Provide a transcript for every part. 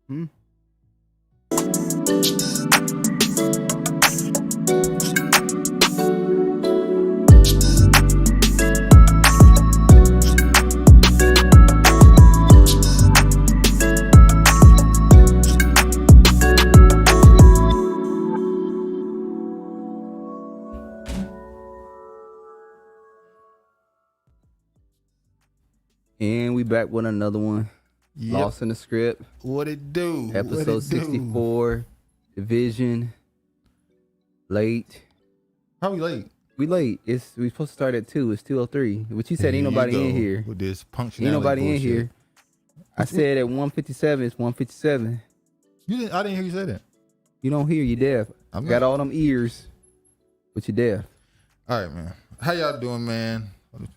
Hmm? And we back with another one. Yep. Lost in the Script. What it do? Episode 64. Division. Late. How we late? We late. We supposed to start at 2. It's 2:03. But you said ain't nobody in here. With this punctuality. Ain't nobody bullshit. in here. I said at 1:57. It's 1:57. I didn't hear you say that. You don't hear. You deaf. I'm Got not. all them ears, but you deaf. All right, man. How y'all doing, man?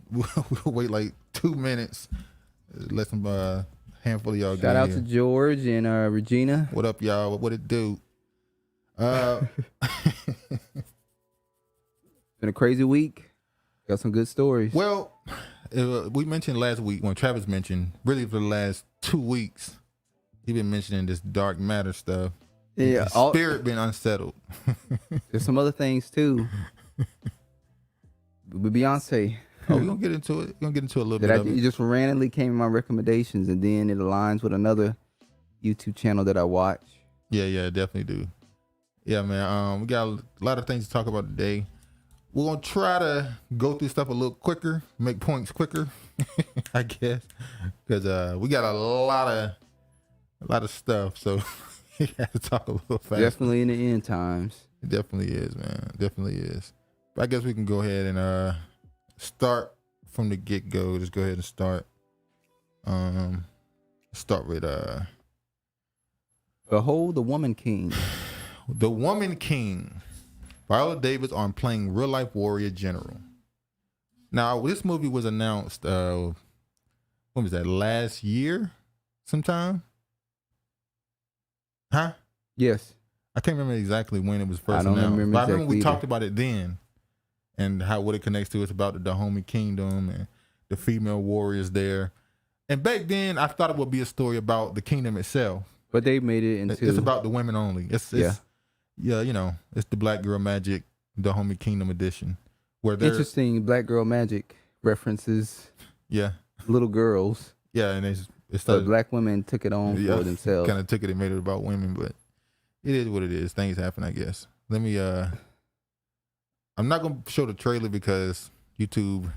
We'll wait like 2 minutes. Let some handful of y'all Shout out to George and Regina. What up, y'all? What it do? Been a crazy week. Got some good stories. Well, we mentioned last week when Travis mentioned, really for the last 2 weeks, he been mentioning this dark matter stuff. Yeah, His spirit been unsettled. There's some other things too. With Beyonce. Oh, we're gonna get into it. We're gonna get into a little bit of It it. just randomly came in my recommendations, and then it aligns with another YouTube channel that I watch. Yeah, definitely do. Yeah, man. We got a lot of things to talk about today. We're gonna try to go through stuff a little quicker, make points quicker, I guess, because we got a lot of stuff. So you have to talk a little fast. Definitely in the end times. It definitely is, man. Definitely is. But I guess we can go ahead and start from the get go. Just go ahead and start. Start with Behold the WomanKing. The WomanKing. Viola Davis on playing real life warrior general. Now, this movie was announced, when was that, last year sometime? Huh? Yes. I can't remember exactly when it was first I don't announced. remember But I remember exactly we either. talked about it then and what it connects to. It's about the Dahomey Kingdom and the female warriors there. And back then, I thought it would be a story about the kingdom itself. But they made it into... It's about the women only. It's you know, it's the Black Girl Magic Dahomey Kingdom edition. Where Interesting Black Girl Magic references. Yeah. Little girls. Yeah, and it's But black women took it on for themselves. Kind of took it and made it about women, but it is what it is. Things happen, I guess. Let me I'm not gonna show the trailer because YouTube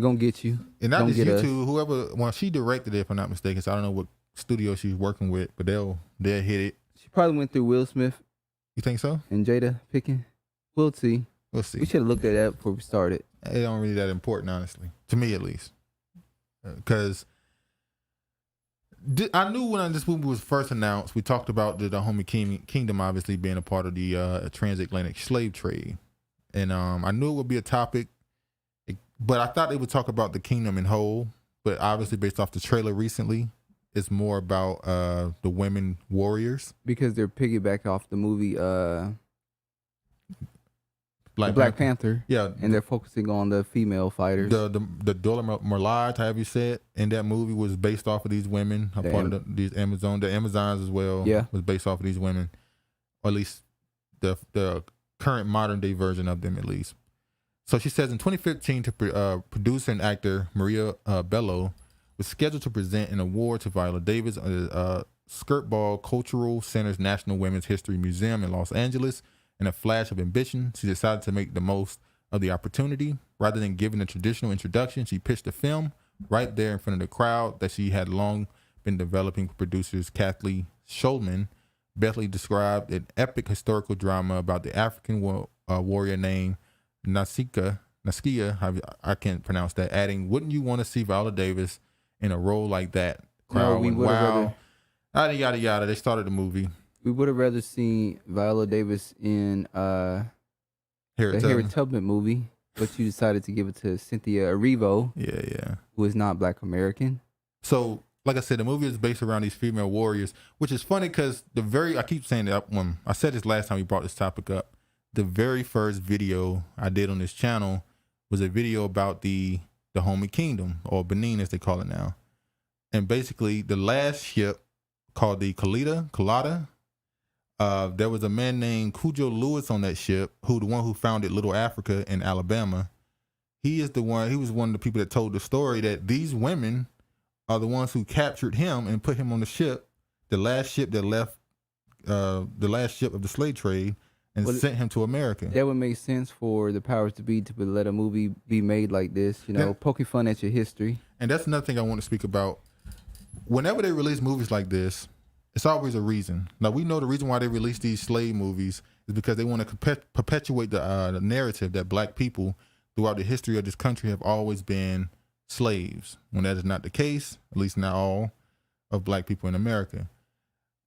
gonna get you. And not Don't just get us. YouTube, well, she directed it if I'm not mistaken, so I don't know what studio she's working with, but they'll hit it. She probably went through Will Smith You think so? and Jada Pickens. We'll see. We'll see. We should have looked at that before we started. It don't really that important, honestly, to me at least, because I knew when this movie was first announced, we talked about the Dahomey Kingdom obviously being a part of the transatlantic slave trade, and I knew it would be a topic, but I thought they would talk about the kingdom in whole. But obviously, based off the trailer recently, it's more about the women warriors Because they're piggyback off the movie Black Panther. Yeah, And they're focusing on the female fighters. the Dora Milaje, however you said, in that movie was based off of these women, a part of these the Amazons as well. Yeah. Was based off of these women, or at least the current modern day version of them, at least. So she says in 2015, producer and actor Maria Bello was scheduled to present an award to Viola Davis at the Skirt-Ball Cultural Center's National Women's History Museum in Los Angeles. In a flash of ambition, she decided to make the most of the opportunity. Rather than giving a traditional introduction, she pitched a film right there in front of the crowd that she had long been developing with producers Kathleen Schulman. Bethany described an epic historical drama about the African warrior named Naskia, I can't pronounce that, adding, "Wouldn't you want to see Viola Davis in a role like that?" Crowd went, wow. Yada, yada, yada. They started the movie. We would have rather seen Viola Davis in the Harriet Tubman movie, but you decided to give it to Cynthia Erivo. Yeah. Who is not Black American. So, like I said, the movie is based around these female warriors, which is funny because I keep saying that when I said this last time we brought this topic up. The very first video I did on this channel was a video about the Dahomey Kingdom, or Benin as they call it now. And basically the last ship called the Collada. There was a man named Cujo Lewis on that ship, the one who founded Little Africa in Alabama. He was one of the people that told the story that these women are the ones who captured him and put him on the ship, the last ship that left, the last ship of the slave trade, and sent him to America. That would make sense for the powers to be to let a movie be made like this, poking fun at your history. And that's another thing I want to speak about. Whenever they release movies like this, it's always a reason. Now, we know the reason why they release these slave movies is because they want to perpetuate the narrative that black people throughout the history of this country have always been slaves, when that is not the case, at least not all of black people in America.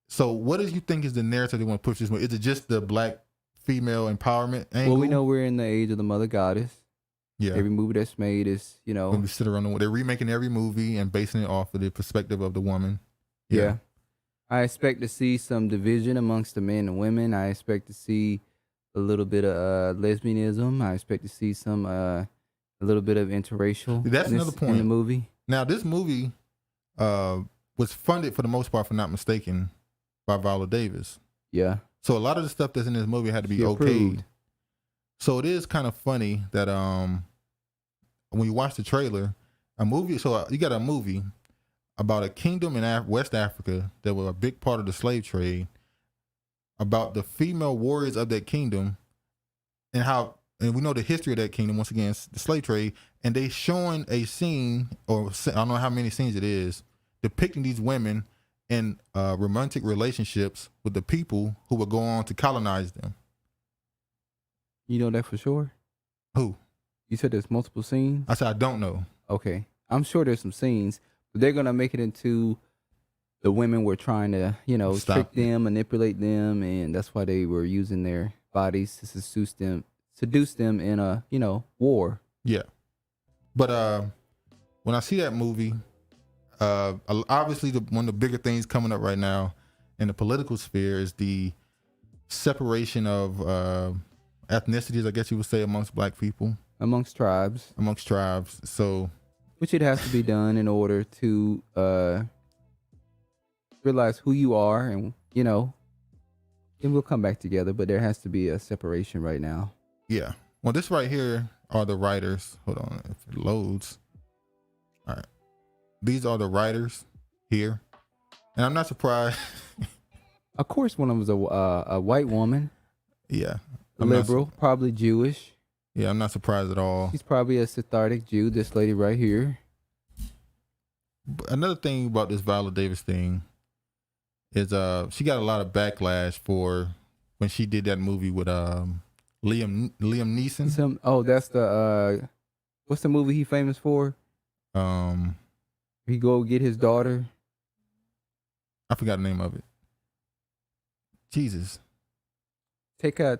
So what do you think is the narrative they want to push this movie? Is it just the black female empowerment angle? Well, we know we're in the age of the mother goddess. Yeah. Every movie that's made is, When we sit around, they're remaking every movie and basing it off of the perspective of the woman. Yeah. I expect to see some division amongst the men and women. I expect to see a little bit of lesbianism. I expect to see some a little bit of interracial. That's another point in the movie. Now, this movie was funded for the most part, if I'm not mistaken, by Viola Davis. Yeah. So a lot of the stuff that's in this movie had to be okayed. So it is kind of funny that when you watch the trailer, you got a movie about a kingdom in West Africa that was a big part of the slave trade, about the female warriors of that kingdom, and we know the history of that kingdom, once again, the slave trade, and they showing a scene, or I don't know how many scenes it is, depicting these women in romantic relationships with the people who would go on to colonize them. You know that for sure? Who? You said there's multiple scenes? I said I don't know. Okay. I'm sure there's some scenes, but they're going to make it into the women were trying to, trick them, manipulate them, and that's why they were using their bodies to seduce them in a, war. Yeah. But when I see that movie, obviously one of the bigger things coming up right now in the political sphere is the separation of ethnicities, I guess you would say, amongst black people. Amongst tribes. So, which it has to be done in order to realize who you are, and then we'll come back together, but there has to be a separation right now. Yeah. Well, this right here are the writers. Hold on, if it loads. All right. These are the writers here. And I'm not surprised. Of course, one of them was a white woman. Yeah. A liberal, probably Jewish. Yeah, I'm not surprised at all. She's probably a Sephardic Jew, this lady right here. But another thing about this Viola Davis thing is she got a lot of backlash for when she did that movie with Liam Neeson. That's the what's the movie he famous for? He go get his daughter. I forgot the name of it. Jesus. Taken.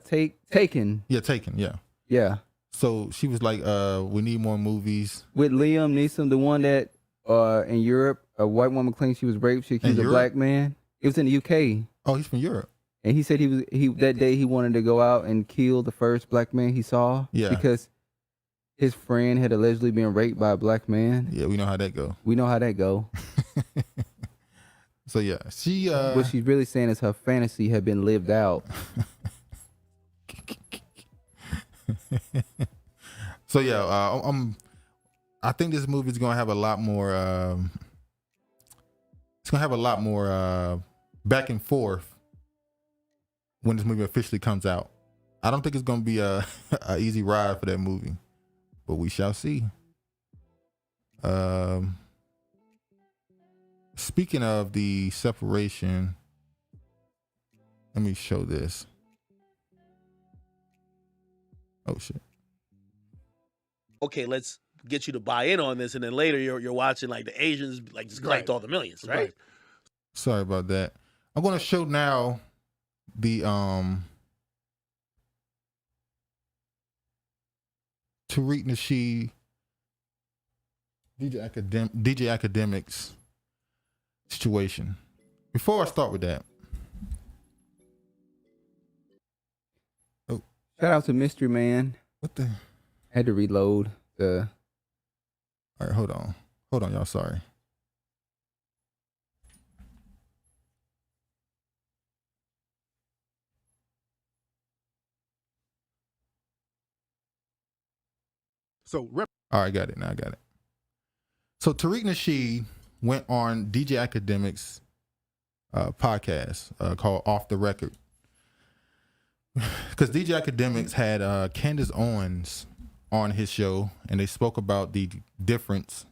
Yeah, Taken. Yeah. Yeah. So she was like, we need more movies. With Liam Neeson, the one that in Europe, a white woman claims she was raped. She accused a black man. It was in the UK. Oh, he's from Europe. And he said that day he wanted to go out and kill the first black man he saw. Yeah. Because his friend had allegedly been raped by a black man. Yeah, we know how that go. So yeah, she what she's really saying is her fantasy had been lived out. So yeah, I think this movie is gonna have a lot more. It's gonna have a lot more back and forth when this movie officially comes out. I don't think it's gonna be a easy ride for that movie, but we shall see. Speaking of the separation, let me show this. Oh shit. Okay, let's get you to buy in on this, and then later you're watching like the Asians like just collect all the millions, right? Sorry about that. I'm gonna show now the Tariq Nasheed DJ Akademiks situation. Before I start with that, shout out to Mystery Man. What the? Had to reload the. All right, hold on, y'all. Sorry. All right, got it. Now I got it. So Tariq Nasheed went on DJ Akademiks podcast called Off the Record. Because DJ Akademiks had Candace Owens on his show, and they spoke about the difference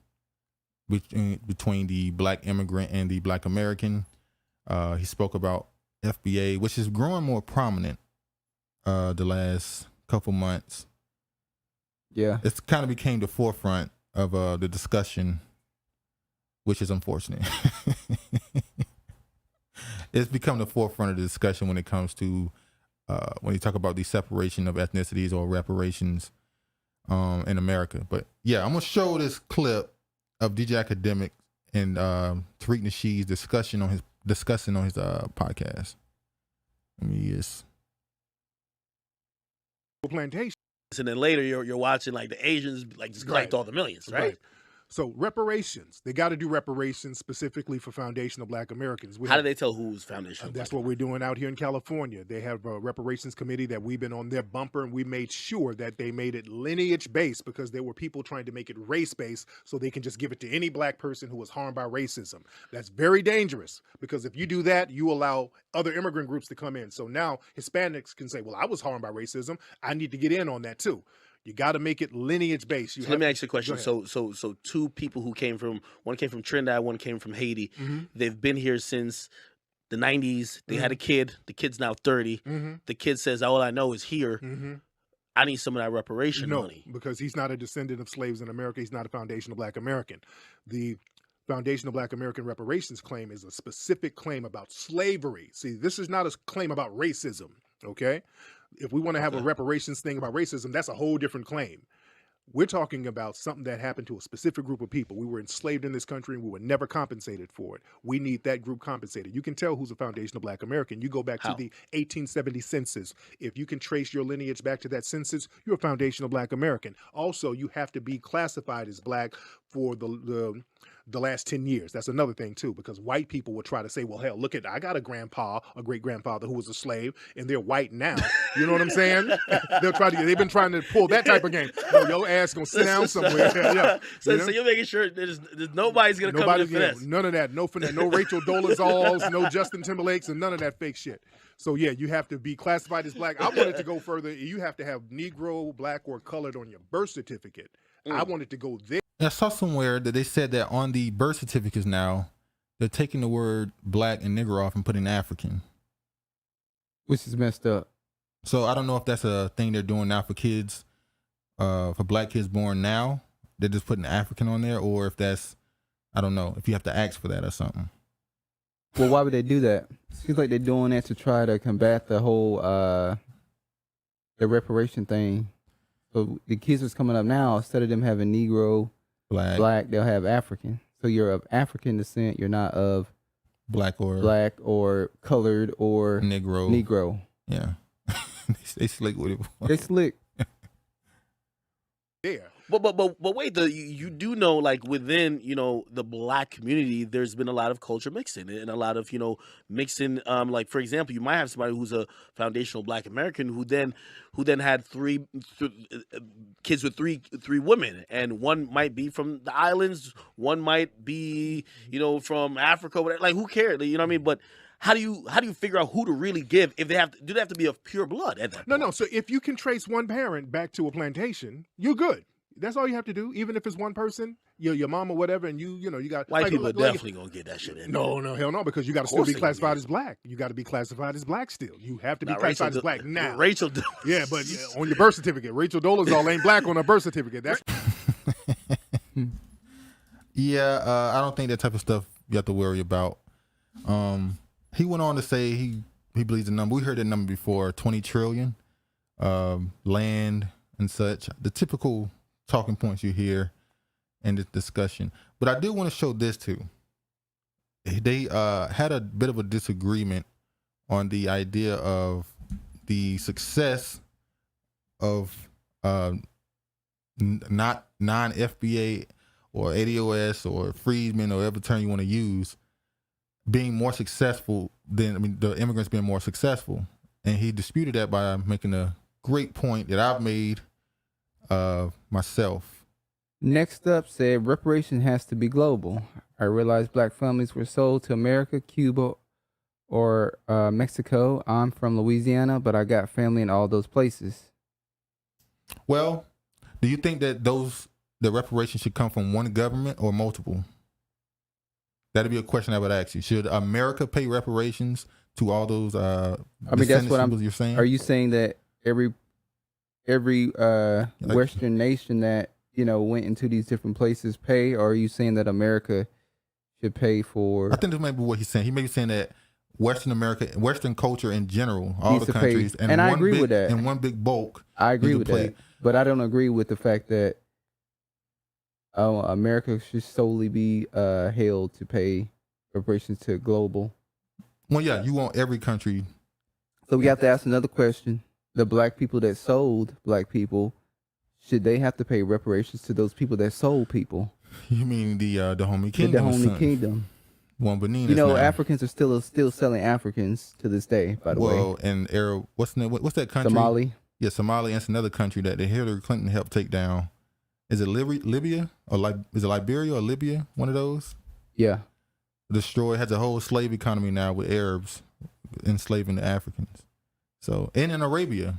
between the black immigrant and the black American. He spoke about FBA, which is growing more prominent the last couple months. Yeah. It's kind of became the forefront of the discussion, which is unfortunate. It's become the forefront of the discussion when it comes to when you talk about the separation of ethnicities or reparations in America. But yeah, I'm gonna show this clip of DJ Akademiks and Tariq Nasheed's discussing on his podcast. Let me just plantation. And then later you're watching like the Asians like just collect all the millions, right? So reparations, they got to do reparations specifically for foundational black Americans. How do they tell who's foundational? That's what we're doing out here in California. They have a reparations committee that we've been on their bumper, and we made sure that they made it lineage based, because there were people trying to make it race based so they can just give it to any black person who was harmed by racism. That's very dangerous, because if you do that, you allow other immigrant groups to come in. So now Hispanics can say, well, I was harmed by racism, I need to get in on that too. You got to make it lineage based. Let me ask you a question. So two people who one came from Trinidad, one came from Haiti. Mm-hmm. They've been here since the 90s. They had a kid. The kid's now 30. Mm-hmm. The kid says, all I know is here. Mm-hmm. I need some of that reparation money. No, because he's not a descendant of slaves in America. He's not a foundational black American. The Foundational Black American Reparations claim is a specific claim about slavery. See, this is not a claim about racism, okay? If we want to have a reparations thing about racism, that's a whole different claim. We're talking about something that happened to a specific group of people. We were enslaved in this country and we were never compensated for it. We need that group compensated. You can tell who's a foundational black American. You go back to the 1870 census. If you can trace your lineage back to that census, you're a foundational black American. Also, you have to be classified as black for the last 10 years. That's another thing too, because white people will try to say, well, hell, look at, I got a grandpa, a great grandfather who was a slave, and they're white now. You know what I'm saying? They've been trying to pull that type of game. No, your ass gonna sit down somewhere. Yeah. So you're making sure there's nobody's gonna come in finesse. None of that. No finesse. No Rachel Dolezals, no Justin Timberlakes, and none of that fake shit. So yeah, you have to be classified as black. I wanted to go further. You have to have Negro, black, or colored on your birth certificate. I wanted to go there. I saw somewhere that they said that on the birth certificates now, they're taking the word black and nigger off and putting African. Which is messed up. So I don't know if that's a thing they're doing now for kids, for black kids born now. They're just putting African on there, or if that's, I don't know, if you have to ask for that or something. Well, why would they do that? Seems like they're doing that to try to combat the whole the reparation thing. So the kids that's coming up now, instead of them having Negro, black, they'll have African. So you're of African descent. You're not of black or colored or Negro. Yeah, they slick with it. They slick. Yeah. But wait, you do know, like, within, the black community, there's been a lot of culture mixing and a lot of, mixing. Like, for example, you might have somebody who's a foundational black American who then had three kids with three women, and one might be from the islands, one might be, from Africa, whatever. Like, who cares? You know what I mean? But how do you figure out who to really give if do they have to be of pure blood at that point? No. So if you can trace one parent back to a plantation, you're good. That's all you have to do, even if it's one person, your mom or whatever, and you got white people are definitely gonna get that shit in. No, hell no, because you got to still be classified as black. You got to be classified as black still. You have to be classified as black now. Rachel, but on your birth certificate, Rachel Dolezal ain't black on her birth certificate. That's I don't think that type of stuff you have to worry about. He went on to say he believes the number. We heard that number before, 20 trillion, land and such. The typical talking points you hear in this discussion. But I do want to show this too. They had a bit of a disagreement on the idea of the success of not non-FBA or ADOS or freedmen or whatever term you want to use being more successful than, the immigrants being more successful. And he disputed that by making a great point that I've made myself. Next up said reparation has to be global. I realized black families were sold to America, Cuba, or Mexico. I'm from Louisiana, but I got family in all those places. Well, do you think that the reparations should come from one government or multiple? That'd be a question I would ask you. Should America pay reparations to all those I mean, that's what you're saying? Are you saying that every Western nation that, you know, went into these different places pay, or are you saying that America should pay for? I think this may be what he's saying. He may be saying that Western America, Western culture in general, all the countries, and I agree with that. In one big bulk. I agree with that, but I don't agree with the fact that America should solely be held to pay reparations to global. Well, yeah, you want every country. So we have to ask another question. The black people that sold black people, should they have to pay reparations to those people that sold people? You mean the Dahomey Kingdom? The Dahomey Kingdom. Juan Benin. You know, Africans are still selling Africans to this day, by the way. Well, and what's that country? Somali. Yeah, Somali. It's another country that Hillary Clinton helped take down. Is it Libya? Or is it Liberia or Libya? One of those? Yeah. Has a whole slave economy now with Arabs enslaving the Africans. So, and in Arabia,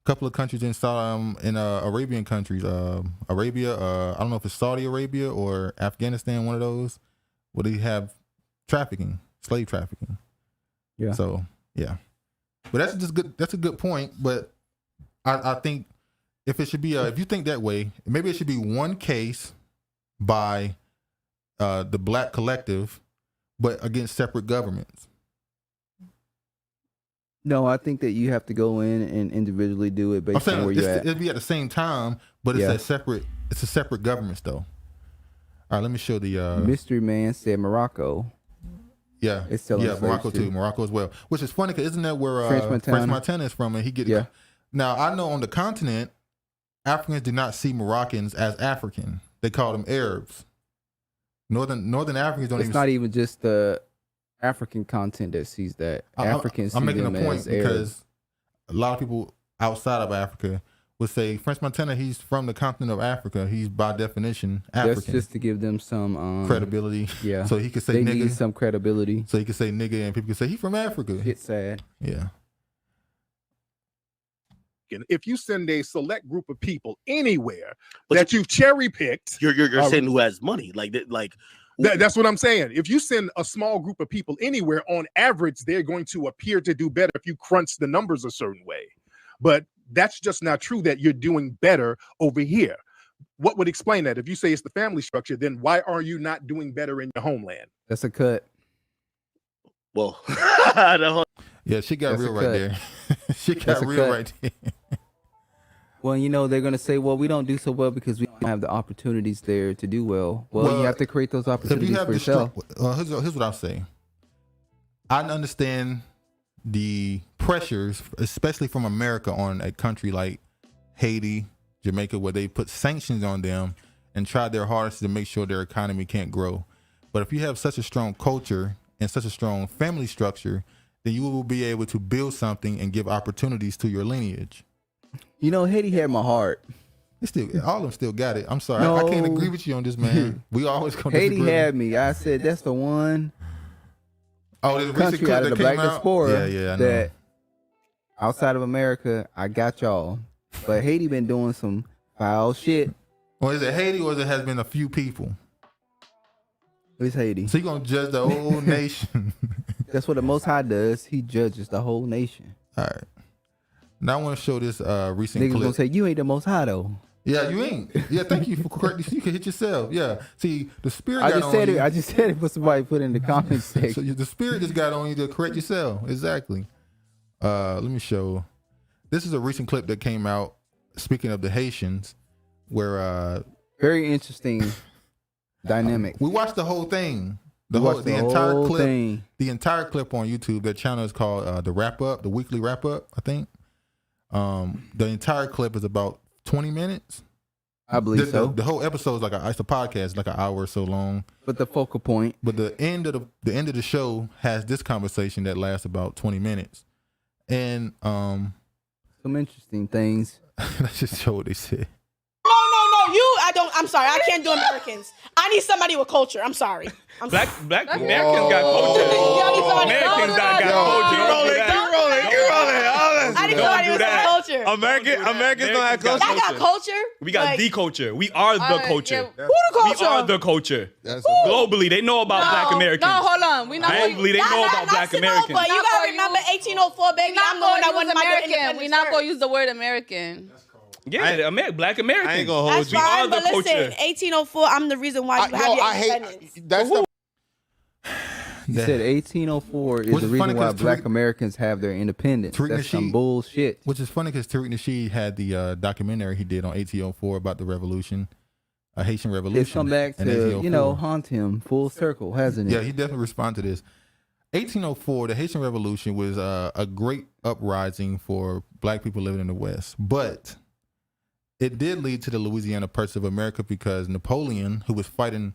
a couple of countries in Arabian countries, Arabia, I don't know if it's Saudi Arabia or Afghanistan, one of those, where they have slave trafficking. Yeah. So, yeah. But that's a good point. But I think if it should be, if you think that way, maybe it should be one case by the black collective, but against separate governments. No, I think that you have to go in and individually do it based on where you're at. It'd be at the same time, but it's a separate governments though. All right, let me show the Mystery Man said Morocco. Yeah, it's still Morocco too. Morocco as well. Which is funny because isn't that where French Montana is from? And Now I know on the continent, Africans do not see Moroccans as African. They call them Arabs. Northern Africans don't. It's not even just the African content that sees that. Africans. I'm making a point because Arabs. A lot of people outside of Africa would say French Montana. He's from the continent of Africa. He's by definition African. That's just to give them some credibility. Yeah. So he could say they nigga. Need some credibility. So he could say nigga, and people could say he's from Africa. It's sad. Yeah. If you send a select group of people anywhere that you've cherry picked, you're saying who has money, that's what I'm saying. If you send a small group of people anywhere, on average, they're going to appear to do better if you crunch the numbers a certain way. But that's just not true that you're doing better over here. What would explain that? If you say it's the family structure, then why are you not doing better in your homeland? That's a cut. Well, yeah, she got real right there. She got real right there. Well, you know, they're going to say, well, we don't do so well because we don't have the opportunities there to do well. Well, you have to create those opportunities for yourself. Here's what I'll say. I understand the pressures, especially from America, on a country like Haiti, Jamaica, where they put sanctions on them and try their hardest to make sure their economy can't grow. But if you have such a strong culture and such a strong family structure, then you will be able to build something and give opportunities to your lineage. You know, Haiti had my heart. All of them still got it. I'm sorry. I can't agree with you on this, man. We always come Haiti disagree. had me. I said, that's the one there's a country out of the black diaspora I know. that outside of America, I got y'all. But Haiti been doing some foul shit. Or is it Haiti or it has been a few people? It's Haiti. So you're going to judge the whole nation. That's what the Most High does. He judges the whole nation. All right. Now I want to show this recent clip. Niggas gonna say, you ain't the Most High though. Yeah, you ain't. Yeah, thank you for correcting. You can hit yourself. Yeah. See, the spirit I got on you. I just said it for somebody put in the comments section. So the spirit just got on you to correct yourself. Exactly. Let me show. This is a recent clip that came out, speaking of the Haitians, where very interesting dynamic. We watched the whole thing. The entire clip. Thing. The entire clip on YouTube. That channel is called the Wrap Up, the Weekly Wrap Up, I think. The entire clip is about 20 minutes. I believe so. The whole episode is it's a podcast, like an hour or so long. But the focal point. But the end of the show has this conversation that lasts about 20 minutes, and some interesting things. Let's just show what they said. No. I'm sorry. I can't do Americans. I need somebody with culture. I'm sorry. Black Americans got culture. Americans got culture. Keep rolling. I need somebody with some culture. Americans don't have culture. Y'all got culture? We got the culture. We are the culture. Who the culture? We are the culture. Globally, they know about Black Americans. No, hold on. We not Globally, they know about Black Americans. But you gotta remember 1804, baby. I'm the one that won my American. We're not gonna use the word American. Yeah, Black Americans. I ain't gonna hold That's you. fine, but the listen, culture. 1804, I'm the reason why you have your independence. That's the He said 1804 is Which the is reason funny why 'cause Black Tariq- Americans have their independence. Tariq That's some Nasheed- bullshit. Which is funny because Tariq Nasheed had the documentary he did on 1804 about the revolution, a Haitian revolution. It's come back in to, 1804. haunt him full circle, hasn't it? Yeah, he definitely responded to this. 1804, the Haitian Revolution was a great uprising for Black people living in the West, but it did lead to the Louisiana Purchase of America because Napoleon, who was fighting,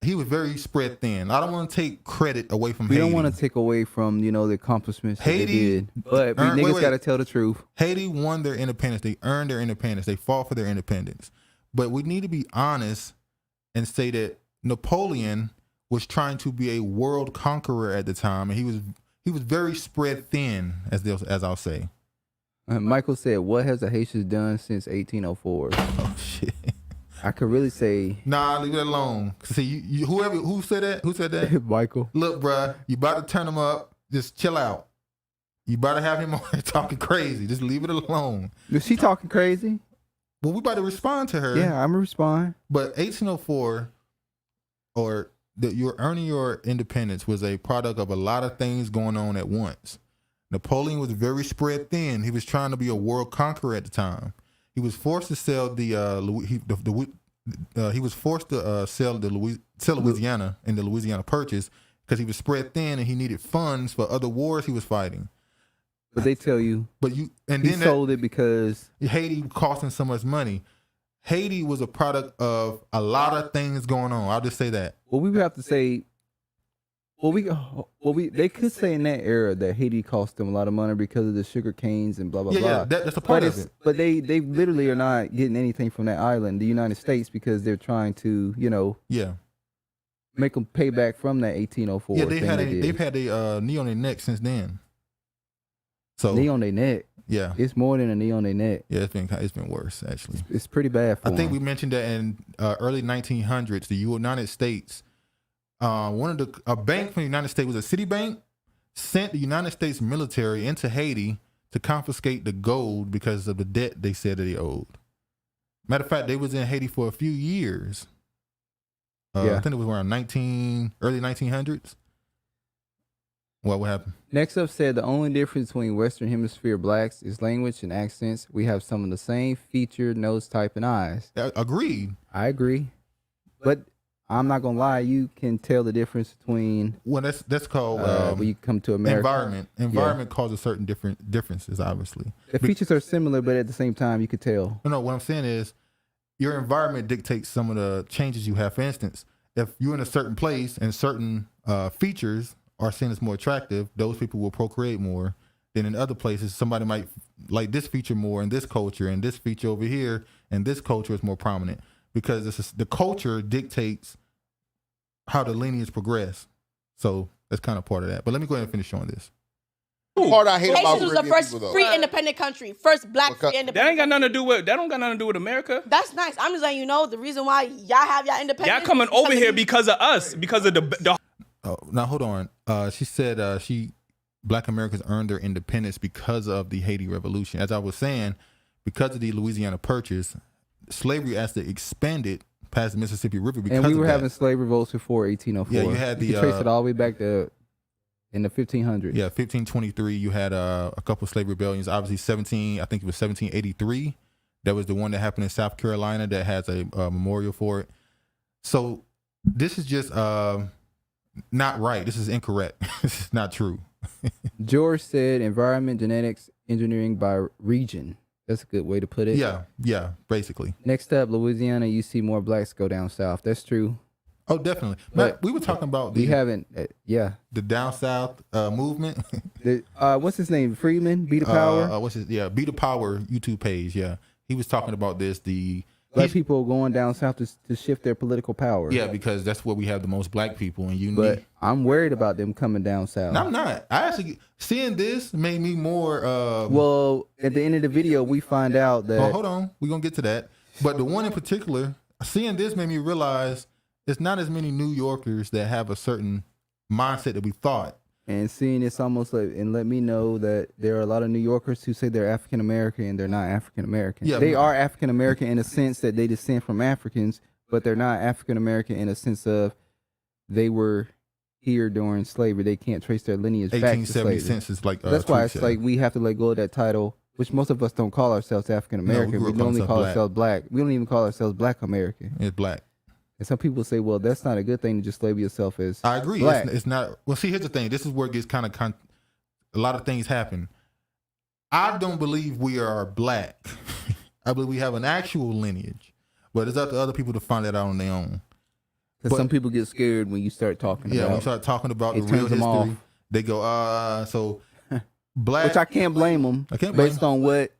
he was very spread thin. I don't want to take credit away from We Haiti. don't want to take away from, the accomplishments that they Haiti did. But we earned- niggas wait. got to tell the truth. Haiti won their independence. They earned their independence. They fought for their independence. But we need to be honest and say that Napoleon was trying to be a world conqueror at the time, and he was very spread thin, as I'll say. Michael said, what has the Haitians done since 1804? Oh shit! I could really say, Nah, leave it alone. See, who said that? Who said that? Michael. Look, bruh, you about to turn him up. Just chill out. You about to have him on here talking crazy. Just leave it alone. Is she talking crazy? Well, we about to respond to her. Yeah, I'm going to respond. But 1804, or you're earning your independence, was a product of a lot of things going on at once. Napoleon was very spread thin. He was trying to be a world conqueror at the time. He was forced to sell sell Louisiana in the Louisiana Purchase because he was spread thin and he needed funds for other wars he was fighting. But they tell you he then sold it because Haiti costing so much money. Haiti was a product of a lot of things going on. I'll just say that. Well, we would have to say, they could say in that era that Haiti cost them a lot of money because of the sugar canes and blah blah blah. Yeah, that's a part of it. But they literally are not getting anything from that island, the United States, because they're trying to make them pay back from that 1804. Yeah, thing they've had a knee on their neck since then. So knee on their neck. Yeah, it's more than a knee on their neck. Yeah, it's been worse actually. It's pretty bad for I think them. we mentioned that in early 1900s, the United States, a bank from the United States was a Citibank, sent the United States military into Haiti to confiscate the gold because of the debt they said that they owed. Matter of fact, they was in Haiti for a few years. I think it was around early 1900s. What happened? Next up said the only difference between Western Hemisphere blacks is language and accents. We have some of the same feature, nose type, and eyes. Agreed. I agree. But I'm not gonna lie, you can tell the difference between that's called when you come to America. Environment causes certain differences, obviously. The features are similar, but at the same time you could tell. No, what I'm saying is your environment dictates some of the changes you have. For instance, if you're in a certain place and certain features are seen as more attractive, those people will procreate more than in other places. Somebody might like this feature more in this culture, and this feature over here and this culture is more prominent because the culture dictates how the lineage progress. So that's kind of part of that. But let me go ahead and finish showing this. The part I hate about Haitians was the first free independent country, first black free independent. That don't got nothing to do with America. That's nice. I'm just letting you know the reason why y'all have y'all independence. Y'all coming over here because of us, because of the Oh, now hold on. She said Black Americans earned their independence because of the Haiti Revolution. As I was saying, because of the Louisiana Purchase, slavery actually expanded past the Mississippi River. Because and we were having slave revolts before 1804. Yeah, you had the trace it all the way back to in the 1500s. Yeah, 1523. You had a couple slave rebellions. Obviously, I think it was 1783. That was the one that happened in South Carolina that has a memorial for it. So this is just not right. This is incorrect. This is not true. George said environment, genetics, engineering by region. That's a good way to put it. Yeah, basically. Next up, Louisiana, you see more blacks go down south. That's true. Oh, definitely. But Matt, we were talking about We haven't, the down south movement. What's his name? Freeman, Be the Power. Be the Power YouTube page. Yeah, he was talking about this. Black people going down south to shift their political power. Yeah, because that's where we have the most black people, and But I'm worried about them coming down south. No, I'm not. I actually seeing this made me more. Well, at the end of the video, we find out that. Oh, hold on, we're gonna get to that. But the one in particular, seeing this made me realize it's not as many New Yorkers that have a certain mindset that we thought. And seeing this almost like, and let me know that there are a lot of New Yorkers who say they're African American and they're not African American. Yeah, they are African American in a sense that they descend from Africans, but they're not African American in a sense of they were here during slavery. They can't trace their lineage back to 1870 slavery. census, like That's why it's Truth like said. we have to let go of that title, which most of us don't call ourselves African American. No, we only call black. ourselves black. We don't even call ourselves Black American. It's black. And some people say, well, that's not a good thing to just label yourself as I agree. black. It's not. Well, see, here's the thing. This is where it gets kind of a lot of things happen. I don't believe we are black. I believe we have an actual lineage, but it's up to other people to find that out on their own. Because some people get scared when you start talking Yeah, about when you start talking about the it real turns them off. history, they go, so black. Which I can't blame them. I can't blame based on what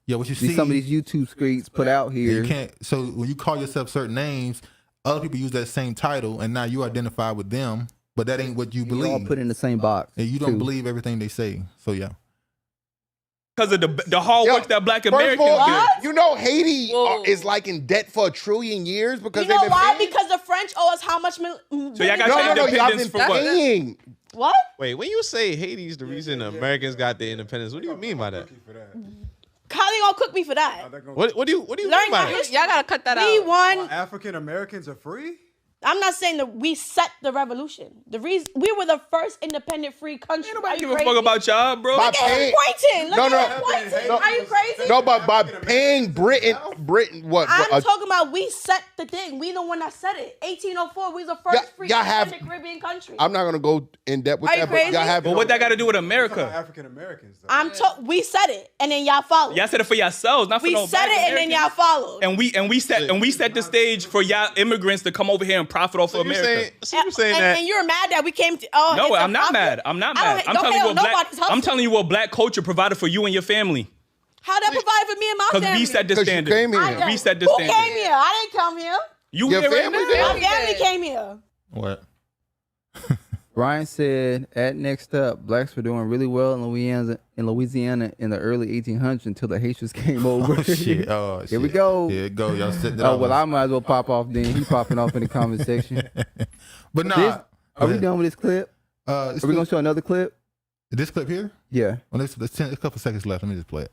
what you see. some of these YouTube streets put out here. You can't. So when you call yourself certain names, other people use that same title, and now you identify with them, but that ain't what you believe. All put in the same box. And you don't too. believe everything they say. So yeah. Because of the hard work that black First Americans of all, did. you know Haiti is like in debt for 1 trillion years because You know they've been why? paying? Because the French owe us how much? So y'all got No, your y'all independence been for what? paying. What? Wait, when you say Haiti's the reason Americans got their independence, what do you mean by that? How they gonna cook me for that? What do you Learn mean by your that? history. Y'all gotta cut that We out. won. African Americans are free? I'm not saying that we set the revolution. The reason we were the first independent free country. Ain't nobody give a fuck about y'all, bro. By Look at him paying- pointing. Look No, at no. him pointing. No. Are you crazy? No, but by paying Britain, what? I'm talking about we set the thing. We the one that set it. 1804. We was the first free y'all have- independent Caribbean country. I'm not gonna go in depth with Are you that, but crazy? y'all have. But what that got to do with America? African Americans, though. We said it, and then y'all followed. Y'all said it for yourselves, not for We no said black it, and then y'all Americans. followed. And we set the stage for y'all immigrants to come over here and profit off of America. You saying that? And you're mad that we came to. Oh, No, it's a I'm not profit? mad. I'm not I mad. don't- I'm don't telling you hate what black. nobody's hustle. I'm telling you what black culture provided for you and your family. How that provided for me and my Because family? we set the 'Cause you standard. came here. I don't. We set the Who standard. came here? I didn't come here. You Your here right family now? did? My family came here. What? Ryan said, at next up, blacks were doing really well in Louisiana in the early 1800s until the Haitians came over. Oh shit! Oh shit! Here we go. Here it go. Y'all set that Oh, up. well, I might as well pop off then. He popping off in the comment section. But nah. This- Are we done with this clip? Are we going to show another clip? This clip here? Yeah. Well, there's a couple seconds left. Let me just play it.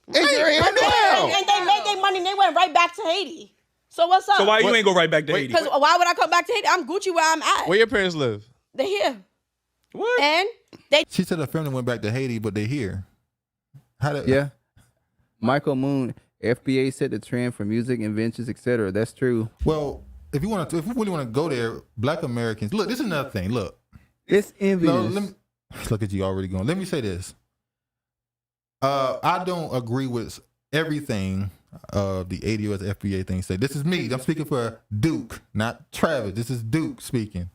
It's your hand now. And they made their money and they went right back to Haiti. So what's up? So why you ain't go right back to Haiti? Because why would I come back to Haiti? I'm Gucci where I'm at. Where your parents live? They're here. What? And they She said her family went back to Haiti, but they're here. How did? Yeah. Michael Moon, FBA set the trend for music, inventions, etc. That's true. Well, if we really want to go there, Black Americans. Look, this is another thing. Look, It's envious. no, look at you already going. Let me say this. I don't agree with everything the ADOS FBA thing say. This is me. I'm speaking for Duke, not Travis. This is Duke speaking.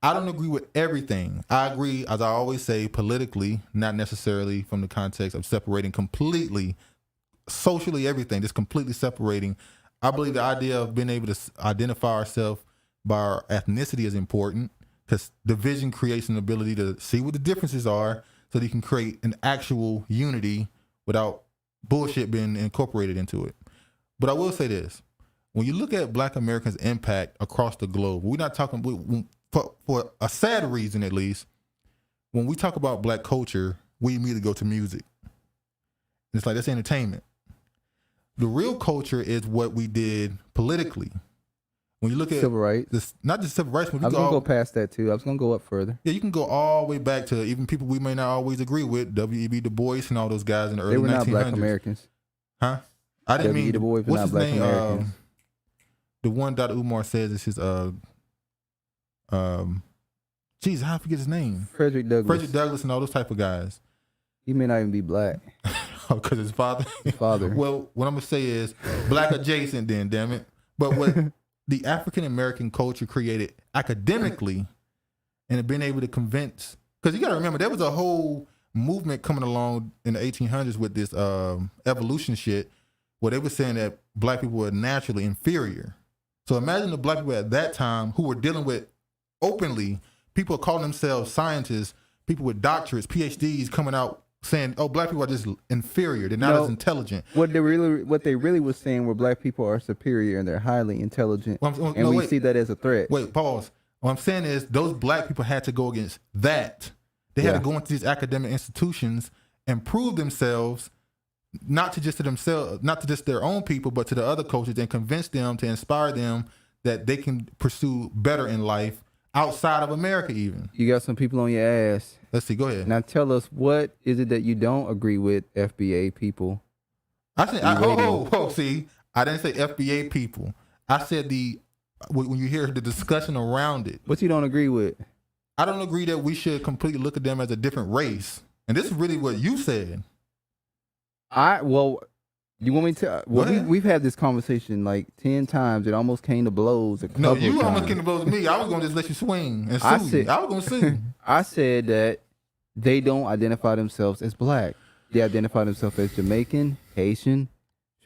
I don't agree with everything. I agree, as I always say, politically, not necessarily from the context of separating completely, socially, everything, just completely separating. I believe the idea of being able to identify ourselves by our ethnicity is important because division creates an ability to see what the differences are so that you can create an actual unity without bullshit being incorporated into it. But I will say this. When you look at Black Americans' impact across the globe, we're not talking, for a sad reason at least, when we talk about Black culture, we immediately go to music. It's like, that's entertainment. The real culture is what we did politically. When you look at civil rights, this, not just civil rights, but I was going to go past that too. I was going to go up further. yeah, you can go all the way back to even people we may not always agree with, W.E.B. Du Bois and all those guys in the early 1900s. They were not Black Americans. Huh? I didn't W.E.B. mean, Du Bois were what's not his Black name? Americans. The one Dr. Umar says is his, geez, how I forget his name? Frederick Douglass. Frederick Douglass and all those type of guys. He may not even be black. Because his father? His father. Well, what I'm going to say is Black adjacent then, damn it. But what the African American culture created academically and been able to convince, because you got to remember there was a whole movement coming along in the 1800s with this evolution shit where they were saying that black people were naturally inferior. So imagine the black people at that time who were dealing with openly people calling themselves scientists, people with doctorates, PhDs coming out saying, "Oh, black people are just inferior. They're not as intelligent." What they really was saying were black people are superior and they're highly intelligent, and we see that as a threat. Wait, pause. What I'm saying is those black people had to go against that. They had to go into these academic institutions and prove themselves, not to just their own people, but to the other cultures, and convince them, to inspire them that they can pursue better in life outside of America even. You got some people on your ass. Let's see, go ahead. Now tell us, what is it that you don't agree with, FBA people? I said, see, I didn't say FBA people. I said when you hear the discussion around it. What you don't agree with? I don't agree that we should completely look at them as a different race. And this is really what you said. You want me to? Well, we've had this conversation like 10 times. It almost came to blows. No, you almost came to blows with me. I was going to just let you swing and sue. I was going to sue. I said that they don't identify themselves as black. They identify themselves as Jamaican, Haitian,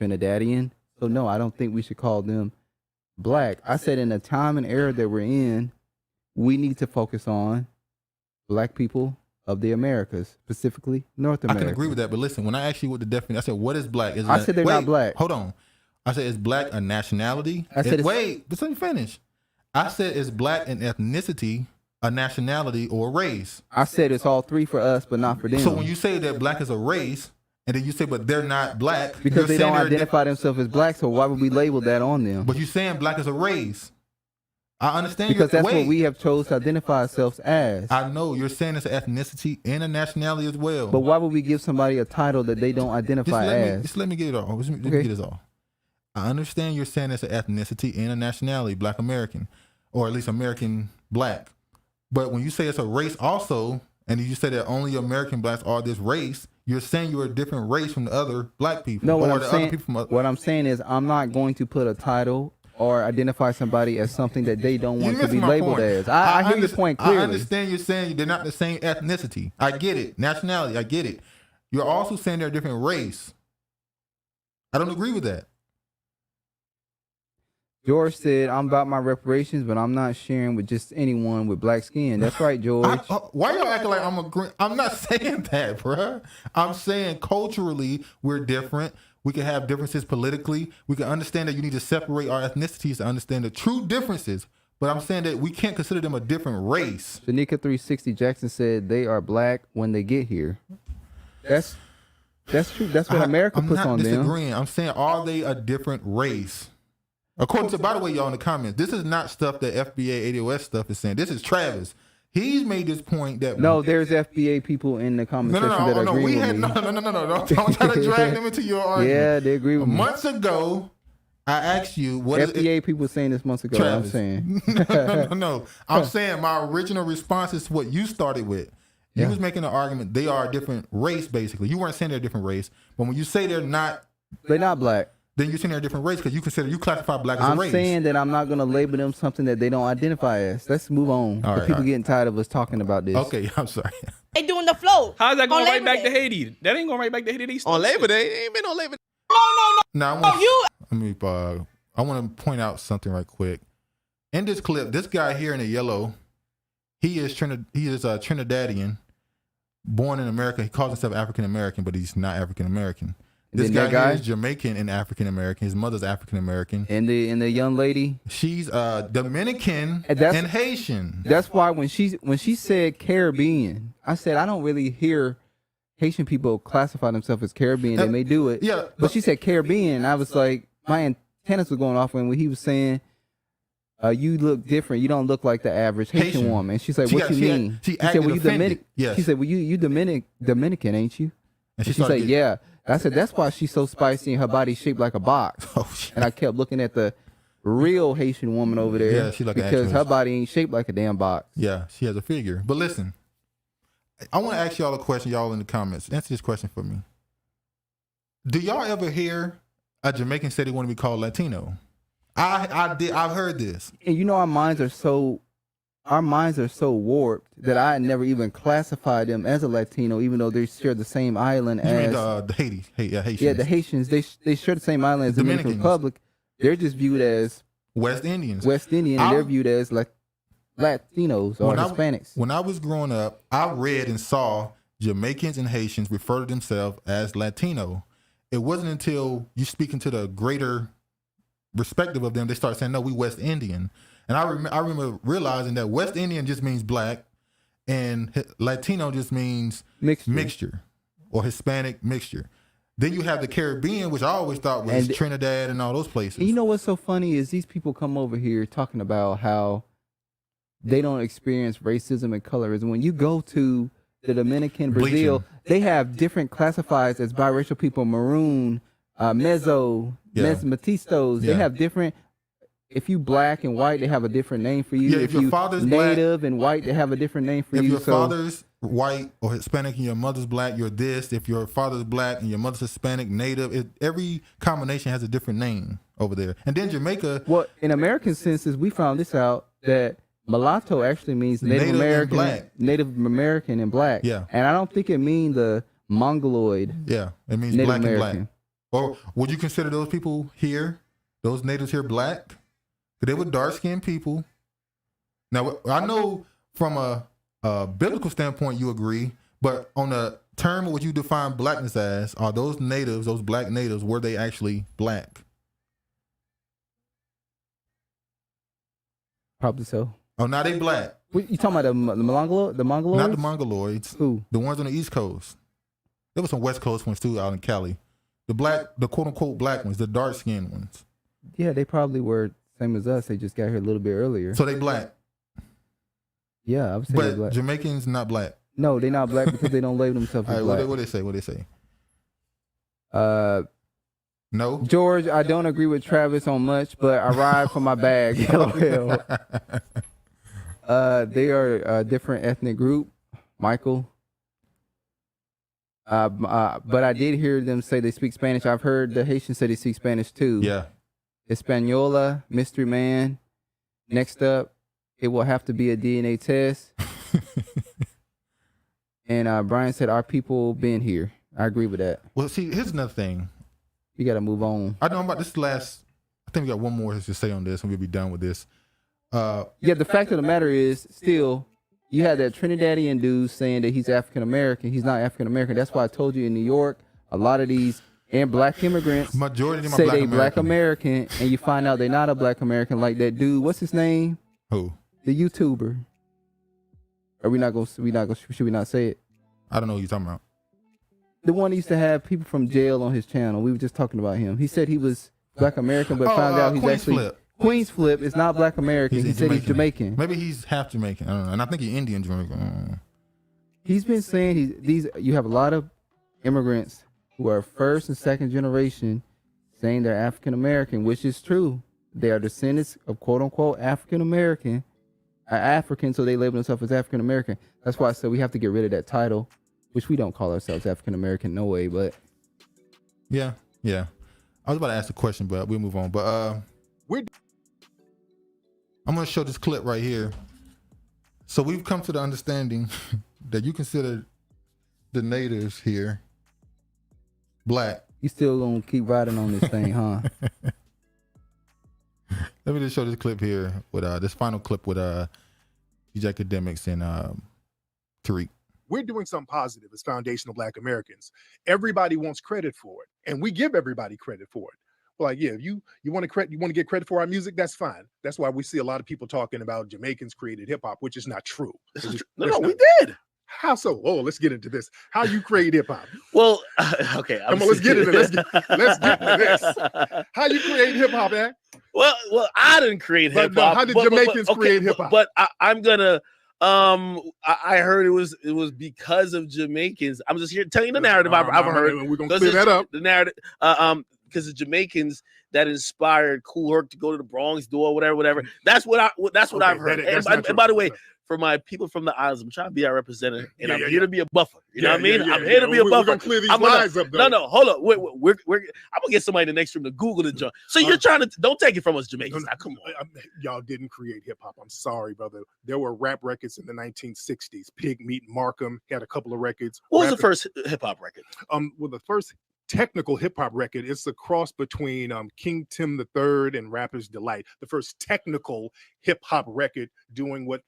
Trinidadian. So no, I don't think we should call them black. I said in the time and era that we're in, we need to focus on black people of the Americas, specifically North America. I can agree with that, but listen, when I asked you what the definition, I said, what is black? I said they're not black. Hold on. I said, is black a nationality? Wait, just let me finish. I said, is black an ethnicity, a nationality, or a race? I said it's all three for us, but not for them. So when you say that black is a race, and then you say, but they're not black. Because they don't identify themselves as black, so why would we label that on them? But you're saying black is a race. I understand. Because that's what we have chose to identify ourselves as. I know. You're saying it's an ethnicity and a nationality as well. But why would we give somebody a title that they don't identify as? Just let me get it all. Let me get this all. I understand you're saying it's an ethnicity and a nationality, black American, or at least American black. But when you say it's a race also, and you say that only American blacks are this race, you're saying you're a different race from the other black people. No, what I'm saying is I'm not going to put a title or identify somebody as something that they don't want to be labeled as. I hear your point clearly. I understand you're saying they're not the same ethnicity. I get it. Nationality, I get it. You're also saying they're a different race. I don't agree with that. George said, I'm about my reparations, but I'm not sharing with just anyone with black skin. That's right, George. Why y'all acting like I'm agreeing? I'm not saying that, bruh. I'm saying culturally we're different. We can have differences politically. We can understand that you need to separate our ethnicities to understand the true differences. But I'm saying that we can't consider them a different race. Shanika 360 Jackson said they are black when they get here. That's true. That's what America puts on them. I'm not disagreeing. I'm saying, are they a different race? According to, by the way, y'all in the comments, this is not stuff that FBA ADOS stuff is saying. This is Travis. He's made this point that there's FBA people in the comment section that agree with me. No. Don't try to drag them into your argument. Yeah, they agree with me. Months ago, I asked you what FBA people saying this months ago. Travis. I'm saying no. I'm saying my original response is what you started with. You was making an argument they are a different race. Basically, you weren't saying they're a different race, but when you say they're not black. Then you're saying they're a different race because you classify black as a race. I'm saying that I'm not going to label them something that they don't identify as. Let's move on. All right, people getting tired of us talking about this. Okay, I'm sorry. They doing the flow. How's that going right back to Haiti? That ain't going right back to Haiti. On Labor Day, it ain't been on Labor Day. No. I want to point out something right quick. In this clip, this guy here in the yellow, he is Trinidadian, born in America. He calls himself African American, but he's not African American. This guy here is Jamaican and African American. His mother's African American. And the young lady, she's Dominican and Haitian. That's why when she said Caribbean, I said I don't really hear Haitian people classify themselves as Caribbean. They may do it. Yeah. But she said Caribbean. I was like, my antennas were going off when he was saying, you look different. You don't look like the average Haitian woman. She's like, what you mean? She said, well, you Dominican. Yes. She said, well, you Dominican, ain't you? And she said, yeah. I said, that's why she's so spicy and her body's shaped like a box. Oh, and I kept looking at the real Haitian woman over there. Yeah, she like because her body ain't shaped like a damn box. Yeah, she has a figure. But listen, I want to ask y'all a question, y'all in the comments. Answer this question for me. Do y'all ever hear a Jamaican say they want to be called Latino? I've heard this. And you know our minds are so warped that I never even classified them as a Latino, even though they share the same island as the Haitians. Yeah, the Haitians. They share the same island as the Dominican Republic. They're just viewed as West Indians. And they're viewed as like Latinos or Hispanics. When I was growing up, I read and saw Jamaicans and Haitians refer to themselves as Latino. It wasn't until you speaking to the greater perspective of them, they start saying, no, we West Indian. And I remember realizing that West Indian just means black and Latino just means mixture or Hispanic mixture. Then you have the Caribbean, which I always thought was Trinidad and all those places. And you know what's so funny is these people come over here talking about how they don't experience racism and colorism. When you go to the Dominican, Brazil, they have different classifieds as biracial people, maroon, mestizos. They have different. If you black and white, they have a different name for you. Yeah, if your you father's native black, and white, they have a different name for you. If your father's white or Hispanic and your mother's black, you're this. If your father's black and your mother's Hispanic, native, every combination has a different name over there. And then Jamaica. Well, in American census, we found this out that mulatto actually means Native American, Native American and black. Yeah. And I don't think it means the Mongoloid. Yeah, it means Native black American. and black. Or would you consider those people here, those natives here, black? They were dark-skinned people. Now, I know from a biblical standpoint you agree, but on the term of what you define blackness as, are those natives, those black natives, were they actually black? Probably so. Oh, now they black. What, you talking about the Mongoloids? Not the Mongoloids. Who? The ones on the East Coast. There were some West Coast ones too out in Cali. The quote-unquote black ones, the dark-skinned ones. Yeah, they probably were same as us. They just got here a little bit earlier. So they black. Yeah, I would say they're black. But Jamaicans not black. No, they're not black because they don't label themselves as black. What they say? What they say? No. George, I don't agree with Travis on much, but I ride for my bag. LOL. They are a different ethnic group. Michael. But I did hear them say they speak Spanish. I've heard the Haitians say they speak Spanish too. Yeah. Hispaniola, Mystery Man. Next up, it will have to be a DNA test. And Brian said, "Our people been here." I agree with that. Well, see, here's another thing. You got to move on. I know about this last. I think we got one more to say on this, and we'll be done with this. Yeah, the fact of the matter is, still, you had that Trinidadian dude saying that he's African American. He's not African American. That's why I told you in New York, a lot of these and black immigrants majority of them say are they black American, and you find out they're not a black American. Like that dude, what's his name? Who? The YouTuber. Are we not gonna? Should we not say it? I don't know what you're talking about. The one that used to have people from jail on his channel. We were just talking about him. He said he was black American, but found out he's actually Flip. Queen's Flip is not black American. He said he's Jamaican. Maybe he's half Jamaican. I don't know. And I think he's Indian Jamaican. He's been saying you have a lot of immigrants who are first and second generation saying they're African American, which is true. They are descendants of quote unquote African American, African, so they label themselves as African American. That's why I said we have to get rid of that title, which we don't call ourselves African American, no way. But yeah. I was about to ask a question, but we'll move on. But I'm gonna show this clip right here. So we've come to the understanding that you consider the natives here black. You still gonna keep riding on this thing, huh? Let me just show this clip here with this final clip with DJ Akademiks and Tariq. We're doing something positive as foundational Black Americans. Everybody wants credit for it, and we give everybody credit for it. Well, like, yeah, you want to get credit for our music, that's fine. That's why we see a lot of people talking about Jamaicans created hip hop, which is not true. No, we did. How so? Oh, let's get into this. How you create hip hop? Well, okay. Come on, let's get into this. Let's get into this. How you create hip hop, man? Well, I didn't create hip hop. No, how did Jamaicans create hip hop? But I'm gonna. I heard it was because of Jamaicans. I'm just here telling you the narrative I've heard. We're gonna clear that up. The narrative, because of Jamaicans that inspired Cool Herc to go to the Bronx, do whatever. That's what I've heard. And by the way, for my people from the islands. I'm trying to be our representative, and I'm here to be a buffer. You know what I mean? I'm here to be a buffer. We're gonna clear these lines up, though. No, hold up. I'm gonna get somebody in the next room to Google the joint. So you're trying to don't take it from us, Jamaicans. Now, come on. Y'all didn't create hip hop. I'm sorry, brother. There were rap records in the 1960s. Pig Meat Markham had a couple of records. What was the first hip hop record? Well, the first technical hip hop record, it's a cross between King Tim III and Rapper's Delight. The first technical hip hop record doing what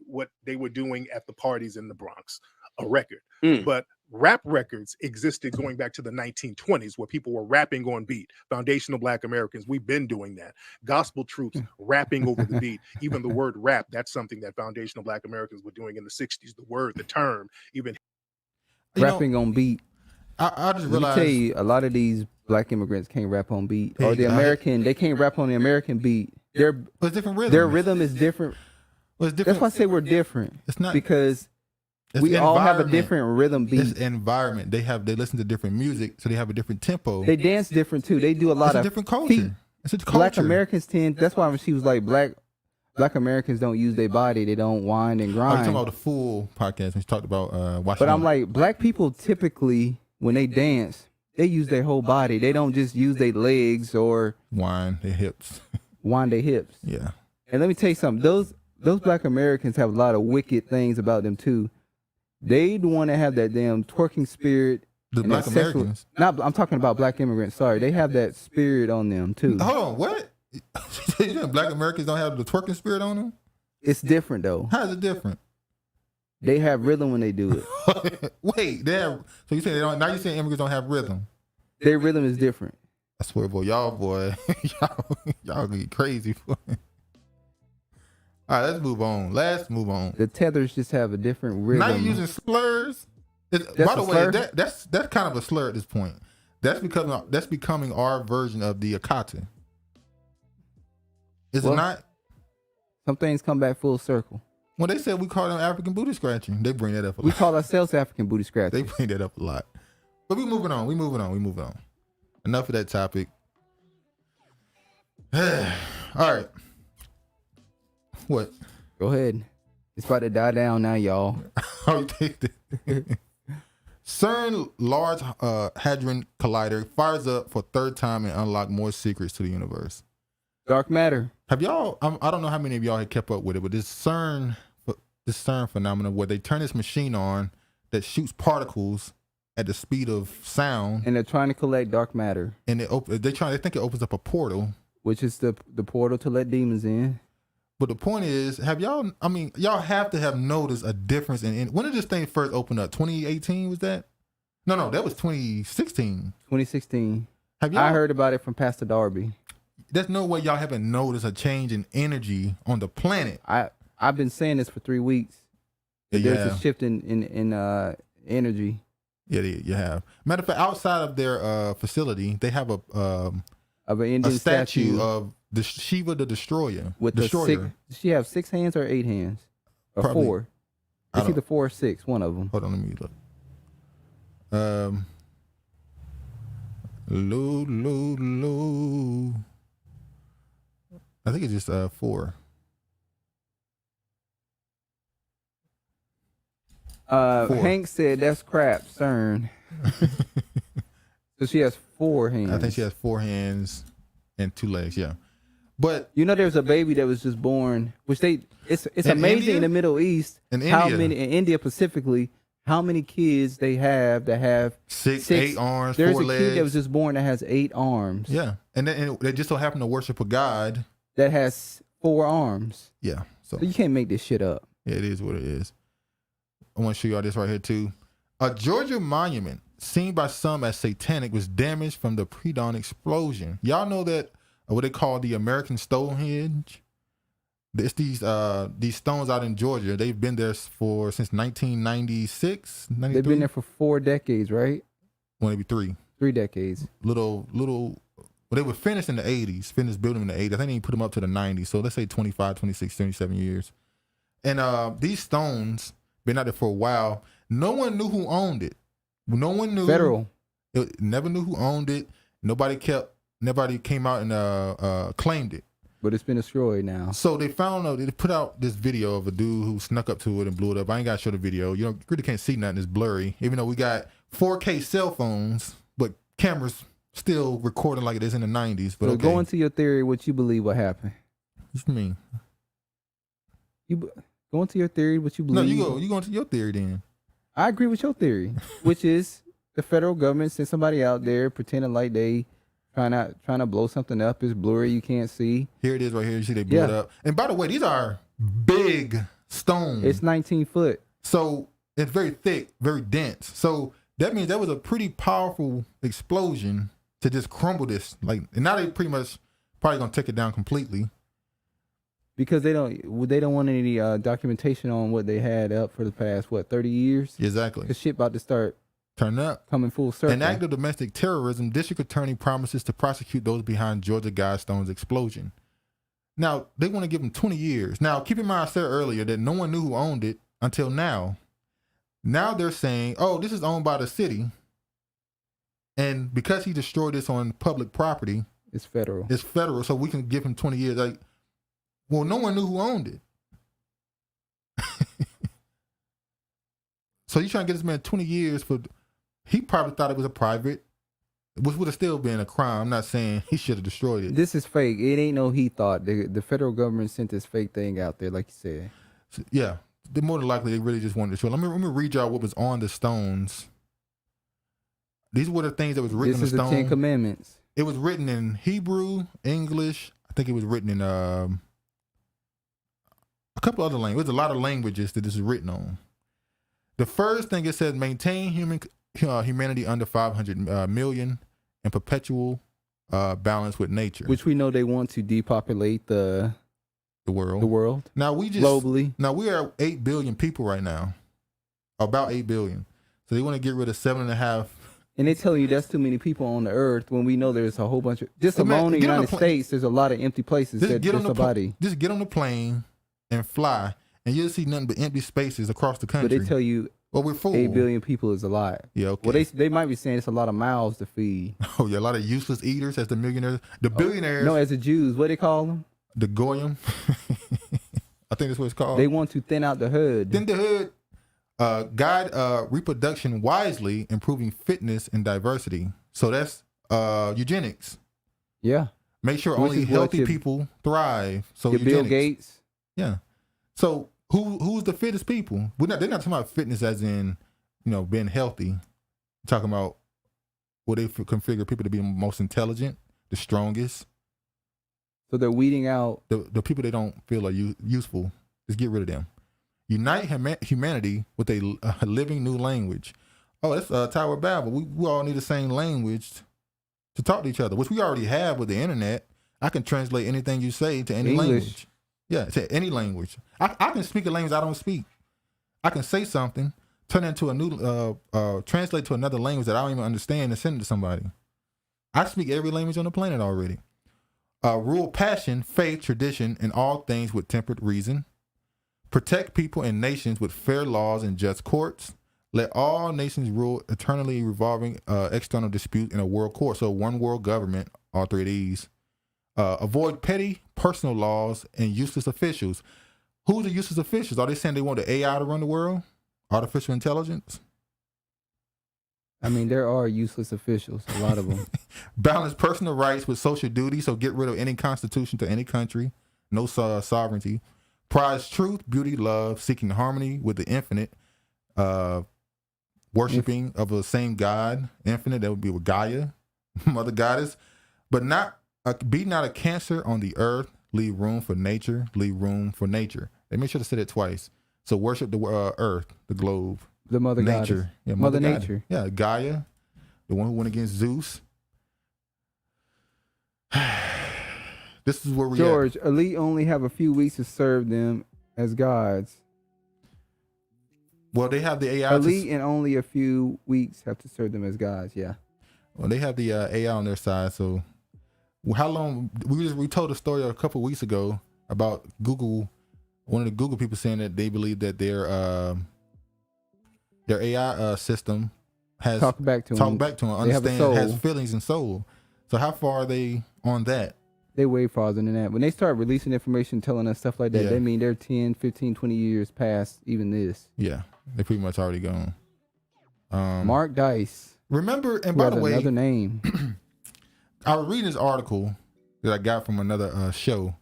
they were doing at the parties in the Bronx, a record. But rap records existed going back to the 1920s where people were rapping on beat. Foundational Black Americans, we've been doing that. Gospel troops rapping over the beat. Even the word rap, that's something that Foundational Black Americans were doing in the 60s. The word, the term, even rapping on beat. I just realized. Let me tell you, a lot of these black immigrants can't rap on beat, or the American, they can't rap on the American beat. It's different rhythm. Their rhythm is different. Well, it's different. That's why I say we're different. It's not because we all have a different rhythm beat. It's environment. They listen to different music, so they have a different tempo. They dance different too. They do a lot of different culture. Feet. It's a culture. Black Americans tend. That's why when she was like black Americans don't use their body. They don't whine and grind. I'm talking about the full podcast. We talked about Washington. But I'm like, black people typically, when they dance, they use their whole body. They don't just use their legs or whine their hips. Whine their hips. Yeah. And let me tell you something. Those black Americans have a lot of wicked things about them too. They want to have that damn twerking spirit. The black Americans. I'm talking about black immigrants. Sorry, they have that spirit on them too. Hold on, what? Black Americans don't have the twerking spirit on them? It's different though. How is it different? They have rhythm when they do it. Wait, they have. So you say they don't? Now you saying immigrants don't have rhythm? Their rhythm is different. I swear, boy, y'all get crazy. Boy. All right, let's move on. The tethers just have a different rhythm. Now you're using slurs. By the way, that's kind of a slur at this point. That's becoming our version of the Akata. Is it not? Some things come back full circle. When they said we call them African booty scratching, they bring that up a lot. We call ourselves African booty scratching. They bring that up a lot. But we moving on. Enough of that topic. All right. What? Go ahead. It's about to die down now, y'all. CERN Large Hadron Collider fires up for third time and unlock more secrets to the universe. Dark matter. Have y'all? I don't know how many of y'all had kept up with it, but this CERN phenomenon where they turn this machine on that shoots particles at the speed of sound, and they're trying to collect dark matter. And they think it opens up a portal, which is the portal to let demons in. But the point is, y'all have to have noticed a difference in when did this thing first open up? 2018 was that? No, that was 2016. 2016. I heard about it from Pastor Darby. There's no way y'all haven't noticed a change in energy on the planet. I've been saying this for 3 weeks. There's a shift in energy. Yeah, you have. Matter of fact, outside of their facility, they have a statue of the Shiva the Destroyer. With does she have 6 hands or 8 hands? Or probably, 4? It's either 4 or 6, one of them. Hold on, let me look. Low. I think it's just 4. Hank said that's crap, CERN. So she has 4 hands. I think she has 4 hands and 2 legs, yeah. But there's a baby that was just born, which it's amazing India? In the Middle East in India specifically, how many kids they have that have 8 arms, 4 legs. There's a kid that was just born that has 8 arms. Yeah, and they just so happen to worship a god that has 4 arms. Yeah, so you can't make this shit up. Yeah, it is what it is. I want to show y'all this right here too. A Georgia monument seen by some as satanic was damaged from the pre-dawn explosion. Y'all know that what they call the American Stonehenge? It's these stones out in Georgia. They've been there since 1996. 93? They've been there for 4 decades, right? Well, maybe 3. 3 decades. Little. Well, they were finished in the 80s. Finished building in the 80s. I think they put them up to the 90s. So let's say 25, 26, 27 years. And these stones been out there for a while. No one knew who owned it. No one knew. Federal. Never knew who owned it. Nobody came out and claimed it. But it's been destroyed now. So they they put out this video of a dude who snuck up to it and blew it up. I ain't got to show the video. You really can't see nothing. It's blurry. Even though we got 4K cell phones, but cameras still recording like it is in the 90s. But so okay. Go into your theory, what you believe what happened. What you mean? Go into your theory, what you believe. No, you go into your theory then. I agree with your theory, which is the federal government sent somebody out there pretending like they trying to blow something up. It's blurry, you can't see. Here it is right here. You see they blew it up. And by the way, these are big stones. It's 19 foot. So it's very thick, very dense. So that means that was a pretty powerful explosion to just crumble this. And now they pretty much probably gonna take it down completely. Because they don't want any documentation on what they had up for the past 30 years. Exactly. The shit about to start turn up, coming full circle. An act of domestic terrorism. District attorney promises to prosecute those behind Georgia Guidestones explosion. Now they want to give him 20 years. Now keep in mind, I said earlier that no one knew who owned it until now. Now they're saying, "Oh, this is owned by the city," and because he destroyed this on public property, it's federal. It's federal, so we can give him 20 years. Well, no one knew who owned it. So you trying to get this man 20 years for? He probably thought it was a private, which would have still been a crime. I'm not saying he should have destroyed it. This is fake. It ain't no he thought. The federal government sent this fake thing out there, like you said. So, yeah, more than likely they really just wanted to show. Let me read y'all what was on the stones. These were the things that was written on the stone. This is the 10 Commandments. It was written in Hebrew, English. I think it was written in a couple other languages. There's a lot of languages that this is written on. The first thing it says, maintain humanity under 500 million in perpetual balance with nature. Which we know they want to depopulate the world. The world. Now we globally. Now we are 8 billion people right now. About 8 billion. So they want to get rid of 7.5. And they telling you that's too many people on the earth when we know there's a whole bunch of alone in the United States, there's a lot of empty places that there's nobody. Just get on the plane and fly, and you'll see nothing but empty spaces across the country. But they tell you, we're full. 8 billion people is a lot. Yeah, okay. Well, they might be saying it's a lot of mouths to feed. Oh, yeah, a lot of useless eaters as the millionaires. The billionaires. No, as the Jews, what they call them? The Goyim. I think that's what it's called. They want to thin out the hood. Thin the hood. Guide reproduction wisely, improving fitness and diversity. So that's eugenics. Yeah. Make sure only healthy people thrive. So Bill eugenics. Gates. Yeah. So who's the fittest people? They're not talking about fitness as in, being healthy. They're talking about what they configure people to be the most intelligent, the strongest. So they're weeding out the people they don't feel are useful. Just get rid of them. Unite humanity with a living new language. Oh, that's Tower of Babel. We all need the same language to talk to each other, which we already have with the internet. I can translate anything you say to any language. Yeah, to any language. I can speak a language I don't speak. I can say something, turn it into a new, translate to another language that I don't even understand and send it to somebody. I speak every language on the planet already. Rule passion, faith, tradition, and all things with tempered reason. Protect people and nations with fair laws and just courts. Let all nations rule eternally revolving external dispute in a world court. So one world government, all three of these. Avoid petty personal laws and useless officials. Who are the useless officials? Are they saying they want the AI to run the world? Artificial intelligence? I mean, there are useless officials, a lot of them. Balance personal rights with social duty. So get rid of any constitution to any country. No sovereignty. Prize truth, beauty, love, seeking harmony with the infinite. Worshipping of the same God, infinite. That would be with Gaia, mother goddess. But be not a cancer on the earth. Leave room for nature. Leave room for nature. They make sure to say it twice. So worship the earth, the globe. The mother nature. Goddess. Yeah, mother goddess. nature. Yeah, Gaia, the one who went against Zeus. This is where we George, elite only have a few weeks to serve them as gods. Well, they have the AI. Elite and only a few weeks have to serve them as gods, yeah. Well, they have the AI on their side, so how long? We told a story a couple of weeks ago about Google, one of the Google people saying that they believe that their AI system has talk back to them, understand, has feelings and soul. So how far are they on that? They way farther than that. When they start releasing information, telling us stuff like that, they mean they're 10, 15, 20 years past even this. Yeah, they're pretty much already gone. Mark Dice. Remember, and by the way, another name. I was reading this article that I got from another show.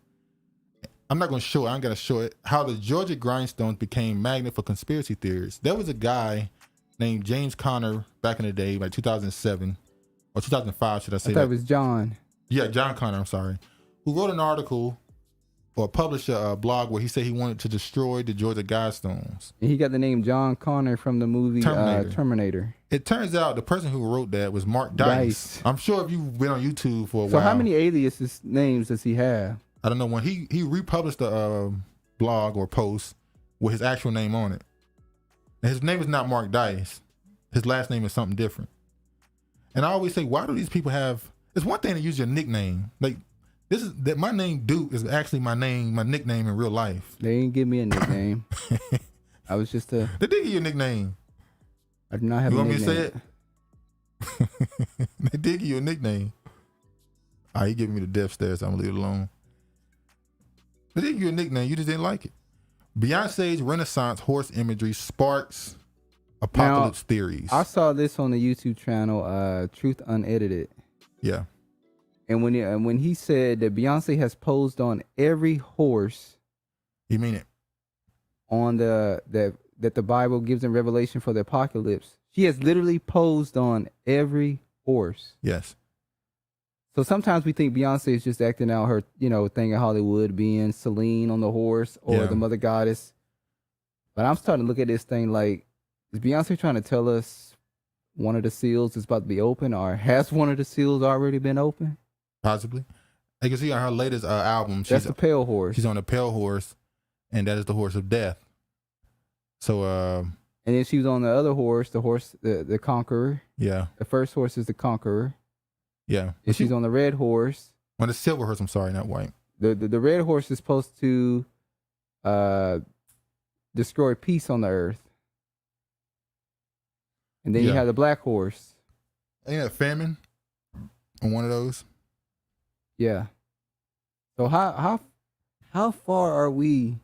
I'm not going to show it. I ain't going to show it. How the Georgia Guidestones became magnet for conspiracy theories. There was a guy named James Conner back in the day, like 2007 or 2005, should I say? I thought it was John. Yeah, John Conner, I'm sorry. Who wrote an article or published a blog where he said he wanted to destroy the Georgia Guidestones. And he got the name John Connor from the movie Terminator. It turns out the person who wrote that was Mark Dice. I'm sure if you've been on YouTube for a while. So how many aliases names does he have? I don't know. When he republished a blog or post with his actual name on it. And his name is not Mark Dice. His last name is something different. And I always say, why do these people have... It's one thing to use your nickname. Like, this is that my name Duke is actually my nickname in real life. They didn't give me a nickname. I was just a... They did give you a nickname. I do not have a nickname. You want me to say it? They did give you a nickname. He giving me the death stare, so I'm going to leave it alone. They did give you a nickname. You just didn't like it. Beyonce's Renaissance horse imagery sparks apocalypse theories. I saw this on the YouTube channel, Truth Unedited. Yeah. And when he said that Beyonce has posed on every horse, you mean it? On that the Bible gives in Revelation for the apocalypse, she has literally posed on every horse. Yes. So sometimes we think Beyonce is just acting out her, thing in Hollywood, being Celine on the horse or the Mother Goddess. But I'm starting to look at this thing like, is Beyonce trying to tell us one of the seals is about to be open, or has one of the seals already been open? Possibly. You can see on her latest album, that's the pale horse. She's on the pale horse, and that is the horse of death. So, and then she was on the other horse, the Conqueror. Yeah. The first horse is the Conqueror. Yeah. And she's on the red horse. On the silver horse, I'm sorry, not white. The red horse is supposed to destroy peace on the earth. And then you have the black horse. Ain't that famine on one of those? Yeah. So how far are we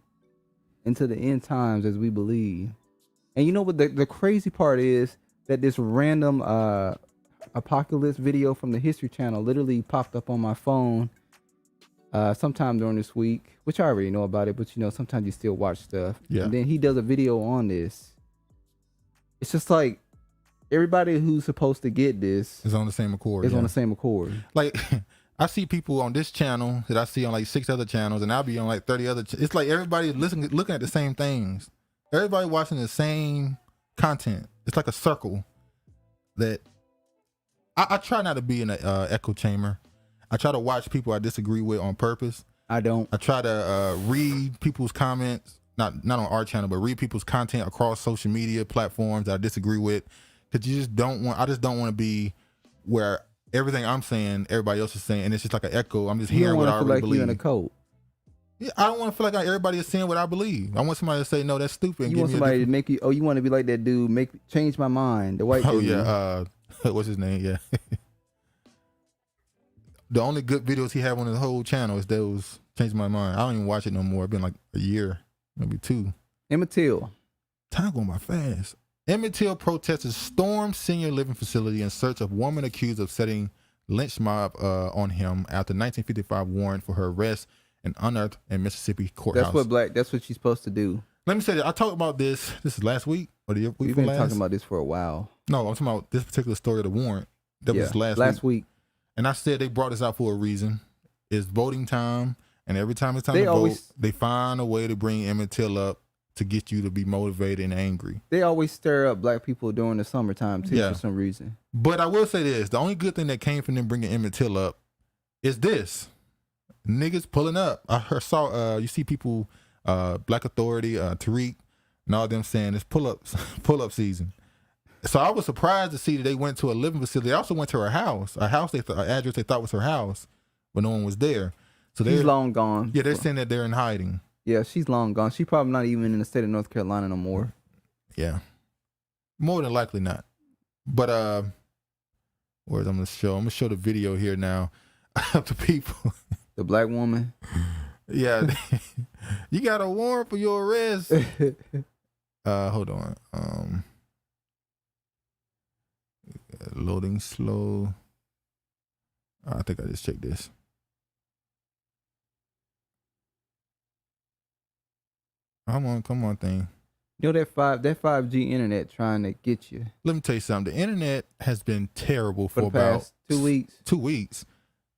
into the end times as we believe? And you know what the crazy part is, that this random apocalypse video from the History Channel literally popped up on my phone sometime during this week, which I already know about it, but sometimes you still watch stuff. Yeah. And then he does a video on this. It's just like, everybody who's supposed to get this is on the same accord. On the same accord. Like, I see people on this channel that I see on like 6 other channels, and I'll be on like 30 other. It's like everybody looking at the same things. Everybody watching the same content. It's like a circle that I try not to be in an echo chamber. I try to watch people I disagree with on purpose. I don't. I try to read people's comments, not on our channel, but read people's content across social media platforms that I disagree with. Because I just don't want to be where everything I'm saying, everybody else is saying, and it's just like an echo. I'm just hearing what I already believe. You in a cult. Yeah, I don't want to feel like everybody is saying what I believe. I want somebody to say, no, that's stupid. And you want somebody to make you, you want to be like that dude, change my mind, the white dude. Oh, yeah. What's his name? Yeah. The only good videos he had on his whole channel is those Change My Mind. I don't even watch it no more. It's been like a year, maybe 2. Emitt Till. Time going by fast. Emitt Till protesters stormed senior living facility in search of woman accused of setting lynch mob on him after 1955 warrant for her arrest and unearthed in Mississippi courthouse. That's what she's supposed to do. Let me say that I talked about this. This is last week or the week We've before been last? talking about this for a while. No, I'm talking about this particular story of the warrant. That was last week. And I said they brought this out for a reason. It's voting time, and every time it's time to vote, they find a way to bring Emitt Till up to get you to be motivated and angry. They always stir up black people during the summertime too, for some reason. But I will say this: the only good thing that came from them bringing Emitt Till up is this: niggas pulling up. You see people, Black Authority, Tariq, and all them saying it's pull up season. So I was surprised to see that they went to a living facility. They also went to her house, an address they thought was her house, but no one was there. So she's long gone. Yeah, they're saying that they're in hiding. Yeah, she's long gone. She's probably not even in the state of North Carolina no more. Yeah, more than likely not. But I'm gonna show the video here now of the people. The black woman. Yeah. You got a warrant for your arrest. Hold on. Loading slow. I think I just checked this. Come on, thing. You know that 5G internet trying to get you. Let me tell you something. The internet has been terrible for the about past 2 weeks. 2 weeks.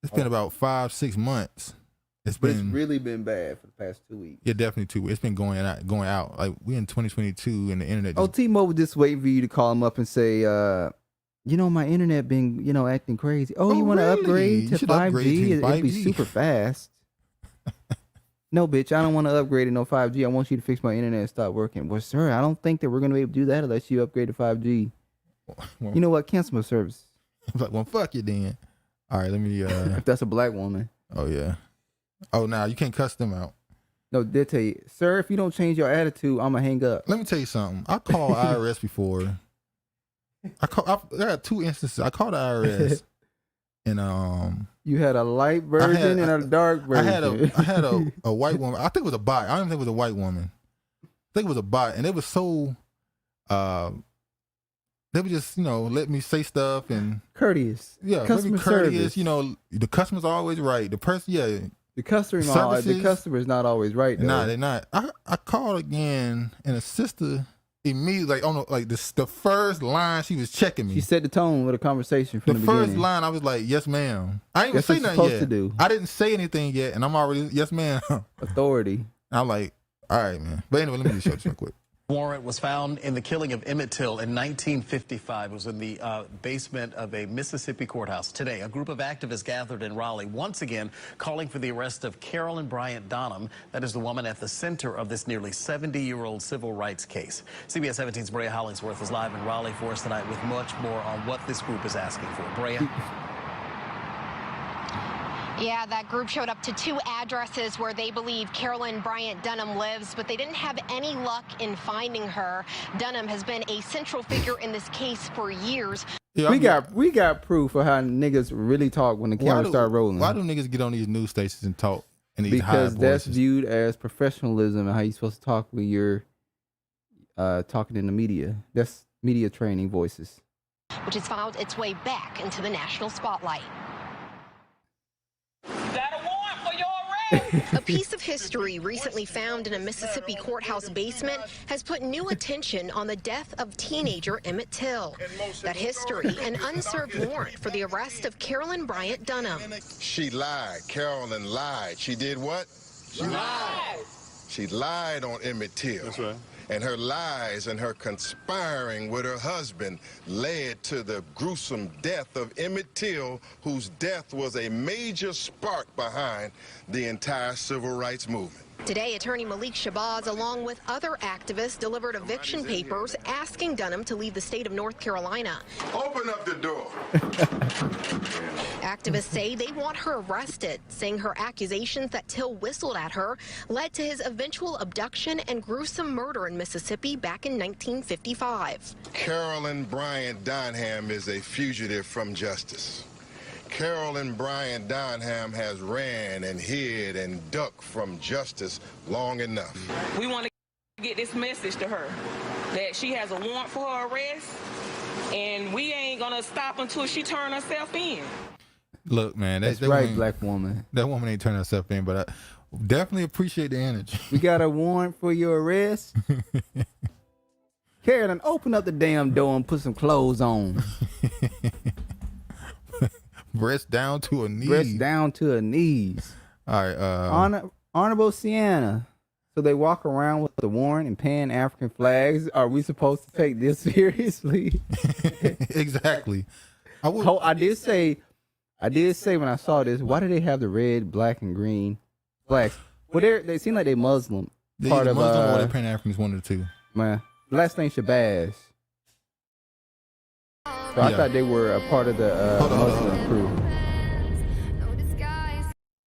It's been about 5-6 months. It's really been bad for the past 2 weeks. Yeah, definitely 2 weeks. It's been going out. Like we in 2022 and the internet. T-Mobile just waiting for you to call them up and say, my internet been, acting crazy. Oh, you want to upgrade to 5G? It'd be super fast. No, bitch, I don't want to upgrade to no 5G. I want you to fix my internet and stop working. Well, sir, I don't think that we're going to be able to do that unless you upgrade to 5G. Well, you know what? Cancel my service. Like, well, fuck you then. All right, let me. If that's a black woman. Oh, yeah. Oh, nah, you can't cuss them out. No, they'll tell you, sir, if you don't change your attitude, I'm going to hang up. Let me tell you something. I called IRS before. I got 2 instances. I called the IRS. And you had a light version and a dark version. I had a white woman. I think it was a bot. I don't even think it was a white woman. I think it was a bot, and it was so they would just let me say stuff and courteous. Yeah, customer courteous. Service. The customer's always right. The person, the customer's not always right. Though. Nah, they're not. I called again, and a sister immediately the first line she was checking me. She set the tone with a conversation from the first beginning. line I was like, yes ma'am. I didn't even say nothing yet. To do. I didn't say anything yet, and I'm already yes ma'am. Authority. I'm like, all right man. But anyway, let me just show you real quick. Warrant was found in the killing of Emitt Till in 1955. It was in the basement of a Mississippi courthouse. Today, a group of activists gathered in Raleigh, once again calling for the arrest of Carolyn Bryant Donham. That is the woman at the center of this nearly 70-year-old civil rights case. CBS 17's Brea Hollingsworth is live in Raleigh for us tonight with much more on what this group is asking for. Brea? Yeah, that group showed up to 2 addresses where they believe Carolyn Bryant Donham lives, but they didn't have any luck in finding her. Donham has been a central figure in this case for years. Yeah, we got proof of how niggas really talk when the cameras start rolling. Why do niggas get on these news stations and talk in these high Because that's voices? viewed as professionalism and how you're supposed to talk when you're talking in the media. That's media training voices. Which has found its way back into the national spotlight. A piece of history recently found in a Mississippi courthouse basement has put new attention on the death of teenager Emitt Till. That history, an unserved warrant for the arrest of Carolyn Bryant Donham. She lied. Carolyn lied. She did what? She lied. She lied on Emitt Till. That's right. And her lies and her conspiring with her husband led to the gruesome death of Emitt Till, whose death was a major spark behind the entire civil rights movement. Today, attorney Malik Shabazz, along with other activists, delivered eviction papers asking Donham to leave the state of North Carolina. Open up the door. Activists say they want her arrested, saying her accusations that Till whistled at her led to his eventual abduction and gruesome murder in Mississippi back in 1955. Carolyn Bryant Donham is a fugitive from justice. Carolyn Bryant Donham has ran and hid and ducked from justice long enough. We want to get this message to her that she has a warrant for her arrest, and we ain't gonna stop until she turn herself in. Look, man, that's right, black woman. That woman ain't turning herself in, but I definitely appreciate the energy. We got a warrant for your arrest. Carolyn, open up the damn door and put some clothes on. Breast down to her knees. Breast down to her knees. All right. Honorable Sienna. So they walk around with the warrant and Pan-African flags. Are we supposed to take this seriously? Exactly. I did say when I saw this, why do they have the red, black, and green flags? Well, they seem like they Muslim. Part of Muslim or they Pan-Africans, one of the two. Man, last name Shabazz. So I thought they were a part of the Muslim crew.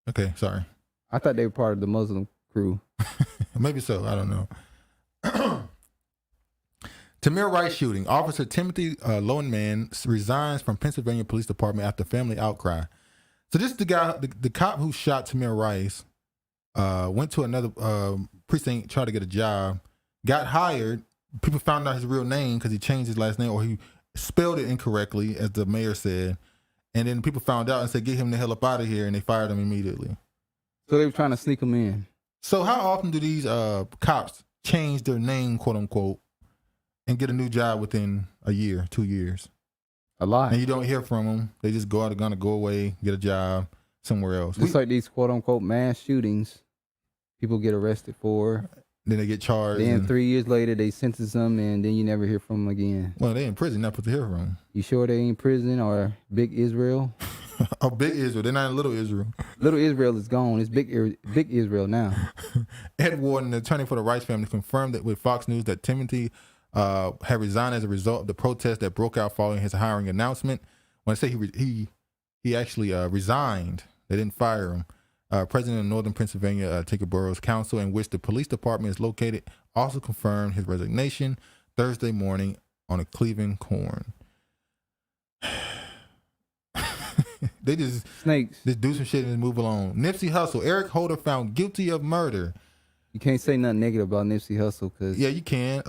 Okay, sorry. I thought they were part of the Muslim crew. Maybe so. I don't know. Tamir Rice shooting. Officer Timothy Lowenman resigns from Pennsylvania Police Department after family outcry. So this is the guy, the cop who shot Tamir Rice, went to another precinct, tried to get a job, got hired. People found out his real name because he changed his last name, or he spelled it incorrectly, as the mayor said. And then people found out and said, get him the hell up out of here, and they fired him immediately. So they were trying to sneak him in. So how often do these cops change their name, quote unquote, and get a new job within a year, 2 years? A lot. And you don't hear from them. They just gonna go away, get a job somewhere else. Just like these quote unquote mass shootings, people get arrested for. Then they get charged. Then 3 years later, they sentence them, and then you never hear from them again. Well, they in prison, not supposed to hear from them. You sure they in prison or Big Israel? Oh, Big Israel. They're not in Little Israel. Little Israel is gone. It's Big Israel now. Ed Warden, the attorney for the Rice family, confirmed that with Fox News that Timothy had resigned as a result of the protest that broke out following his hiring announcement. When I say he actually resigned, they didn't fire him. President of Northern Pennsylvania Tinker Boroughs Council, in which the police department is located, also confirmed his resignation Thursday morning on a Cleveland corn. They just do some shit and move along. Nipsey Hussle, Eric Holder found guilty of murder. You can't say nothing negative about Nipsey Hussle, because yeah, you can.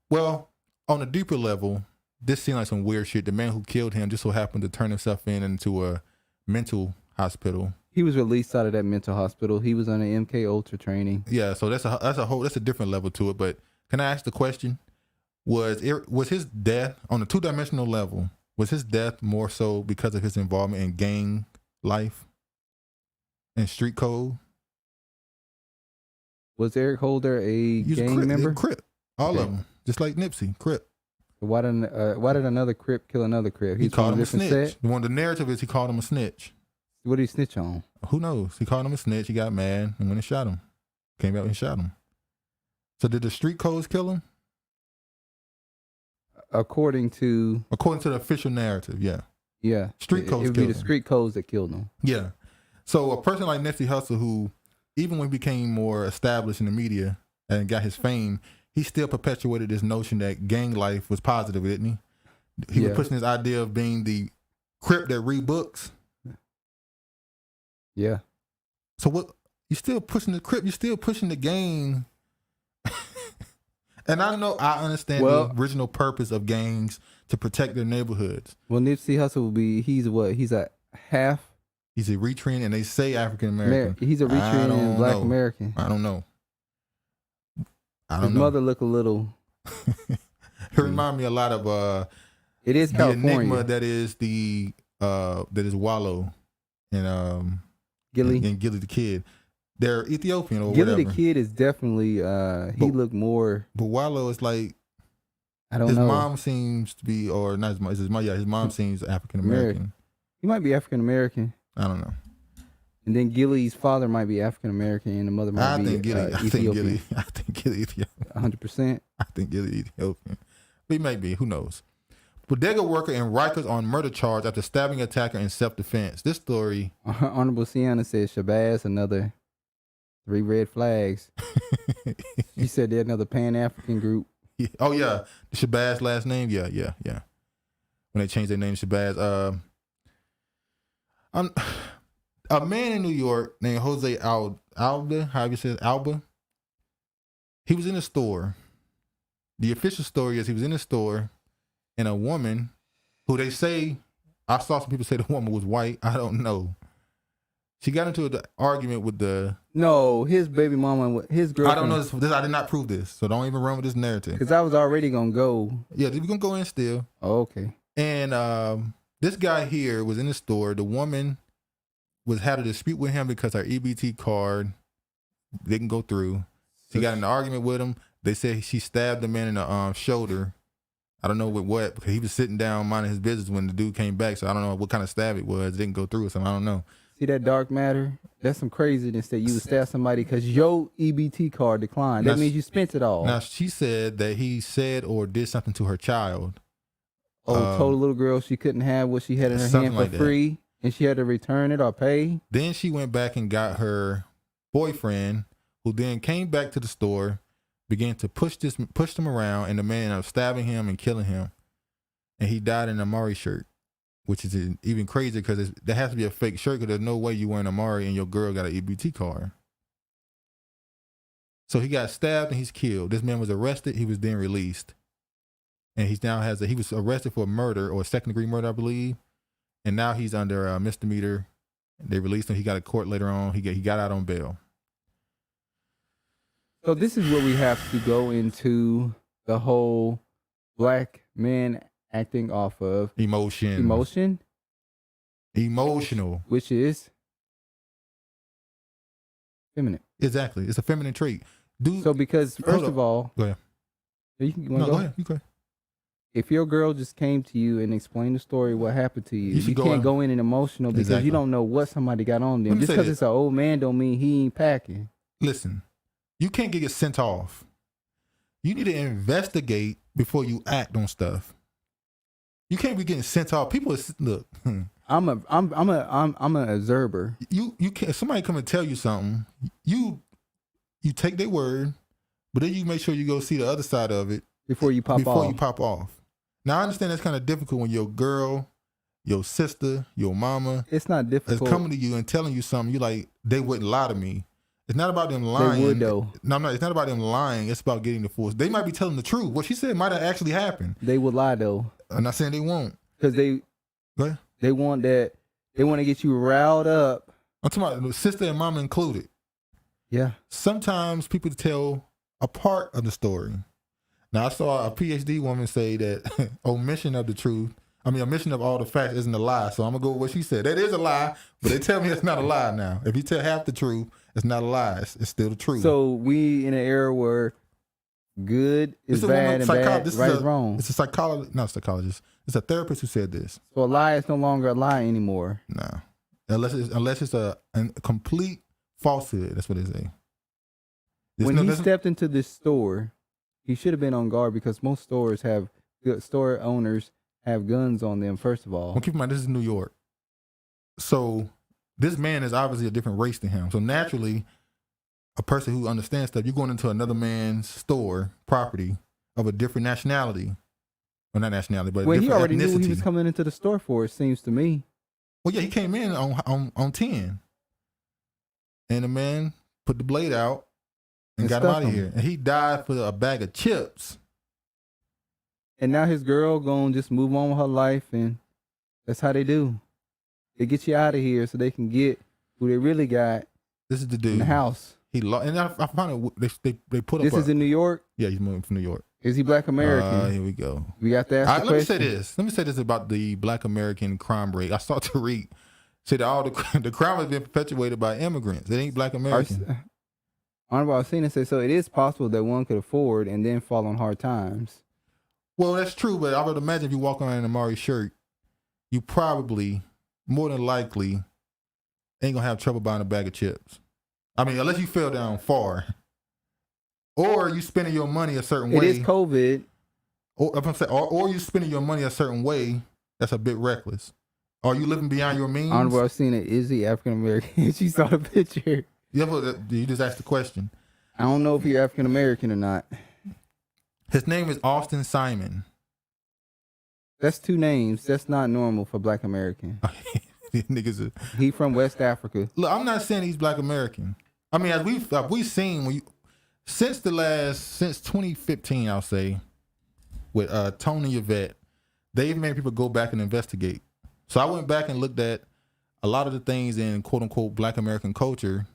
Well, on a deeper level, this seemed like some weird shit. The man who killed him just so happened to turn himself into a mental hospital. He was released out of that mental hospital. He was on an MK Ultra training. Yeah, so that's a different level to it. But can I ask the question? Was his death on a 2-dimensional level? Was his death more so because of his involvement in gang life and street code? Was Eric Holder a gang member? Crip, all of them, just like Nipsey, Crip. Why did another Crip kill another Crip? He called him a snitch. The narrative is he called him a snitch. What did he snitch on? Who knows? He called him a snitch. He got mad and went and shot him. Came out and shot him. So did the street codes kill him? According to the official narrative, yeah. Yeah. Street codes it would be the street codes that killed him. Yeah. So a person like Nipsey Hussle, who even when he became more established in the media and got his fame, he still perpetuated this notion that gang life was positive, didn't he? He was pushing this idea of being the Crip that read books. Yeah. So what? You're still pushing the Crip. You're still pushing the gang. And I understand the original purpose of gangs to protect their neighborhoods. Well, Nipsey Hussle will be, he's a half. He's a retrained, and they say African American. He's a retrained Black American. I don't know. His mother look a little. It remind me a lot of it is the California. enigma that is Wallow and Gilly the Kid. They're Ethiopian or Gilly whatever. the Kid is definitely he looked more. But Wallow is like, I don't know. His mom seems to be, or not his mom. His mom seems African American. He might be African American. I don't know. And then Gilly's father might be African American, and the mother might be Ethiopian. I think Gilly Ethiopian. 100%. I think Gilly Ethiopian. But he may be. Who knows? Bodega worker in Rikers on murder charge after stabbing attacker in self-defense. This story. Honorable Sienna says Shabazz, another 3 red flags. She said they're another Pan-African group. Yeah. Oh, yeah. The Shabazz last name? Yeah. When they changed their name to Shabazz. A man in New York named Jose Alba, however you say it, Alba, he was in a store. The official story is he was in a store, and a woman who they say, I saw some people say the woman was white. I don't know. She got into an argument with his baby mama, his girlfriend. I don't know this. I did not prove this, so don't even run with this narrative. Because I was already going to go. Yeah, we're going to go in still. Oh, okay. And this guy here was in the store. The woman had a dispute with him because her EBT card didn't go through. She got in an argument with him. They said she stabbed the man in the shoulder. I don't know with what, because he was sitting down minding his business when the dude came back. So I don't know what kind of stab it was. It didn't go through or something. I don't know. See that dark matter? That's some craziness that you would stab somebody because your EBT card declined. That means you spent it all. Now, she said that he said or did something to her child. Told a little girl she couldn't have what she had in her hand for free, and she had to return it or pay. Then she went back and got her boyfriend, who then came back to the store, began to push him around, and the man ended up stabbing him and killing him. And he died in a Maury shirt. which is even crazier because there has to be a fake shirt because there's no way you wearing Amari and your girl got an EBT card. So he got stabbed and he's killed. This man was arrested. He was then released. And he was arrested for murder or second-degree murder, I believe. And now he's under a misdemeanor. They released him. He got a court later on. He got out on bail. So this is where we have to go into the whole black man acting off of emotional, which is feminine. Exactly, it's a feminine trait. So because first of all, go ahead. Go ahead. You go. If your girl just came to you and explained the story, what happened to you, you can't go in and emotional because you don't know what somebody got on them. Just because it's an old man don't mean he ain't packing. Listen, you can't get sent off. You need to investigate before you act on stuff. You can't be getting sent off. People look. I'm an observer. You can't. Somebody come and tell you something. You take their word, but then you make sure you go see the other side of it before you pop off. Now I understand that's kind of difficult when your girl, your sister, your mama. It's not difficult. Is coming to you and telling you something. You like they wouldn't lie to me. It's not about them lying. They would though. No, it's not about them lying. It's about getting the force. They might be telling the truth. What she said might have actually happened. They would lie though. I'm not saying they won't. Because they want that. They want to get you riled up. I'm talking about sister and mama included. Yeah. Sometimes people tell a part of the story. Now I saw a PhD woman say that omission of all the facts isn't a lie. So I'm gonna go with what she said. That is a lie, but they tell me it's not a lie now. If you tell half the truth, it's not a lie. It's still the truth. So we in an era where good is bad and bad, right is wrong. It's a psychologist. It's a therapist who said this. So a lie is no longer a lie anymore. No, unless it's a complete falsehood. That's what they say. When he stepped into this store, he should have been on guard because most stores have store owners have guns on them. First of all, well, keep in mind this is New York, so this man is obviously a different race than him. So naturally, a person who understands stuff, you're going into another man's store property of a different nationality. Well, not nationality, but he already knew what he was coming into the store for. It seems to me. Well, yeah, he came in on 10, and the man put the blade out and got him out of here. And he died for a bag of chips. And now his girl gonna just move on with her life, and that's how they do. They get you out of here so they can get who they really got. This is the dude in the house. And I found it. They put up. This is in New York. Yeah, he's moving from New York. Is he Black American? Here we go. We got that. Let me say this about the Black American crime rate. I saw Tariq say that all the crime has been perpetuated by immigrants. It ain't Black American. Honorable Alcina said so. It is possible that one could afford and then fall on hard times. Well, that's true, but I would imagine if you walk around in a Amari shirt, you probably, more than likely, ain't gonna have trouble buying a bag of chips. I mean, unless you fell down far. Or you spending your money a certain way. It is COVID. Or you spending your money a certain way that's a bit reckless. Are you living beyond your means? Honorable Alcina, is he African American? She saw the picture. Yeah, but you just asked the question. I don't know if he's African American or not. His name is Austin Simon. That's two names. That's not normal for Black American. Niggas he from West Africa. Look, I'm not saying he's Black American. I mean, as we've seen since 2015, I'll say, with Tony Yvette, they've made people go back and investigate. So I went back and looked at a lot of the things in quote unquote Black American culture,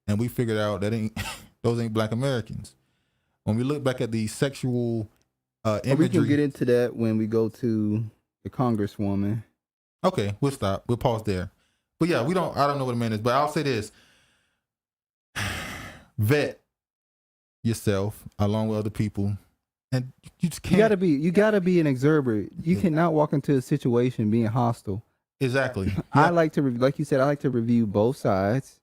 and we figured out that those ain't Black Americans. When we look back at the sexual imagery, we can get into that when we go to the Congresswoman. Okay, we'll stop. We'll pause there. But yeah, I don't know what a man is, but I'll say this. Vet yourself along with other people. And you just can't. You gotta be an observer. You cannot walk into a situation being hostile. Exactly. I like to, like you said, I like to review both sides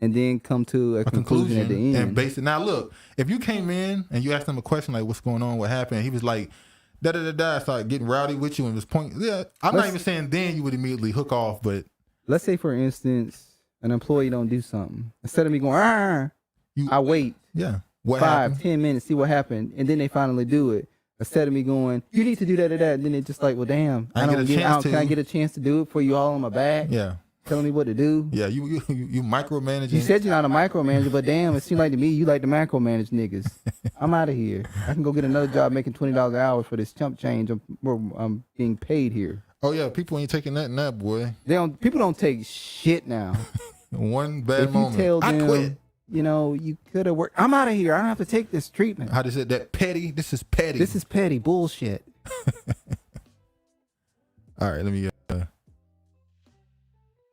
and then come to a conclusion at the end. And base it. Now look, if you came in and you asked him a question like, what's going on, what happened? He was like, started getting rowdy with you and was pointing. Yeah, I'm not even saying then you would immediately hook off, but let's say for instance, an employee don't do something. Instead of me going, I wait. Yeah. 5-10 minutes, see what happened, and then they finally do it. instead of me going, you need to do that or that, and then it's just like, well, damn, can I get a chance to do it for you all on my back? Yeah. Telling me what to do. Yeah, you micromanaging. You said you're not a micromanager, but damn, it seems like to me you like to micromanage niggas. I'm out of here. I can go get another job making $20 an hour for this chump change I'm being paid here. Oh yeah, people ain't taking that nap, boy. People don't take shit now. One bad if moment. You tell them, I quit. You know, you could have worked. I'm out of here. I don't have to take this treatment. How does it that petty? This is petty. This is petty bullshit. All right, let me.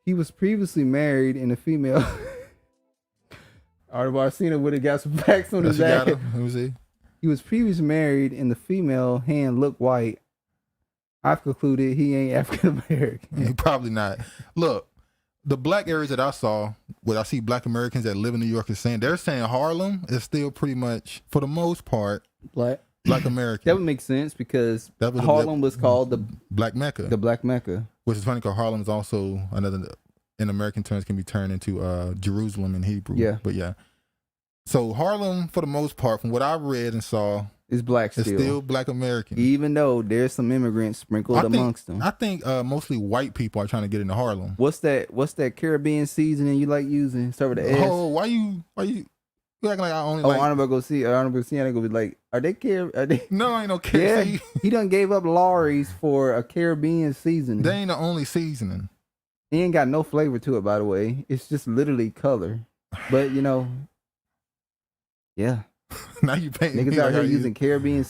He was previously married in a female. Art Barcina would have got some facts on his ass. Let me see. He was previously married and the female hand looked white. I've concluded he ain't African American. Probably not. Look, the black areas that I saw, what I see black Americans that live in New York is saying, they're saying Harlem is still pretty much, for the most part, black American. That would make sense because Harlem was called the Black Mecca. The Black Mecca. Which is funny because Harlem is also another, in American terms, can be turned into Jerusalem in Hebrew. Yeah. But yeah. So Harlem, for the most part, from what I read and saw, is black still. It's still black American. Even though there's some immigrants sprinkled amongst them. I think mostly white people are trying to get into Harlem. What's that Caribbean seasoning you like using? Start with the S. Oh, why you acting like I only like... Honorable Sienna gonna be like, are they No, ain't no Caribbean. Yeah, he done gave up Lawry's for a Caribbean seasoning. They ain't the only seasoning. It ain't got no flavor to it, by the way. It's just literally color. But, you know, yeah. Now you paint niggas out here using Caribbean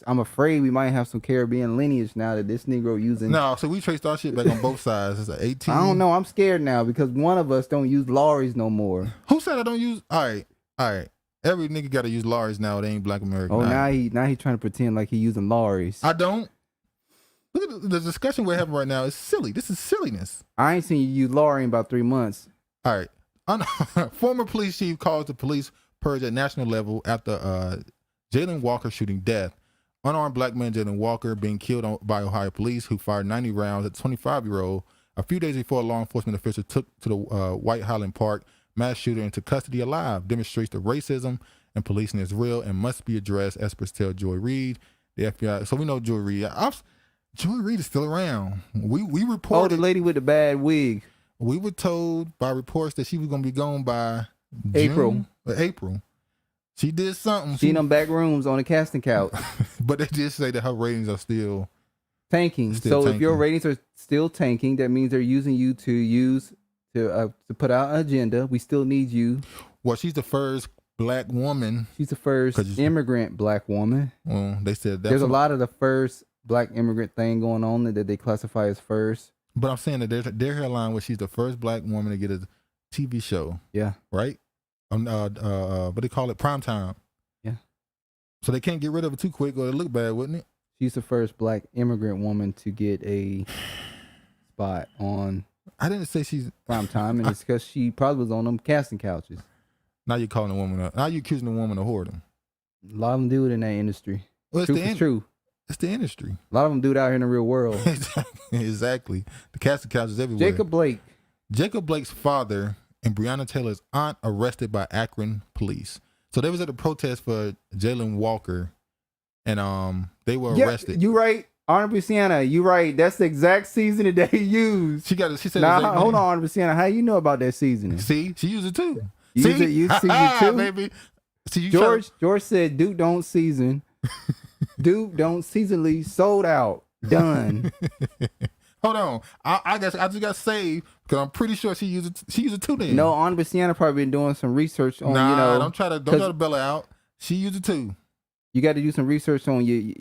I'm afraid we might have some Caribbean lineage now that this Negro using. No, so we traced our shit back on both sides. It's 18. I don't know. I'm scared now because one of us don't use Lawry's no more. Who said I don't use? All right. Every nigga got to use Lawry's now. They ain't black American. Oh, now he trying to pretend like he using Lawry's. I don't. Look at the discussion we're having right now. It's silly. This is silliness. I ain't seen you use Lawry in about 3 months. All right. Former police chief calls the police purge at national level after Jayland Walker shooting death. Unarmed black man Jayland Walker being killed by Ohio police who fired 90 rounds at 25-year-old a few days before a law enforcement official took to the White Highland Park mass shooter into custody alive demonstrates the racism and policing is real and must be addressed, experts tell Joy Reid. The FBI. So we know Joy Reid. Joy Reid is still around. We reported. Oh, the lady with the bad wig. We were told by reports that she was going to be gone by April. April. She did something. She in them back rooms on the casting couch. But they did say that her ratings are still tanking. If your ratings are still tanking, that means they're using you to put out an agenda. We still need you. Well, she's the first black woman. She's the first immigrant black woman. Well, they said that. There's a lot of the first black immigrant thing going on that they classify as first. But I'm saying that their headline was she's the first black woman to get a TV show. Yeah. Right? But they call it prime time. Yeah. So they can't get rid of it too quick or it'll look bad, wouldn't it? She's the first black immigrant woman to get a spot on. I didn't say she's prime time, and it's because she probably was on them casting couches. Now you're calling a woman now you're accusing a woman of whoredom. A lot of them do it in that industry. Well, it's true. It's the industry. A lot of them do it out here in the real world. Exactly. The casting couches everywhere. Jacob Blake's father and Breonna Taylor's aunt arrested by Akron police. So they was at a protest for Jayland Walker, and they were arrested. You right, Honorable Sienna. You right. That's the exact seasoning that he used. She said. Now hold on, Honorable Sienna. How you know about that seasoning? See, she used it too. You season it too, baby. See, George said, "Duke don't season. Duke don't seasonally sold out. Done." Hold on. I guess I just got saved because I'm pretty sure she used it too. Then no, Honorable Sienna probably been doing some research on don't try to bail her out. She used it too. You got to do some research on your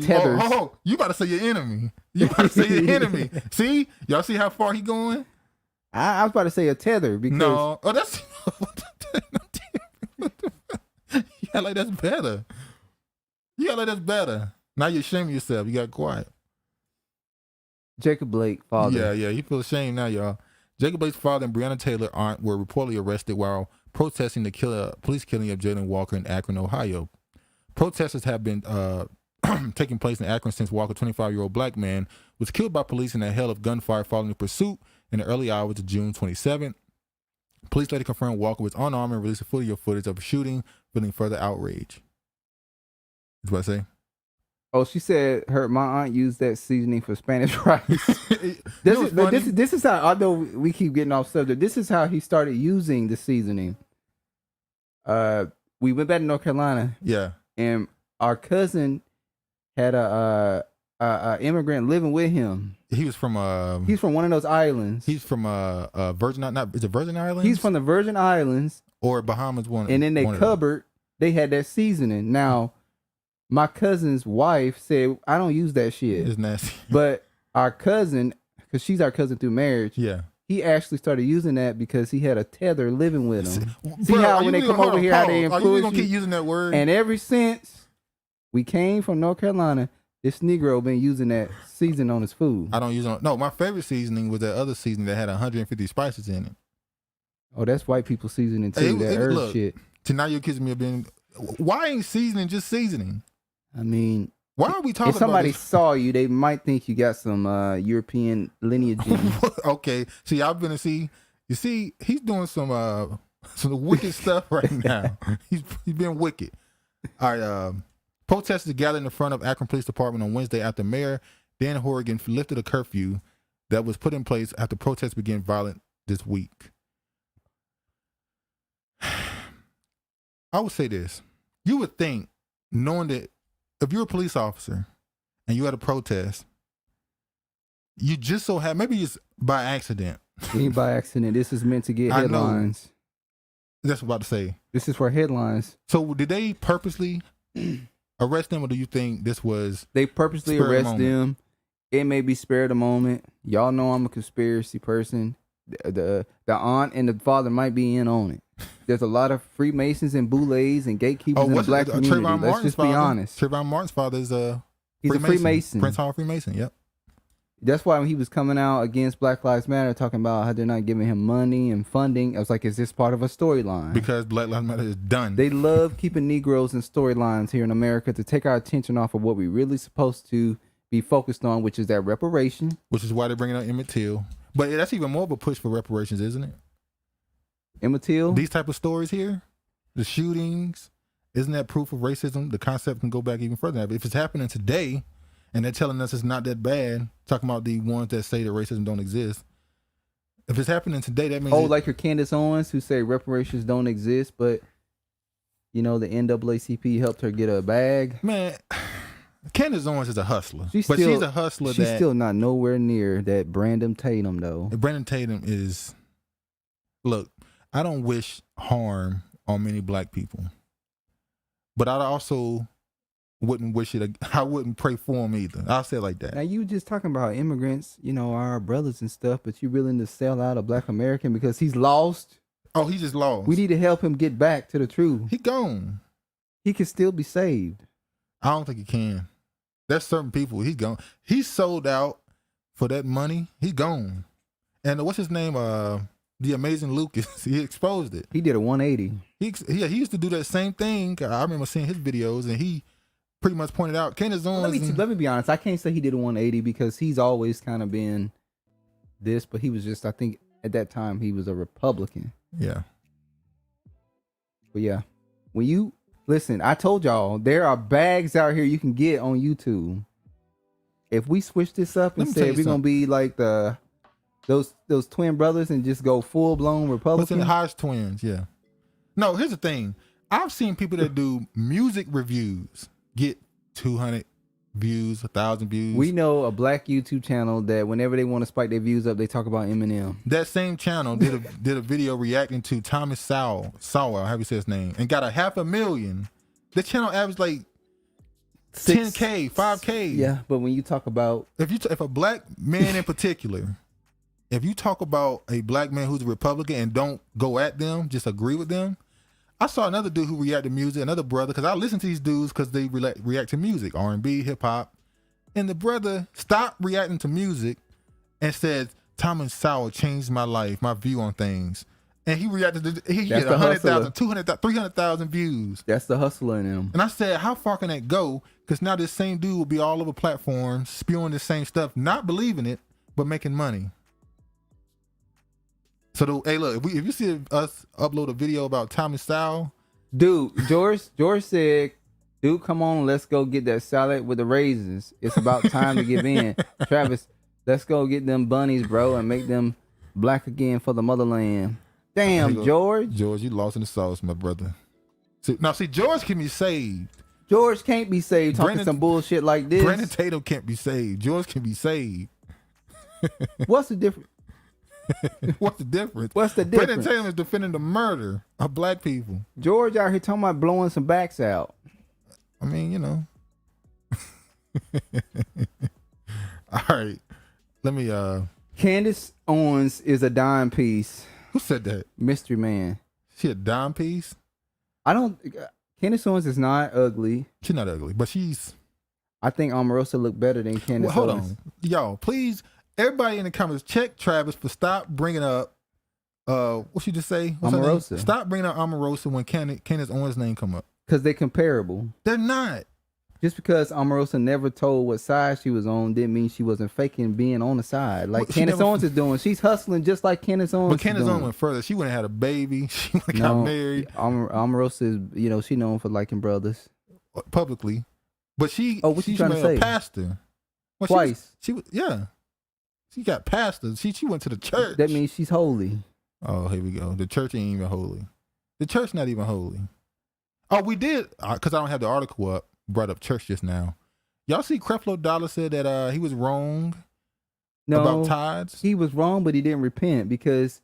tethers. You about to say your enemy. You about to say your enemy. See, y'all see how far he going? I was about to say a tether because no. Oh, that's yeah, like that's better. Yeah, like that's better. Now you're ashamed of yourself. You got quiet. Jacob Blake, father. Yeah, he feels ashamed now, y'all. Jacob Blake's father and Breonna Taylor aunt were reportedly arrested while protesting the police killing of Jayland Walker in Akron, Ohio. Protesters have been taking place in Akron since Walker, 25-year-old black man, was killed by police in a hail of gunfire following the pursuit in the early hours of June 27th. Police later confirmed Walker was unarmed and released a footage of the shooting, feeling further outrage. what I say. Oh, she said my aunt used that seasoning for Spanish rice. This is how, although we keep getting off subject, this is how he started using the seasoning. We went back to North Carolina. Yeah. And our cousin had a immigrant living with him. He was from he's from one of those islands. He's from Virgin, is it Virgin Islands? He's from the Virgin Islands or Bahamas one. And in their cupboard, they had that seasoning. Now, my cousin's wife said, I don't use that shit. It's nasty. But our cousin, because she's our cousin through marriage, yeah, he actually started using that because he had a tether living with him. See Bro, how when they come over here, how they influence you gonna keep using that word? And ever since we came from North Carolina, this Negro been using that seasoning on his food. I don't use it. No, my favorite seasoning was that other seasoning that had 150 spices in it. Oh, that's white people seasoning too. That herb shit. So now you're accusing me of being. Why ain't seasoning just seasoning? I mean, why are we talking if somebody about this? saw you, they might think you got some European lineage. Okay, see, I've been to see. You see, he's doing some wicked stuff right now. He's been wicked. All right, protesters gathered in the front of Akron Police Department on Wednesday after Mayor Dan Horrigan lifted a curfew that was put in place after protests began violent this week. I would say this: you would think, knowing that if you're a police officer and you had a protest, you just so have maybe it's by accident. Ain't by accident. This is meant to get headlines. That's what I'm about to say. This is for headlines. So did they purposely arrest them, or do you think this was? They purposely arrest them. It may be spare of the moment. Y'all know I'm a conspiracy person. The aunt and the father might be in on it. There's a lot of Freemasons and boulets and gatekeepers in the black community. Let's just be honest. Trayvon Martin's father is he's a Freemason. Prince Hall Freemason, yep. That's why when he was coming out against Black Lives Matter, talking about how they're not giving him money and funding, I was like, is this part of a storyline? Because Black Lives Matter is done. They love keeping Negroes in storylines here in America to take our attention off of what we really supposed to be focused on, which is that reparation. Which is why they're bringing up Emitt Till. But that's even more of a push for reparations, isn't it? Emitt Till? These type of stories here, the shootings, isn't that proof of racism? The concept can go back even further. But if it's happening today and they're telling us it's not that bad, talking about the ones that say that racism don't exist, if it's happening today, that means... Oh, like your Candace Owens who say reparations don't exist, but, you know, the NAACP helped her get a bag. Man, Candace Owens is a hustler. She's a hustler. She's still not nowhere near that Brandon Tatum, though. Brandon Tatum is... Look, I don't wish harm on many black people, but I also wouldn't wish it. I wouldn't pray for them either. I'll say it like that. Now you just talking about immigrants, you know, our brothers and stuff, but you willing to sell out a black American because he's lost? Oh, he's just lost. We need to help him get back to the truth. He gone. He can still be saved. I don't think he can. There's certain people he's gone. He's sold out for that money. He's gone. And what's his name? The Amazing Lucas, he exposed it. He did a 180. He used to do that same thing. I remember seeing his videos, and he pretty much pointed out Candace Owens. Let me be honest. I can't say he did a 180 because he's always kind of been this, but he was just, I think at that time he was a Republican. Yeah. But yeah, when you listen, I told y'all there are bags out here you can get on YouTube. If we switch this up and say we're gonna be like those twin brothers and just go full blown Republican. What's in the Hodge twins? Yeah. No, here's the thing. I've seen people that do music reviews get 200 views, 1,000 views. We know a black YouTube channel that whenever they want to spike their views up, they talk about Eminem. That same channel did a video reacting to Thomas Sowell, how you say his name, and got 500,000. The channel averaged like 10K, 5K. Yeah, but when you talk about if a black man in particular. If you talk about a black man who's a Republican and don't go at them, just agree with them. I saw another dude who reacted to music, another brother, because I listen to these dudes because they react to music, R&B, hip hop. And the brother stopped reacting to music and said, Thomas Sowell changed my life, my view on things. And he reacted to, he get 100,000, 200,000, 300,000 views. That's the hustler in him. And I said, how far can that go? Because now this same dude will be all over platforms, spewing the same stuff, not believing it, but making money. So, hey, look, if you see us upload a video about Thomas Sowell. Dude, George said, Dude, come on, let's go get that salad with the raisins. It's about time to give in. Travis, let's go get them bunnies, bro, and make them black again for the motherland. Damn, George. George, you lost in the sauce, my brother. See, George can be saved. George can't be saved talking some bullshit like this. Brandon Tatum can't be saved. George can be saved. What's the difference? What's the difference? What's the difference? Brandon Tatum is defending the murder of black people. George out here talking about blowing some backs out. I mean, you know. All right. Let me Candace Owens is a dime piece. Who said that? Mystery Man. She a dime piece? Candace Owens is not ugly. She's not ugly, but she's... I think Omarosa look better than Candace Hold Owens. on. Y'all, please, everybody in the comments, check Travis for stop bringing up, what she just say? What's her name? Omarosa. Stop bringing up Omarosa when Candace Owens' name come up. Because they're comparable. They're not. Just because Omarosa never told what side she was on didn't mean she wasn't faking being on the side. Like Candace Owens is doing. She's hustling just like Candace Owens But Candace Owens went further. She went and had a baby. She went and got married. Omarosa is, she known for liking brothers. Publicly. But she... Oh, what you trying to say? A pastor. Well, Twice. She was, yeah. She got pastors. She went to the church. That means she's holy. Oh, here we go. The church ain't even holy. The church not even holy. Oh, we did, because I don't have the article up, brought up church just now. Y'all see Creflo Dollar said that he was wrong about tithes? He was wrong, but he didn't repent because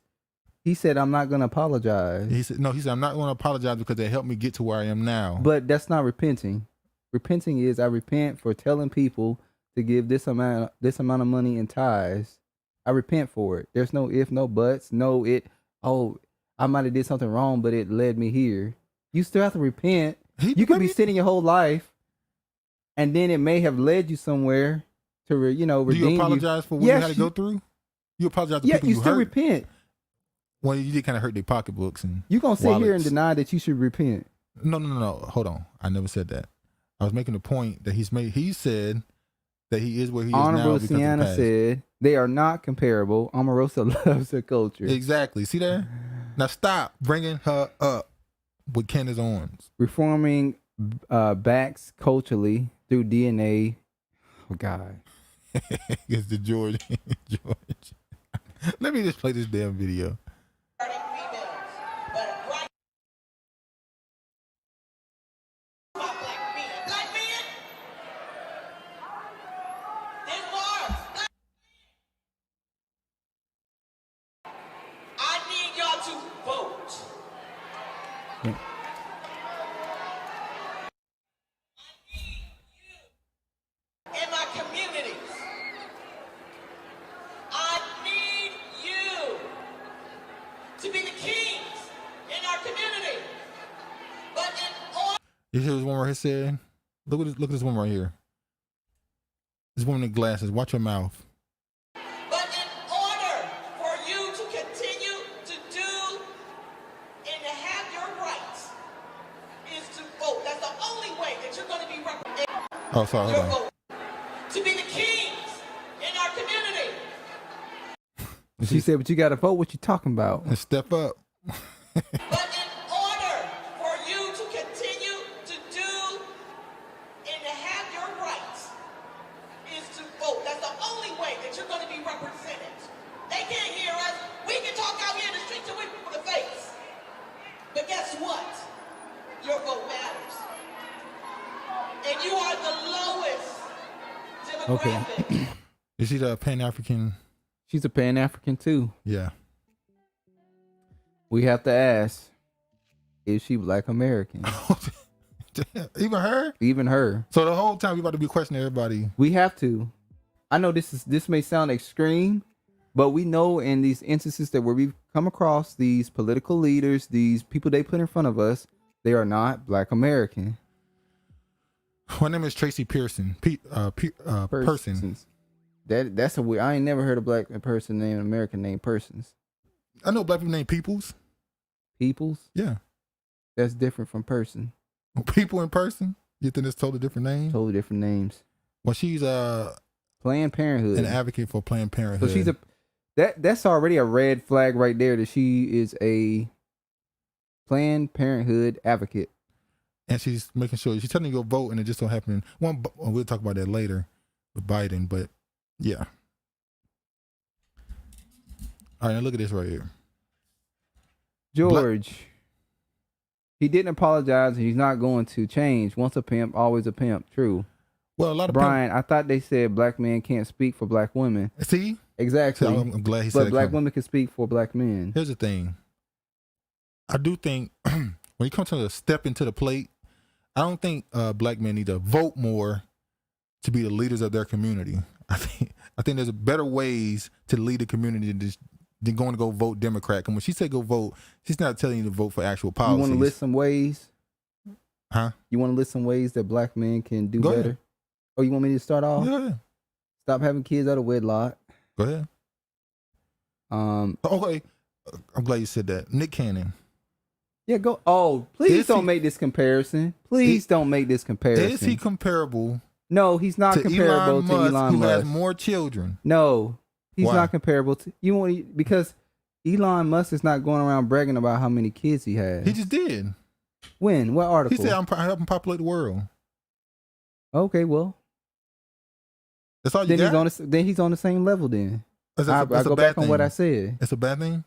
he said, I'm not going to apologize. He said, I'm not going to apologize because they helped me get to where I am now. But that's not repenting. Repenting is I repent for telling people to give this amount of money in tithes. I repent for it. There's no if, no buts, I might have did something wrong, but it led me here. You still have to repent. You could be sitting your whole life, and then it may have led you somewhere to, redeem you. Do you apologize for what you had to go through? You apologize to people you hurt? Yeah, you still repent. Well, you did kind of hurt their pocketbooks and you're going to sit here and deny that you should repent. No. Hold on. I never said that. I was making a point that he said that he is where he is now because Sienna said they are not comparable. Omarosa loves her culture. Exactly. See that? Now stop bringing her up with Candace Owens. Reforming backs culturally through DNA. Oh, God. It's the George. Let me just play this damn video. You hear this one right here said? Look at this one right here. This woman in glasses. Watch your mouth. But in order for you to continue to do and to have your rights is to vote. That's the only way that you're going to be represented. Oh, sorry. Hold on. To be the kings in our community. She said, but you got to vote. What you talking about? And step up. But in order for you to continue to do and to have your rights is to vote. That's the only way that you're going to be represented. They can't hear us. We can talk out here in the streets and we people to face. But guess what? Your vote matters. And you are the lowest demographic. Okay. Is she the Pan-African? She's a Pan-African too. Yeah. We have to ask, is she Black American? Even her? Even her. So the whole time we about to be questioning everybody. We have to. I know this may sound extreme, but we know in these instances that where we've come across these political leaders, these people they put in front of us, they are not Black American. My name is Tracy Pearson. Person. That's a weird. I ain't never heard a Black person named American named Persons. I know Black people named Peoples. Peoples? Yeah. That's different from person. People in person? You think it's totally different names? Totally different names. Well, she's Planned Parenthood. An advocate for Planned Parenthood. So she's that's already a red flag right there that she is a Planned Parenthood advocate. And she's making sure she's telling you to go vote, and it just don't happen. We'll talk about that later with Biden, but yeah. All right, now look at this right here. George. He didn't apologize, and he's not going to change. Once a pimp, always a pimp. True. Well, a lot of Brian, I thought they said black men can't speak for black women. See? Exactly. So I'm glad he said But black women can speak for black men. Here's the thing. I do think when you come to step into the plate, I don't think black men need to vote more to be the leaders of their community. I think there's better ways to lead the community than going to go vote Democrat. And when she said go vote, she's not telling you to vote for actual policies. You want to list some ways? Huh? You want to list some ways that black men can do better? Ahead. Oh, you want me to start off? Yeah. Stop having kids out of wedlock. Go ahead. Okay. I'm glad you said that. Nick Cannon. Yeah, go. Oh, please don't make this comparison. Please don't make this comparison. Is he comparable? No, he's not comparable to Elon Musk, who has more children. No, he's Why? not comparable to because Elon Musk is not going around bragging about how many kids he has. He just did. When? What article? He said, "I'm helping populate the world." Okay, well, that's all you got. Then he's on the same level. Then I that's go back on what I said. It's a bad thing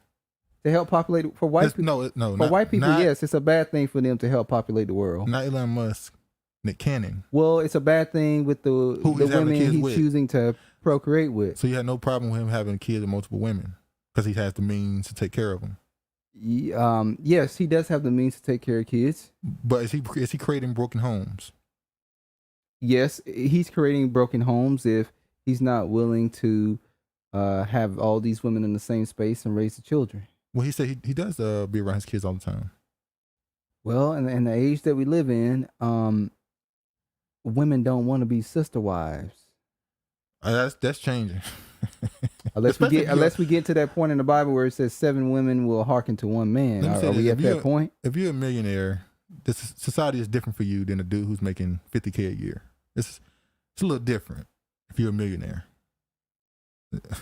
to help populate for white people. No, for white people, yes, it's a bad thing for them to help populate the world. Not Elon Musk, Nick Cannon. Well, it's a bad thing with the women he's choosing to procreate with. So you had no problem with him having kids with multiple women because he has the means to take care of them. Yes, he does have the means to take care of kids. But is he creating broken homes? Yes, he's creating broken homes if he's not willing to have all these women in the same space and raise the children. Well, he said he does be around his kids all the time. Well, in the age that we live in, women don't want to be sister wives. That's changing. Unless we get to that point in the Bible where it says 7 women will hearken to one man. Are we at that point? If you're a millionaire, this society is different for you than a dude who's making $50K a year. It's a little different if you're a millionaire.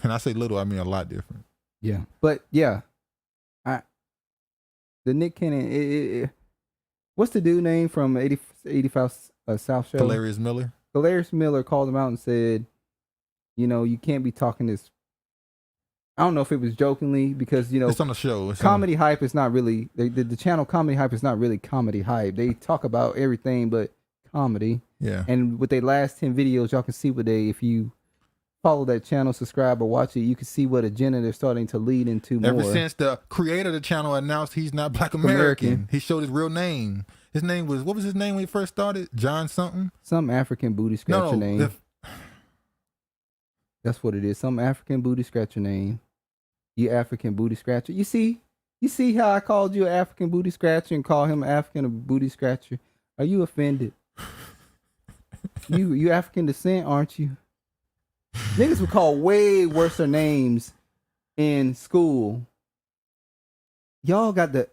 And I say little, I mean a lot different. Yeah, but yeah, the Nick Cannon. What's the dude name from 85 South Show? Hilarious Miller. Hilarious Miller called him out and said, you can't be talking this. I don't know if it was jokingly because, it's on the show. Comedy Hype is not really, the channel Comedy Hype is not really Comedy Hype. They talk about everything but comedy. Yeah. And with their last 10 videos, y'all can see if you follow that channel, subscribe or watch it, you can see what agenda they're starting to lead into more. Ever since the creator of the channel announced he's not Black American, he showed his real name. His name was, what was his name when he first started? John something? Some African booty scratcher name. That's what it is. Some African booty scratcher name. You African booty scratcher. You see how I called you an African booty scratcher and call him an African booty scratcher? Are you offended? you African descent, aren't you? Niggas would call way worse names in school. Y'all got the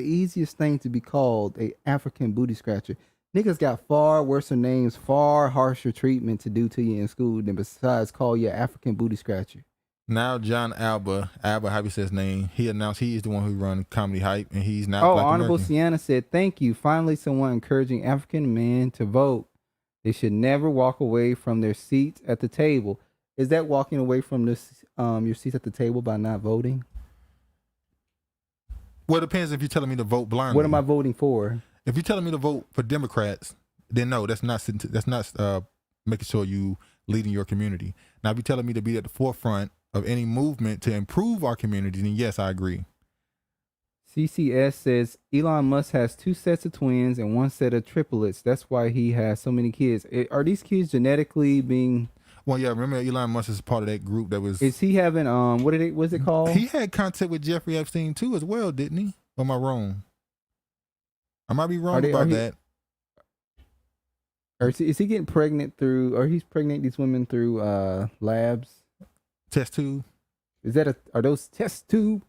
easiest thing to be called a African booty scratcher. Niggas got far worse names, far harsher treatment to do to you in school than besides call you an African booty scratcher. Now John Alba, how you say his name, he announced he is the one who run Comedy Hype and he's not Black Honorable American. Sienna said, thank you. Finally someone encouraging African men to vote. They should never walk away from their seats at the table. Is that walking away from your seats at the table by not voting? Well, it depends if you're telling me to vote blindly. What am I voting for? If you're telling me to vote for Democrats, then no, that's not making sure you leading your community. Now, if you're telling me to be at the forefront of any movement to improve our community, then yes, I agree. CCS says Elon Musk has 2 sets of twins and 1 set of triplets. That's why he has so many kids. Are these kids genetically being? Well, yeah. Remember, Elon Musk is part of that group that was. Is he having what's it called? He had contact with Jeffrey Epstein too, as well, didn't he? Or am I wrong? I might be wrong about that. Or is he getting pregnant through? Or he's pregnant these women through labs? Test tube. Are those test tube?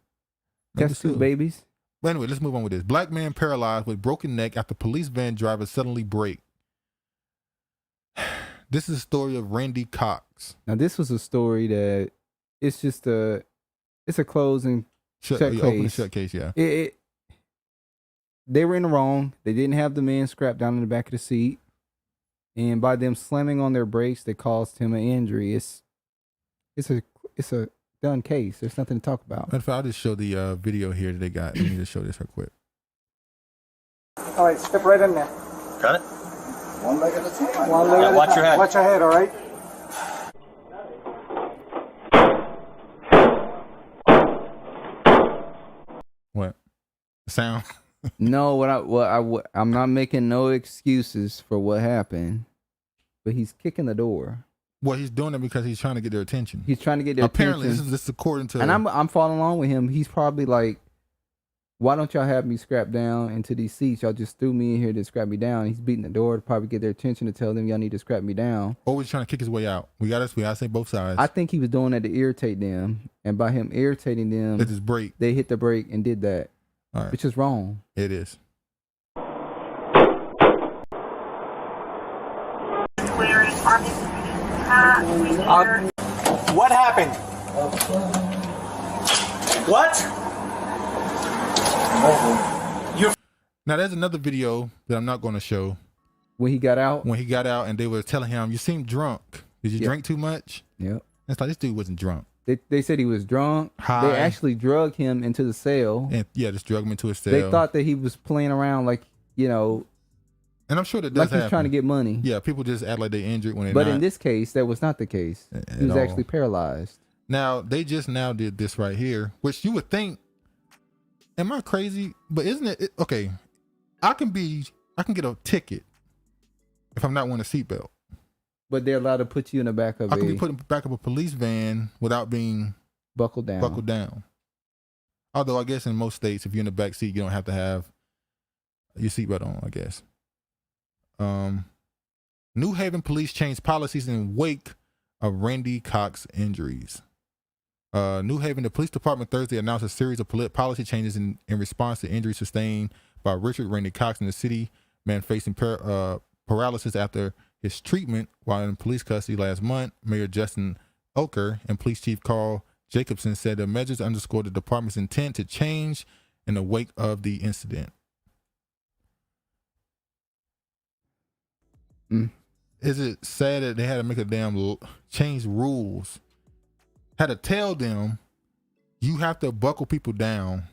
Test tube babies. But anyway, let's move on with this. Black man paralyzed with broken neck after police van driver suddenly brake. This is a story of Randy Cox. Now, this was a story that it's just it's a close and shut case. Open and shut case, yeah. they were in the wrong. They didn't have the man strapped down in the back of the seat, and by them slamming on their brakes, they caused him an injury. It's a done case. There's nothing to talk about. Matter of fact, I'll just show the video here that they got. Let me just show this real quick. All right, step right in there. Got it? One leg at a time. One leg at a time. Watch your head. Watch your head, all right? What? Sound? No, I'm not making no excuses for what happened, but he's kicking the door. Well, he's doing it because he's trying to get their attention. He's trying to get their Apparently, attention. this is according to. And I'm following along with him. He's probably like, why don't y'all have me strapped down into these seats? Y'all just threw me in here to strap me down. He's beating the door to probably get their attention to tell them y'all need to strap me down. Or he's trying to kick his way out. We gotta say both sides. I think he was doing that to irritate them, and by him irritating them, Hit his brake. They hit the brake and did that, All right. which is wrong. It is. What happened? What? Now there's another video that I'm not going to show. When he got out? When he got out and they were telling him, you seem drunk. Did you drink too much? Yep. It's like, this dude wasn't drunk. They said he was drunk. High. They actually drug him into the cell. And just drug him into a cell. They thought that he was playing around like, and I'm sure that does like he's happen. trying to get money. Yeah, people just act like they injured when they're But not. in this case, that was not the case. He was actually paralyzed. Now, they just now did this right here, which you would think, am I crazy? But isn't it okay, I can get a ticket if I'm not wearing a seatbelt. But they're allowed to put you in the back of I can be put in the back of a police van without being buckled down. Although I guess in most states, if you're in the back seat, you don't have to have your seatbelt on, I guess. New Haven police changed policies in wake of Randy Cox injuries. New Haven, the police department Thursday announced a series of policy changes in response to injuries sustained by Richard Randy Cox in the city, man facing paralysis after his treatment while in police custody last month. Mayor Justin Oker and Police Chief Carl Jacobson said the measures underscore the department's intent to change in the wake of the incident. Is it sad that they had to make a damn change rules? Had to tell them you have to buckle people down.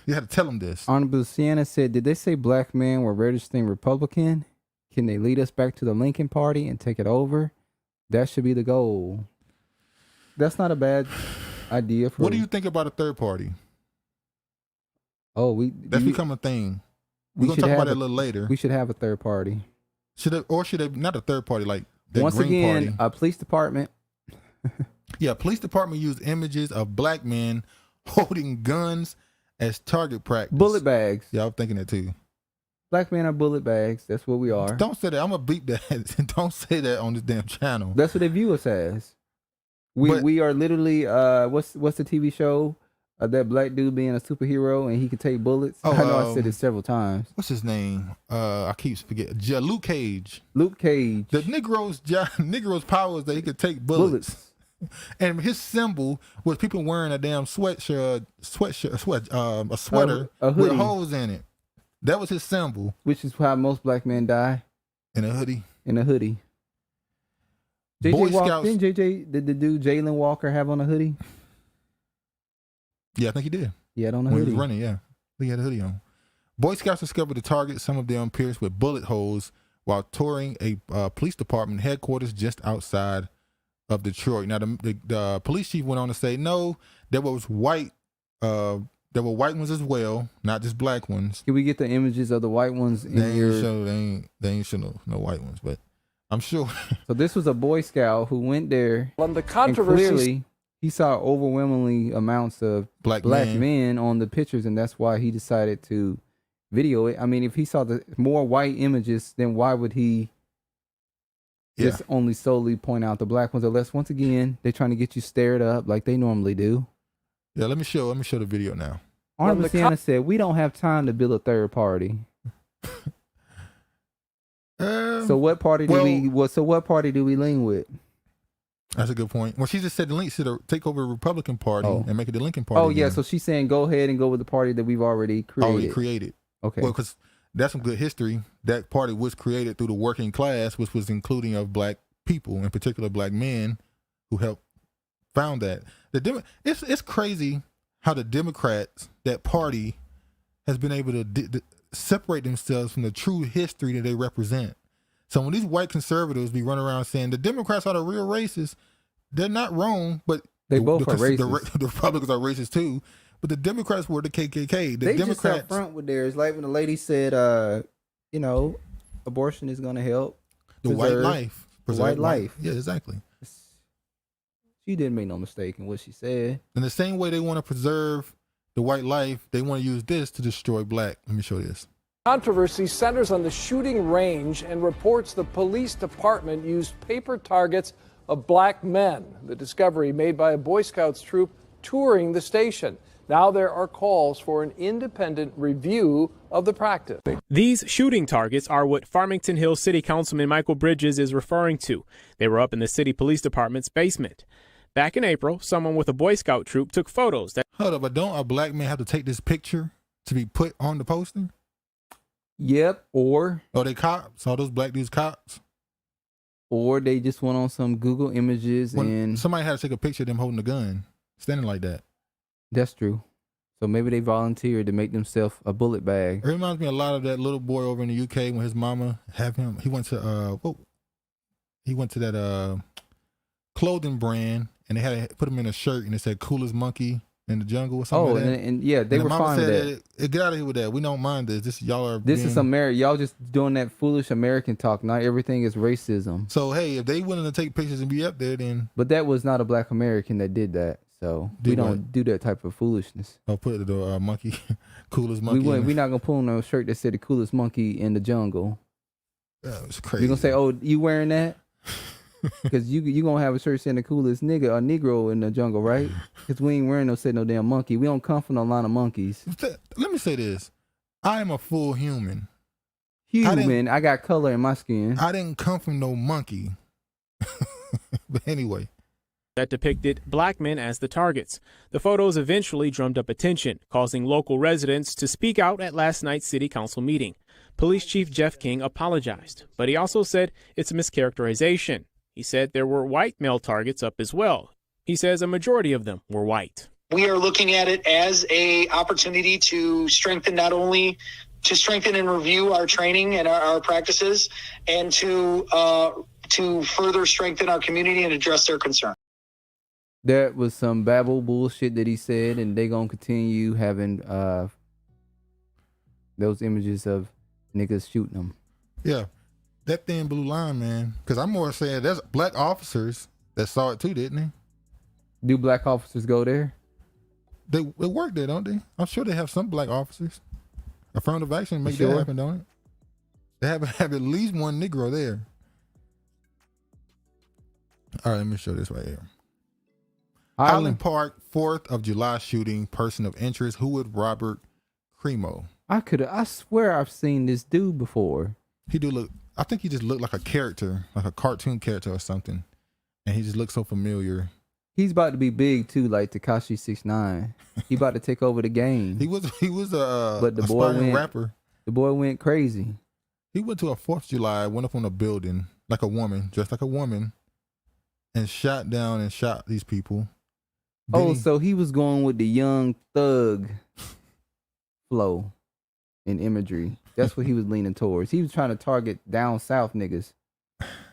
You had to tell them this. Honorable Sienna said, did they say black men were registering Republican? Can they lead us back to the Lincoln Party and take it over? That should be the goal. That's not a bad idea. What do you think about a third party? Oh, that's become a thing. We're going to talk about that a little later. We should have a third party. Should they not a third party, like the Once Green again, Party? a police department. Yeah, police department used images of black men holding guns as target practice. Bullet bags. Yeah, I'm thinking that too. Black men are bullet bags. That's what we are. Don't say that. I'm going to beat that. Don't say that on this damn channel. That's what they view us as. We are literally, what's the TV show? That black dude being a superhero and he can take bullets. Oh, I know I said it several times. What's his name? I keep forgetting. Luke Cage. Luke Cage. The Negro's power is that he could take bullets. And his symbol was people wearing a damn sweater with holes in it. That was his symbol. Which is how most black men die. In a hoodie. In a hoodie. Boy Scouts. Did the dude Jayland Walker have on a hoodie? Yeah, I think he did. He had on a when hoodie. He was running, yeah. He had a hoodie on. Boy Scouts discovered the target, some of them pierced with bullet holes while touring a police department headquarters just outside of Detroit. Now, the police chief went on to say, no, there were white ones as well, not just black ones. Can we get the images of the white ones in They ain't show no white ones, but I'm sure. So this was a Boy Scout who went there, On the and controversies. clearly he saw overwhelmingly amounts of black men on the pictures, and that's why he decided to video it. I mean, if he saw the more white images, then why would he just only solely point out the black ones? Unless, once again, they're trying to get you stared up like they normally do. Yeah, let me show the video now. Honorable Sienna said, we don't have time to build a third party. So what party do we lean with? That's a good point. Well, she just said the link should take over the Republican Party and make it the Lincoln Party. Oh, yeah. again. So she's saying go ahead and go with the party that we've already created. Okay. Well, because that's some good history. That party was created through the working class, which was including of black people, in particular black men, who helped found that. It's crazy how the Democrats, that party, has been able to separate themselves from the true history that they represent. So when these white conservatives be running around saying the Democrats are the real racists, they're not wrong, but they both are racist. The Republicans are racist too, but the Democrats were the KKK. They just up front with theirs. Like when the lady said, abortion is going to help the white life. The white life. Yeah, exactly. She didn't make no mistake in what she said. In the same way they want to preserve the white life, they want to use this to destroy black. Let me show this. Controversy centers on the shooting range and reports the police department used paper targets of black men. The discovery made by a Boy Scouts troop touring the station. Now there are calls for an independent review of the practice. These shooting targets are what Farmington Hills City Councilman Michael Bridges is referring to. They were up in the city police department's basement. Back in April, someone with a Boy Scout troop took photos. Hold up, but don't a black man have to take this picture to be put on the poster? Yep, or they cops? All those black dudes cops? Or they just went on some Google images and somebody had to take a picture of them holding a gun, standing like that. That's true. So maybe they volunteered to make themselves a bullet bag. It reminds me a lot of that little boy over in the UK when his mama have him. He went to that clothing brand and they had to put him in a shirt and it said "Coolest Monkey in the Jungle" or something. Like that. And yeah, they were fine with that. Get out of here with that. We don't mind this. This is America. Y'all just doing that foolish American talk. Not everything is racism. So hey, if they willing to take pictures and be up there, then. But that was not a black American that did that. So we don't do that type of foolishness. I'll put the monkey, coolest monkey. We're not gonna put on a shirt that said the coolest monkey in the jungle. That was crazy. You're gonna say, "Oh, you wearing that?" Because you gonna have a shirt saying the coolest nigga or Negro in the jungle, right? Because we ain't wearing no damn monkey. We don't come from no line of monkeys. Let me say this: I am a full human. I got color in my skin. I didn't come from no monkey. But anyway. That depicted black men as the targets. The photos eventually drummed up attention, causing local residents to speak out at last night's city council meeting. Police Chief Jeff King apologized, but he also said it's a mischaracterization. He said there were white male targets up as well. He says a majority of them were white. We are looking at it as a opportunity to strengthen and review our training and our practices and to further strengthen our community and address their concerns. That was some babble bullshit that he said, and they gonna continue having those images of niggas shooting them. Yeah, that thin blue line, man. Because I'm more saying there's black officers that saw it too, didn't they? Do black officers go there? They work there, don't they? I'm sure they have some black officers. Affirmative action make that happen, don't it? They have at least one Negro there. All right, let me show this right here. Highland Park, 4th of July shooting, person of interest, Hood Robert Cremo. I swear I've seen this dude before. I think he just looked like a character, like a cartoon character or something. And he just looked so familiar. He's about to be big too, like Tekashi 6ix9ine. He about to take over the game. He was but the boy went rapper. The boy went crazy. He went to a 4th of July, went up on a building like a woman, dressed like a woman, and shot down and shot these people. So he was going with the young thug flow in imagery. That's what he was leaning towards. He was trying to target down south niggas.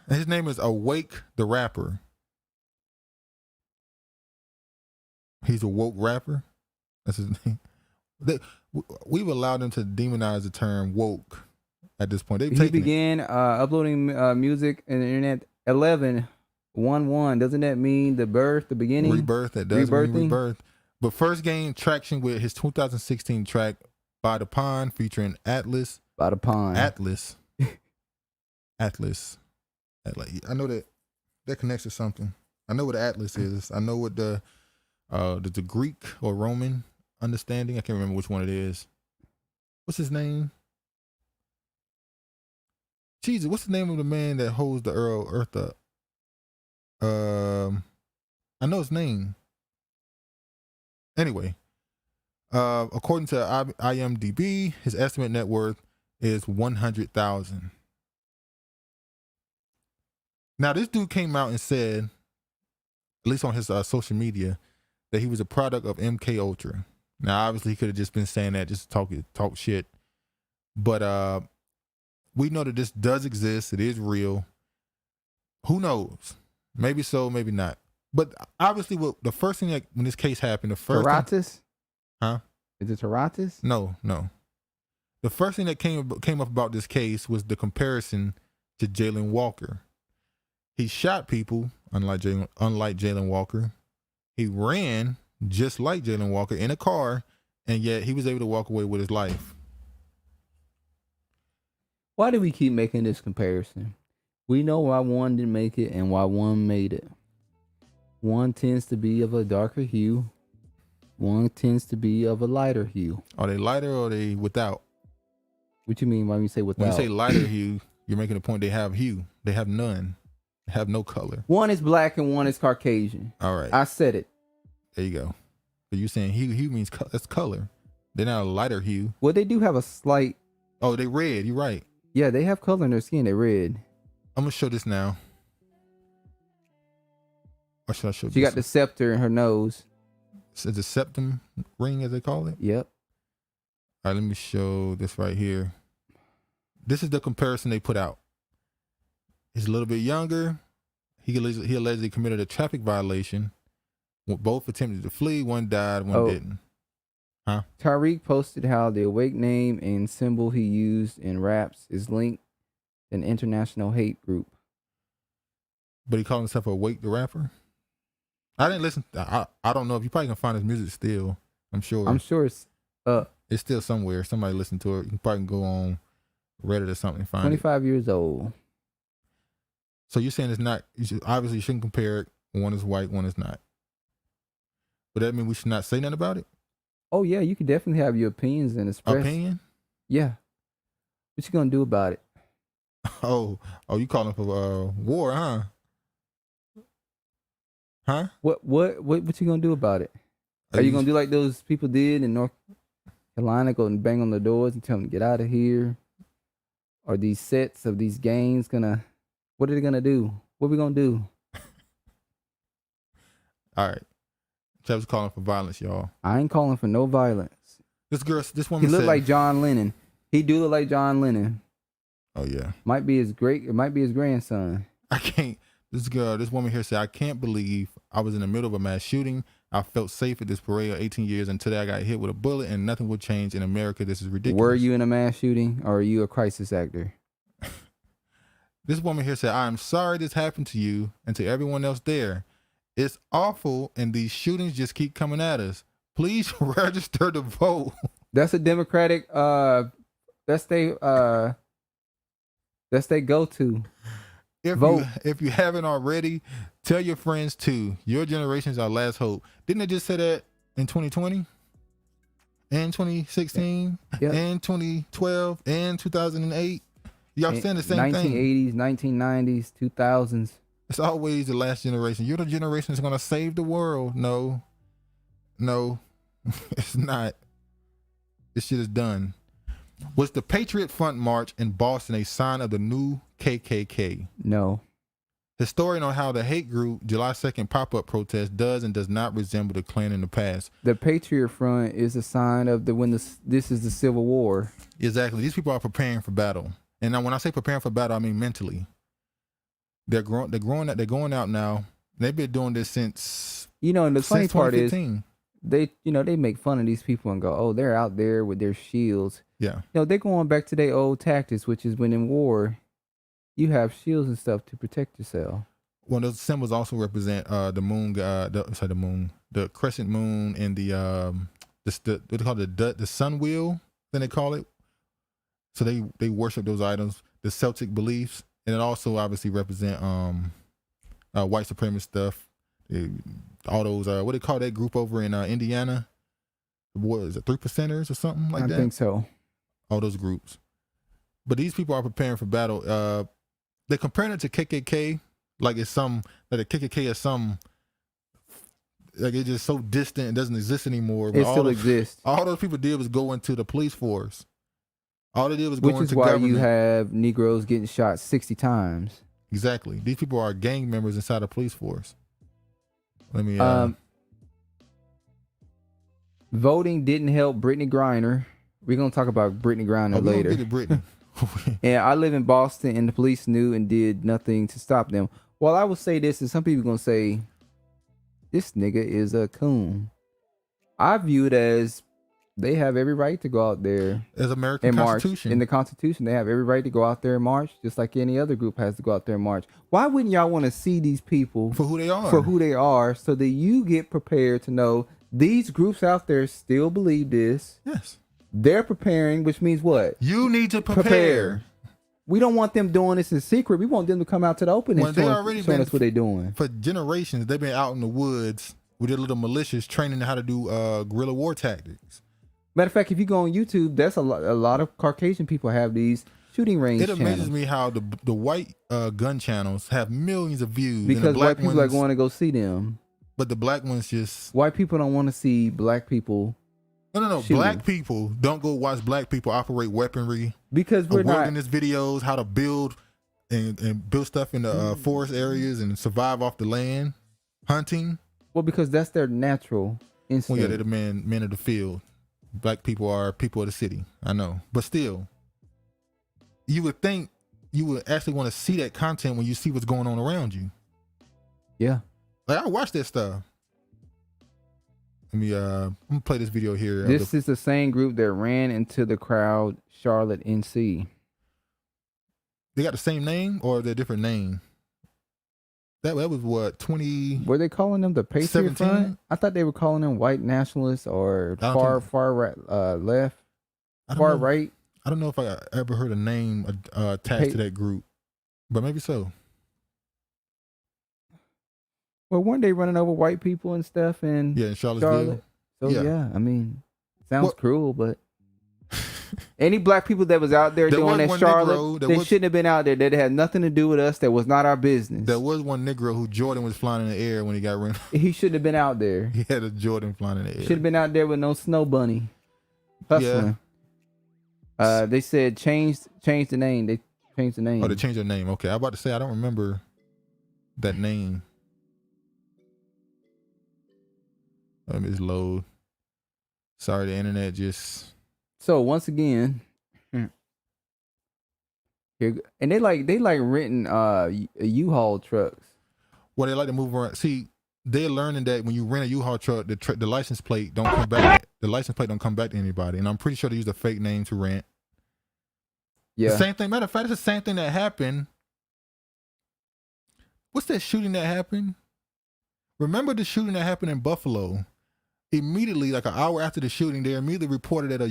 His name is Awake the Rapper. He's a woke rapper. That's his name. We've allowed them to demonize the term woke at this point. He began uploading music on the internet 11/11. Doesn't that mean the birth, the beginning? Rebirth. That does mean rebirth. But first gained traction with his 2016 track "By the Pond" featuring Atlas. By the Pond. Atlas. I know that connects to something. I know what Atlas is. I know what the Greek or Roman understanding. I can't remember which one it is. What's his name? Jesus, what's the name of the man that holds the earth up? I know his name. Anyway, according to IMDb, his estimate net worth is $100,000. Now, this dude came out and said, at least on his social media, that he was a product of MK Ultra. Now, obviously, he could have just been saying that just to talk shit. But we know that this does exist. It is real. Who knows? Maybe so, maybe not. But obviously, the first thing that when this case happened, the first Taratis? Huh? Is it Taratis? No. The first thing that came up about this case was the comparison to Jayland Walker. He shot people, unlike Jayland Walker. He ran just like Jayland Walker in a car, and yet he was able to walk away with his life. Why do we keep making this comparison? We know why one didn't make it and why one made it. One tends to be of a darker hue. One tends to be of a lighter hue. Are they lighter or are they without? What you mean when you say without? When you say lighter hue, you're making the point they have hue. They have none. They have no color. One is black and one is Caucasian. All right. I said it. There you go. But you're saying hue means that's color. They're not a lighter hue. Well, they do have a slight. Oh, they red. You're right. Yeah, they have color in their skin. They're red. I'm going to show this now. Or should I show this? She got the scepter in her nose. It's a septum ring, as they call it? Yep. All right, let me show this right here. This is the comparison they put out. He's a little bit younger. He allegedly committed a traffic violation. Both attempted to flee. One died, one didn't. Huh? Tariq posted how the awake name and symbol he used in raps is linked to an international hate group. But he called himself Awake the Rapper? I didn't listen. I don't know if you probably can find his music still. I'm sure. I'm sure it's it's still somewhere. Somebody listened to it. You can probably go on Reddit or something and find 25 years old. So you're saying it's not, obviously you shouldn't compare it. One is white, one is not. But that mean we should not say nothing about it? Oh yeah, you can definitely have your opinions and express. Opinion? Yeah. What you gonna do about it? Oh, you calling for war, huh? Huh? What you gonna do about it? Are you gonna do like those people did in North Carolina, go and bang on the doors and tell them to get out of here? Are these sets of these gangs what are they gonna do? What we gonna do? All right. Trevor's calling for violence, y'all. I ain't calling for no violence. This woman He looked said, like John Lennon. He do look like John Lennon. Oh yeah. Might be his grandson. I can't. This woman here said, I can't believe I was in the middle of a mass shooting. I felt safe at this parade of 18 years and today I got hit with a bullet and nothing will change in America. This is ridiculous. Were you in a mass shooting or are you a crisis actor? This woman here said, I am sorry this happened to you and to everyone else there. It's awful and these shootings just keep coming at us. Please register to vote. That's a Democratic that's they go-to. If you haven't already, tell your friends too. Your generation is our last hope. Didn't they just say that in 2020? And 2016? Yep. And 2012? And 2008? Y'all saying the same 1980s, 1990s, 2000s. It's always the last generation. You're the generation that's going to save the world. No, it's not. This shit is done. Was the Patriot Front March in Boston a sign of the new KKK? No. Historian on how the hate group July 2nd pop-up protest does and does not resemble the Klan in the past. The Patriot Front is a sign of this is the Civil War. Exactly. These people are preparing for battle. And now when I say preparing for battle, I mean mentally. They're going out now. They've been doing this since. And the funny part is 2015. they make fun of these people and go, oh, they're out there with their shields. Yeah. They're going back to their old tactics, which is when in war, you have shields and stuff to protect yourself. Well, those symbols also represent the moon, the crescent moon, and what they call the sun wheel. Then they call it. So they worship those items, the Celtic beliefs, and it also obviously represent white supremacist stuff. All those what do they call that group over in Indiana? What is it, 3%ers or something like that? I think so. All those groups. But these people are preparing for battle. They're comparing it to KKK like it's some that the KKK is some. Like it's just so distant, it doesn't exist anymore. It still exists. All those people did was go into the police force. All they did was go into government. Which is why you have Negroes getting shot 60 times. Exactly. These people are gang members inside the police force. Let me. Voting didn't help Brittney Griner. We're gonna talk about Brittney Griner later. We're gonna get to Brittney. And I live in Boston, and the police knew and did nothing to stop them. Well, I will say this, and some people gonna say, this nigga is a coon. I view it as they have every right to go out there as American Constitution. In the Constitution, they have every right to go out there and march, just like any other group has to go out there and march. Why wouldn't y'all want to see these people for who they are? So that you get prepared to know these groups out there still believe this. Yes. They're preparing, which means what? You need to prepare. We don't want them doing this in secret. We want them to come out to the open and showing us what they're doing. For generations, they've been out in the woods with their little militias training how to do guerrilla war tactics. Matter of fact, if you go on YouTube, that's a lot of Caucasian people have these shooting range channels. It amazes channels. me how the white gun channels have millions of views. Because and the black white people are going to go see them. But the black ones just... White people don't want to see black people... No. shooting. Black people don't go watch black people operate weaponry. Because we're not wilderness videos, how to build and build stuff in the forest areas and survive off the land, hunting. Well, because that's their natural instinct. Well, yeah, they're the men of the field. Black people are people of the city. I know, but still, you would think you would actually want to see that content when you see what's going on around you. Yeah, like I watch that stuff. Let me I'm gonna play this video here. This is the same group that ran into the crowd, Charlotte, NC. They got the same name or they're different name? That was what, 20? Were they calling them the Patriot 17? Front? I thought they were calling them white nationalists or far left, far right. I don't know if I ever heard a name attached to that group, but maybe so. Well, weren't they running over white people and stuff in Charlottesville? So yeah, I mean, sounds cruel, but any black people that was out there doing that Charlotte, they shouldn't have been out there. That had nothing to do with us. That was not our business. There was one Negro who Jordan was flying in the air when he got ran. He shouldn't have been out there. He had a Jordan flying in the air. Should have been out there with no snow bunny. Hustling. Yeah. They said change the name. They changed the name. Oh, they changed their name. Okay, I'm about to say I don't remember that name. Let me just load. Sorry, the internet just. So once again, here, and they like renting U-Haul trucks. Well, they like to move around. See, they're learning that when you rent a U-Haul truck, the license plate don't come back. The license plate don't come back to anybody, and I'm pretty sure they use a fake name to rent. Yeah. The same thing. Matter of fact, it's the same thing that happened. What's that shooting that happened? Remember the shooting that happened in Buffalo? Immediately, like an hour after the shooting, they immediately reported that a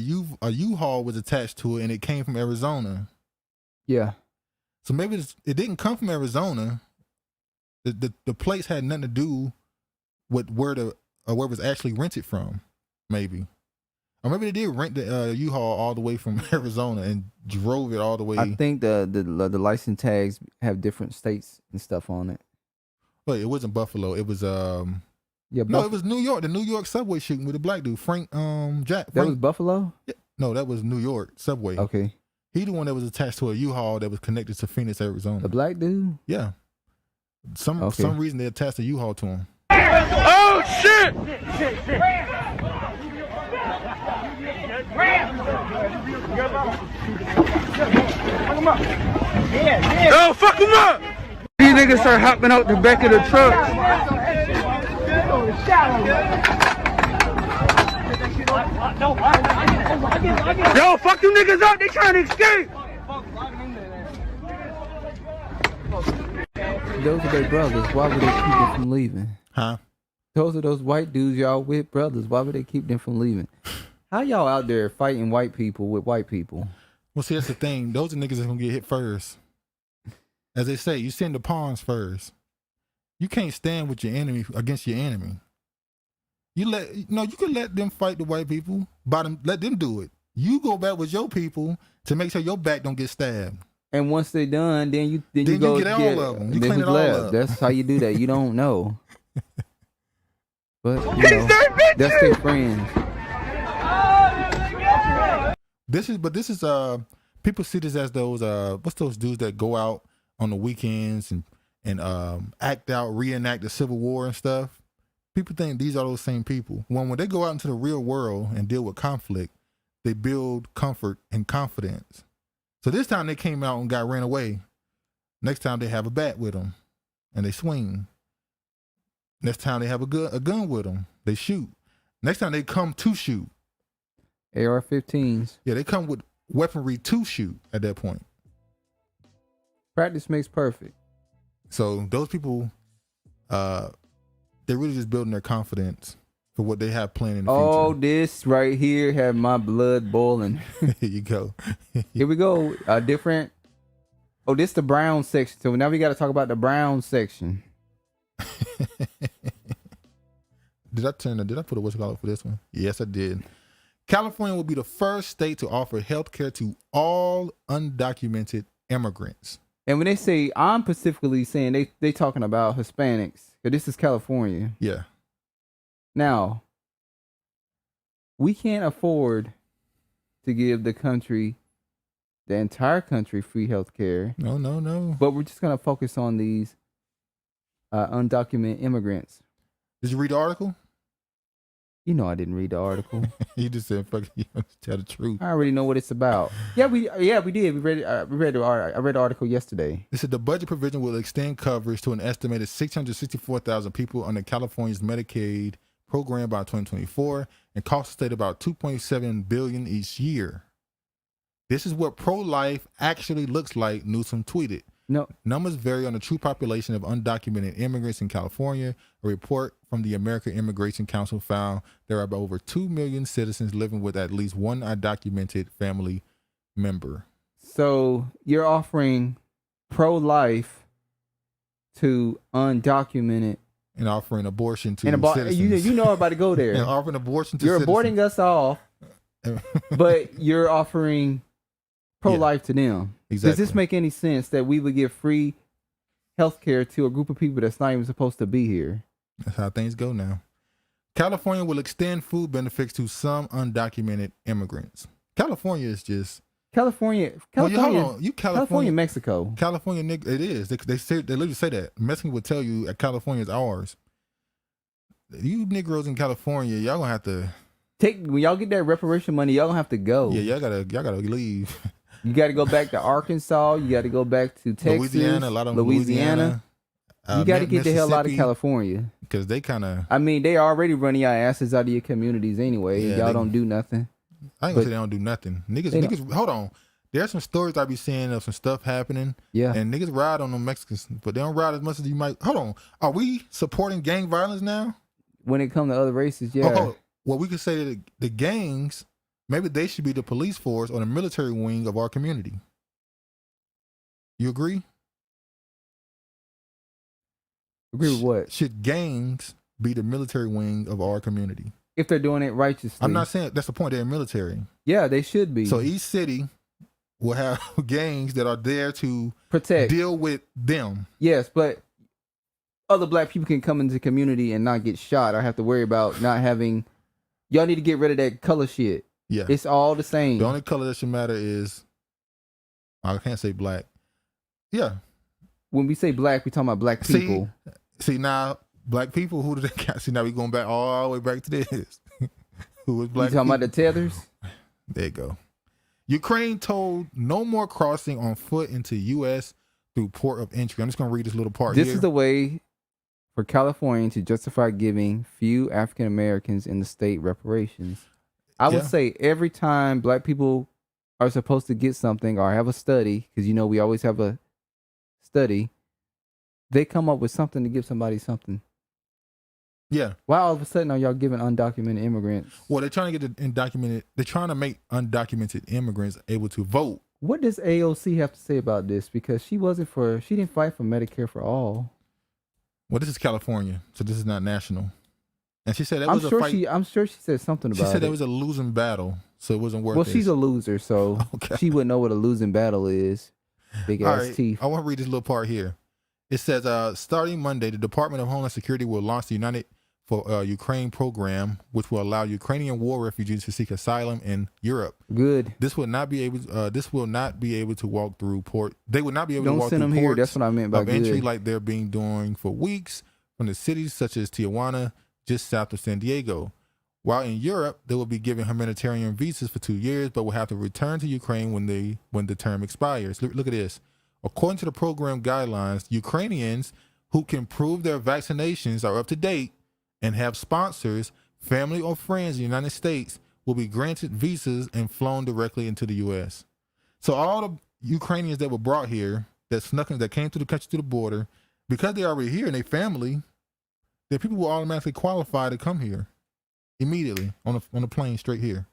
U-Haul was attached to it, and it came from Arizona. Yeah. So maybe it didn't come from Arizona. The place had nothing to do with where it was actually rented from. Maybe, or maybe they did rent the U-Haul all the way from Arizona and drove it all the way. I think the license tags have different states and stuff on it. Wait, it wasn't Buffalo. It was it was New York. The New York subway shooting with the black dude, Frank Jack. That was Buffalo? Yeah. No, that was New York subway. Okay. He the one that was attached to a U-Haul that was connected to Phoenix, Arizona. The black dude? Yeah. Some reason they attached a U-Haul to him. Oh shit! Yo, fuck him up! These niggas start hopping out the back of the truck. Yo, fuck them niggas up, they trying to escape! Those are their brothers. Why would they keep them from leaving? Huh? Those are those white dudes y'all with brothers. Why would they keep them from leaving? How y'all out there fighting white people with white people? Well, see, that's the thing. Those are niggas that's gonna get hit first. As they say, you send the pawns first. You can't stand with your enemy against your enemy. You can let them fight the white people. Let them do it. You go back with your people to make sure your back don't get stabbed. And once they're done, then you Then go you get all of them. You then clean who's it all left? up. That's how you do that. You don't know. But you know, that's their friends. This is people see this as those what's those dudes that go out on the weekends and reenact the Civil War and stuff. People think these are those same people. When they go out into the real world and deal with conflict, they build comfort and confidence. So this time they came out and got ran away. Next time they have a bat with them and they swing. Next time they have a gun with them, they shoot. Next time they come to shoot. AR-15s. Yeah, they come with weaponry to shoot at that point. Practice makes perfect. So those people, they're really just building their confidence for what they have planned in the future. Oh, this right here had my blood boiling. Here you go. Here we go. A different. Oh, this the brown section. So now we got to talk about the brown section. Did I put a what's it called for this one? Yes, I did. California will be the first state to offer health care to all undocumented immigrants. And when they say, I'm specifically saying they talking about Hispanics. Because this is California. Yeah. Now, we can't afford to give the entire country free health care. No. But we're just going to focus on these undocumented immigrants. Did you read the article? You know I didn't read the article. You just said, "Fuck you, tell the truth." I already know what it's about. Yeah, we did. We read it. I read the article yesterday. It said the budget provision will extend coverage to an estimated 664,000 people under California's Medicaid program by 2024 and cost the state about $2.7 billion each year. This is what pro-life actually looks like, Newsom tweeted. No. Numbers vary on the true population of undocumented immigrants in California. A report from the American Immigration Council found there are over 2 million citizens living with at least one undocumented family member. So you're offering pro-life to undocumented. And offering abortion to citizens. You know I'm about to go there. And offering abortion to You're citizens. aborting us off, but you're offering pro-life to them. Exactly. Does this make any sense that we would give free health care to a group of people that's not even supposed to be here? That's how things go now. California will extend food benefits to some undocumented immigrants. California is just... California, Mexico. California, it is. They literally say that. Mexican would tell you California is ours. You Negroes in California, y'all gonna have to... When y'all get that reparation money, y'all gonna have to go. Yeah, y'all gotta leave. You got to go back to Arkansas. You got to go back to Texas, Louisiana. A lot of Louisiana. You got to get the hell out of California because they kind of. I mean, they already running y'all asses out of your communities anyway. Yeah, y'all don't do nothing. I ain't gonna say they don't do nothing. Niggas. Hold on. There's some stories I be seeing of some stuff happening. Yeah. And niggas ride on them Mexicans, but they don't ride as much as you might. Hold on. Are we supporting gang violence now? When it comes to other races, yeah. Oh, well, we could say that the gangs. Maybe they should be the police force or the military wing of our community. You agree? Agree with what? Should gangs be the military wing of our community? If they're doing it righteously. I'm not saying that's the point. They're military. Yeah, they should be. So each city will have gangs that are there to protect, deal with them. Yes, but other black people can come into the community and not get shot. I have to worry about not having. Y'all need to get rid of that color shit. Yeah. It's all the same. The only color that should matter is, I can't say black. Yeah. When we say black, we talking about black people. See now, black people, who do they count? See, now we going back all the way back to this. Who was black You talking people? about the tethers? There you go. Ukraine told no more crossing on foot into U.S. through port of entry. I'm just going to read this little part This here. is the way for California to justify giving few African Americans in the state reparations. I would say every time black people are supposed to get something or have a study, because we always have a study, they come up with something to give somebody something. Yeah. Why all of a sudden are y'all giving undocumented immigrants? Well, they're trying to get the undocumented. They're trying to make undocumented immigrants able to vote. What does AOC have to say about this? Because she didn't fight for Medicare for all. Well, this is California, so this is not national. And she said that was a fight. I'm sure she said something about it. She said it was a losing battle, so it wasn't worth it. Well, she's a loser, so she wouldn't know what a losing battle is. Big All ass right, teeth. I want to read this little part here. It says, starting Monday, the Department of Homeland Security will launch the United for Ukraine program, which will allow Ukrainian war refugees to seek asylum in Europe. Good. This will not be able. This will not be able to walk through port. They would not be able to walk send through them here. ports That's what I meant by of entry good. like they're being doing for weeks from the cities such as Tijuana, just south of San Diego. While in Europe, they will be given humanitarian visas for 2 years, but will have to return to Ukraine when the term expires. Look at this. According to the program guidelines, Ukrainians who can prove their vaccinations are up to date and have sponsors, family or friends in the United States will be granted visas and flown directly into the U.S. So all the Ukrainians that were brought here, that snuck in, that came to the country through the border, because they're already here and they family, the people will automatically qualify to come here immediately on a plane straight here.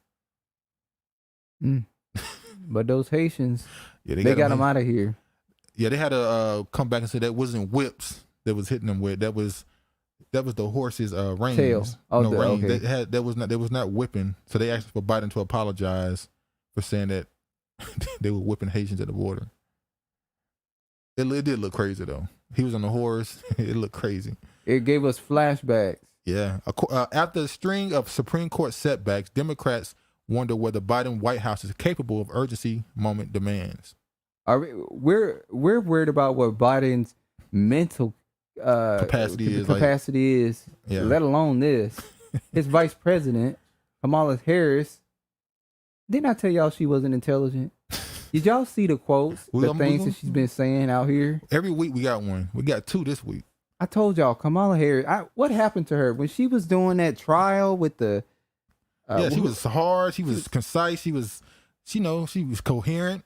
But those Haitians, yeah, they got them out of here. Yeah, they had to come back and say that wasn't whips that was hitting them with. That was the horse's reins. Tail. Oh, reins. okay. That was not whipping. So they asked for Biden to apologize for saying that they were whipping Haitians at the border. It did look crazy though. He was on the horse. It looked crazy. It gave us flashbacks. Yeah. After a string of Supreme Court setbacks, Democrats wonder whether Biden White House is capable of urgency moment demands. We're worried about what Biden's mental capacity is, yeah. Let alone this. His vice president, Kamala Harris, didn't I tell y'all she wasn't intelligent? Did y'all see the quotes, the things that she's been saying out here? Every week we got one. We got 2 this week. I told y'all, Kamala Harris, what happened to her when she was doing that trial with the... she was hard. She was concise. She was coherent.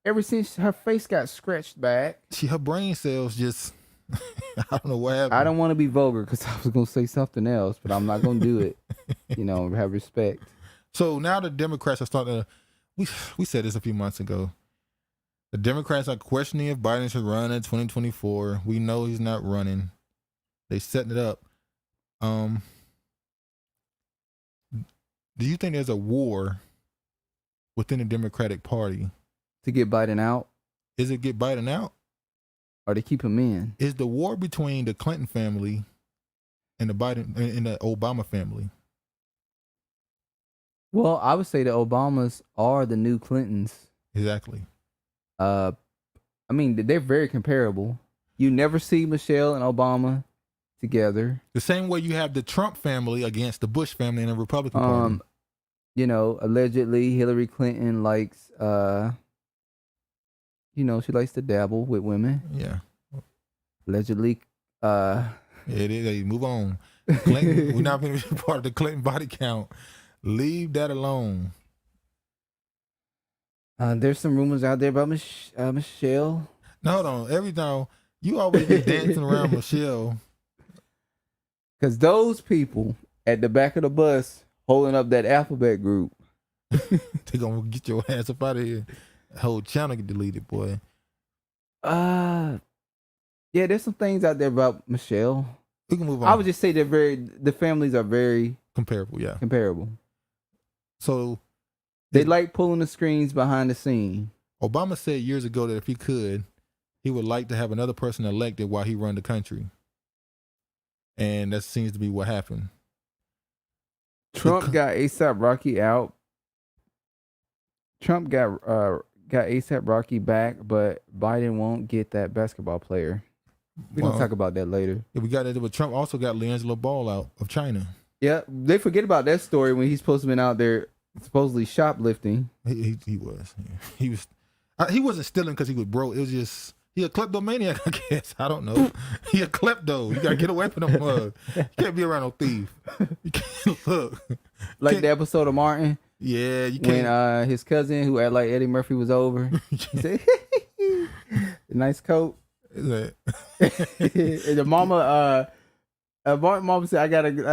Ever since her face got scratched back. Her brain cells just, I don't know what happened. I don't want to be vulgar because I was going to say something else, but I'm not going to do it. Have respect. So now the Democrats are starting to, we said this a few months ago. The Democrats are questioning if Biden should run in 2024. We know he's not running. They setting it up. Do you think there's a war within the Democratic Party to get Biden out? Is it get Biden out, or to keep him in? Is the war between the Clinton family and the Biden and the Obama family? Well, I would say the Obamas are the new Clintons. Exactly. I mean, they're very comparable. You never see Michelle and Obama together. The same way you have the Trump family against the Bush family in the Republican Party. Allegedly Hillary Clinton likes, she likes to dabble with women. Yeah. Allegedly. It is. Move on. Clinton, we're not going to be part of the Clinton body count. Leave that alone. There's some rumors out there about Michelle. No, hold on. Every time you always be dancing around Michelle. Because those people at the back of the bus holding up that alphabet group. They're going to get your ass up out of here. The whole channel get deleted, boy. Yeah, there's some things out there about Michelle. We can move on. I would just say the families are very comparable, yeah. Comparable. So they like pulling the screens behind the scene. Obama said years ago that if he could, he would like to have another person elected while he run the country. And that seems to be what happened. Trump got A$AP Rocky out. Trump got A$AP Rocky back, but Biden won't get that basketball player. We're going to talk about that later. Yeah, we got it, but Trump also got LeAngelo Ball out of China. Yeah, they forget about that story when he's supposed to have been out there supposedly shoplifting. He was. He was. He wasn't stealing because he was broke. It was just, he a kleptomaniac, I guess. I don't know. He a klepto. You got to get away from them mugs. You can't be around no thief. You can't, look. Like the episode of Martin. Yeah, you can't. When his cousin, who acted like Eddie Murphy, was over. He said, nice coat. Is that? And the mama said, I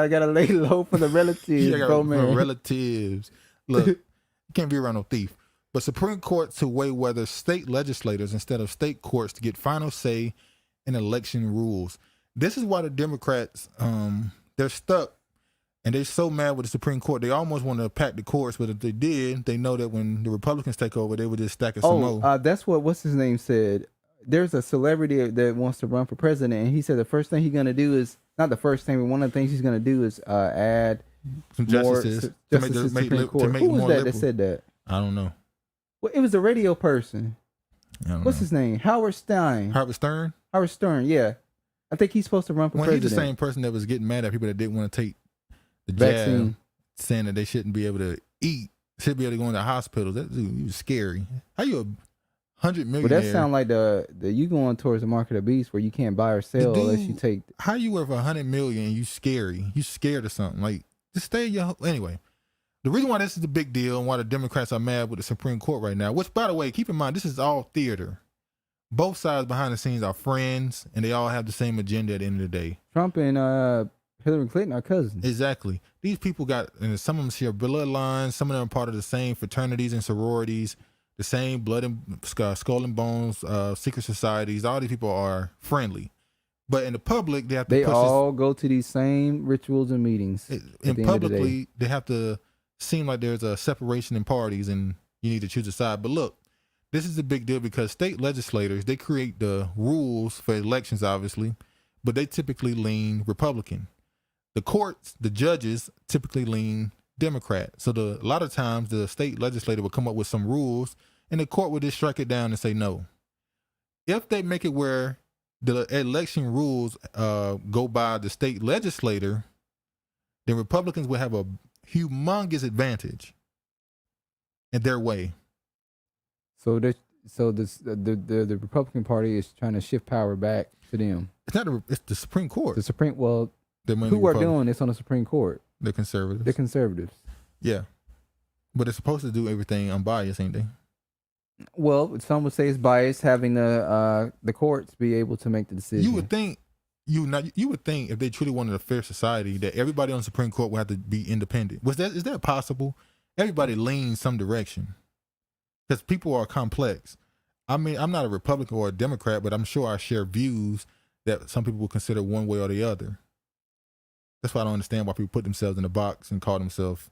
gotta lay low for the relatives. For relatives. Look, you can't be around no thief. But Supreme Court to weigh whether state legislators instead of state courts to get final say in election rules. This is why the Democrats, they're stuck And they're so mad with the Supreme Court, they almost want to pack the courts, but if they did, they know that when the Republicans take over, they would just stack it some more. That's what's his name said. There's a celebrity that wants to run for president, and he said the first thing he's going to do is, not the first thing, but one of the things he's going to do is add some justices to make Supreme Court. Who was that said that? I don't know. Well, it was a radio person. What's his name? Howard Stern. Howard Stern? Howard Stern, yeah. I think he's supposed to run for president. He's the same person that was getting mad at people that didn't want to take the jab, saying that they shouldn't be able to eat, should be able to go into hospitals. That dude, he was scary. How you 100 million? But that sound like the you going towards the market of beast where you can't buy or sell unless you take. How you worth 100 million and you scary? You scared of something? Like, just stay your anyway. The reason why this is a big deal and why the Democrats are mad with the Supreme Court right now, which, by the way, keep in mind, this is all theater. Both sides behind the scenes are friends, and they all have the same agenda at the end of the day. Trump and Hillary Clinton are cousins. Exactly. These people got, and some of them share bloodlines. Some of them are part of the same fraternities and sororities, the same blood and skull and bones, secret societies. All these people are friendly. But in the public, they have to They all go to these same rituals and meetings. And publicly, they have to seem like there's a separation in parties and you need to choose a side. But look, this is a big deal because state legislators, they create the rules for elections, obviously, but they typically lean Republican. The courts, the judges typically lean Democrat. So a lot of times the state legislator will come up with some rules and the court will just strike it down and say no. If they make it where the election rules go by the state legislator, then Republicans will have a humongous advantage in their way. So the Republican Party is trying to shift power back to them. It's the Supreme Court. The Supreme, well, who are doing this on the Supreme Court? The conservatives. The conservatives. Yeah, but they're supposed to do everything unbiased, ain't they? Well, some would say it's biased, having the courts be able to make the decision. You would think if they truly wanted a fair society that everybody on the Supreme Court would have to be independent. Is that possible? Everybody leans some direction because people are complex. I mean, I'm not a Republican or a Democrat, but I'm sure I share views that some people would consider one way or the other. That's why I don't understand why people put themselves in a box and call themselves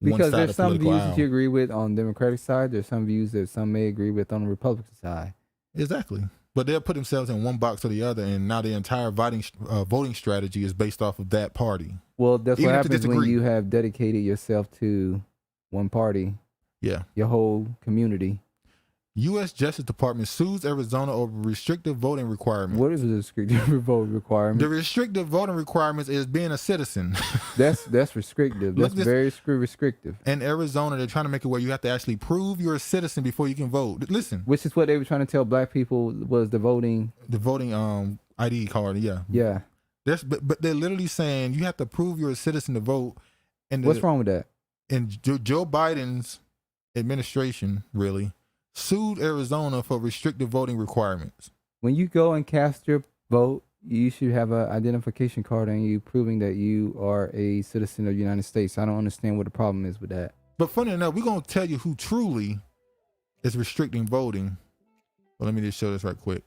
one because side there's of some political views aisle. that you agree with on the Democratic side. There's some views that some may agree with on the Republican side. Exactly. But they'll put themselves in one box or the other, and now their entire voting strategy is based off of that party. Well, that's what happens when you have dedicated yourself to one party. Yeah. Your whole community. U.S. Justice Department sues Arizona over restrictive voting requirements. What is the restrictive voting requirement? The restrictive voting requirements is being a citizen. That's restrictive. That's very restrictive. In Arizona, they're trying to make it where you have to actually prove you're a citizen before you can vote. Listen. Which is what they were trying to tell black people was the voting ID card, yeah. Yeah. But they're literally saying you have to prove you're a citizen to vote. And what's wrong with that? And Joe Biden's administration, really, sued Arizona for restrictive voting requirements. When you go and cast your vote, you should have an identification card on you proving that you are a citizen of the United States. I don't understand what the problem is with that. But funny enough, we're going to tell you who truly is restricting voting. Well, let me just show this right quick.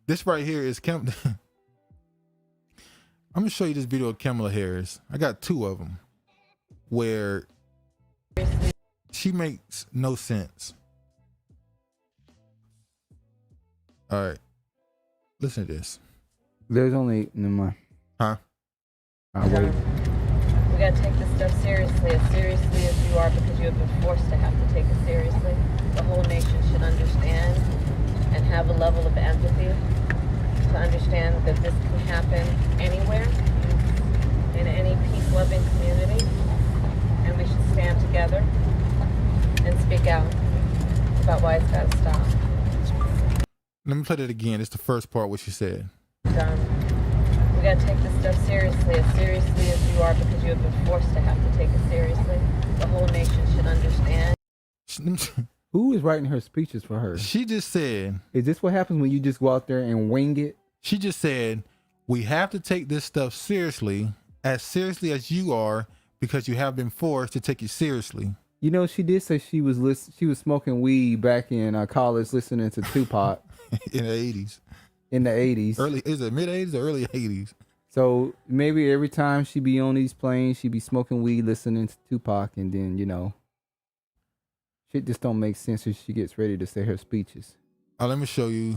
This right here is I'm going to show you this video of Kamala Harris. I got two of them where she makes no sense. All right. Listen to this. There's only... Never mind. Huh? I'll wait. We gotta take this stuff seriously as you are, because you have been forced to have to take it seriously. The whole nation should understand and have a level of empathy to understand that this can happen anywhere, in any peace-loving community, and we should stand together and speak out about why it's gotta stop. Let me play that again. It's the first part what she said. We gotta take this stuff seriously as you are, because you have been forced to have to take it seriously. The whole nation should understand. Who is writing her speeches for her? She just said... Is this what happens when you just go out there and wing it? She just said, we have to take this stuff seriously as you are, because you have been forced to take it seriously. You know, she did say she was smoking weed back in college, listening to Tupac. In the 80s. In the 80s. Is it mid 80s or early 80s? So maybe every time she be on these planes, she be smoking weed, listening to Tupac, and then, shit just don't make sense as she gets ready to say her speeches. Let me show you.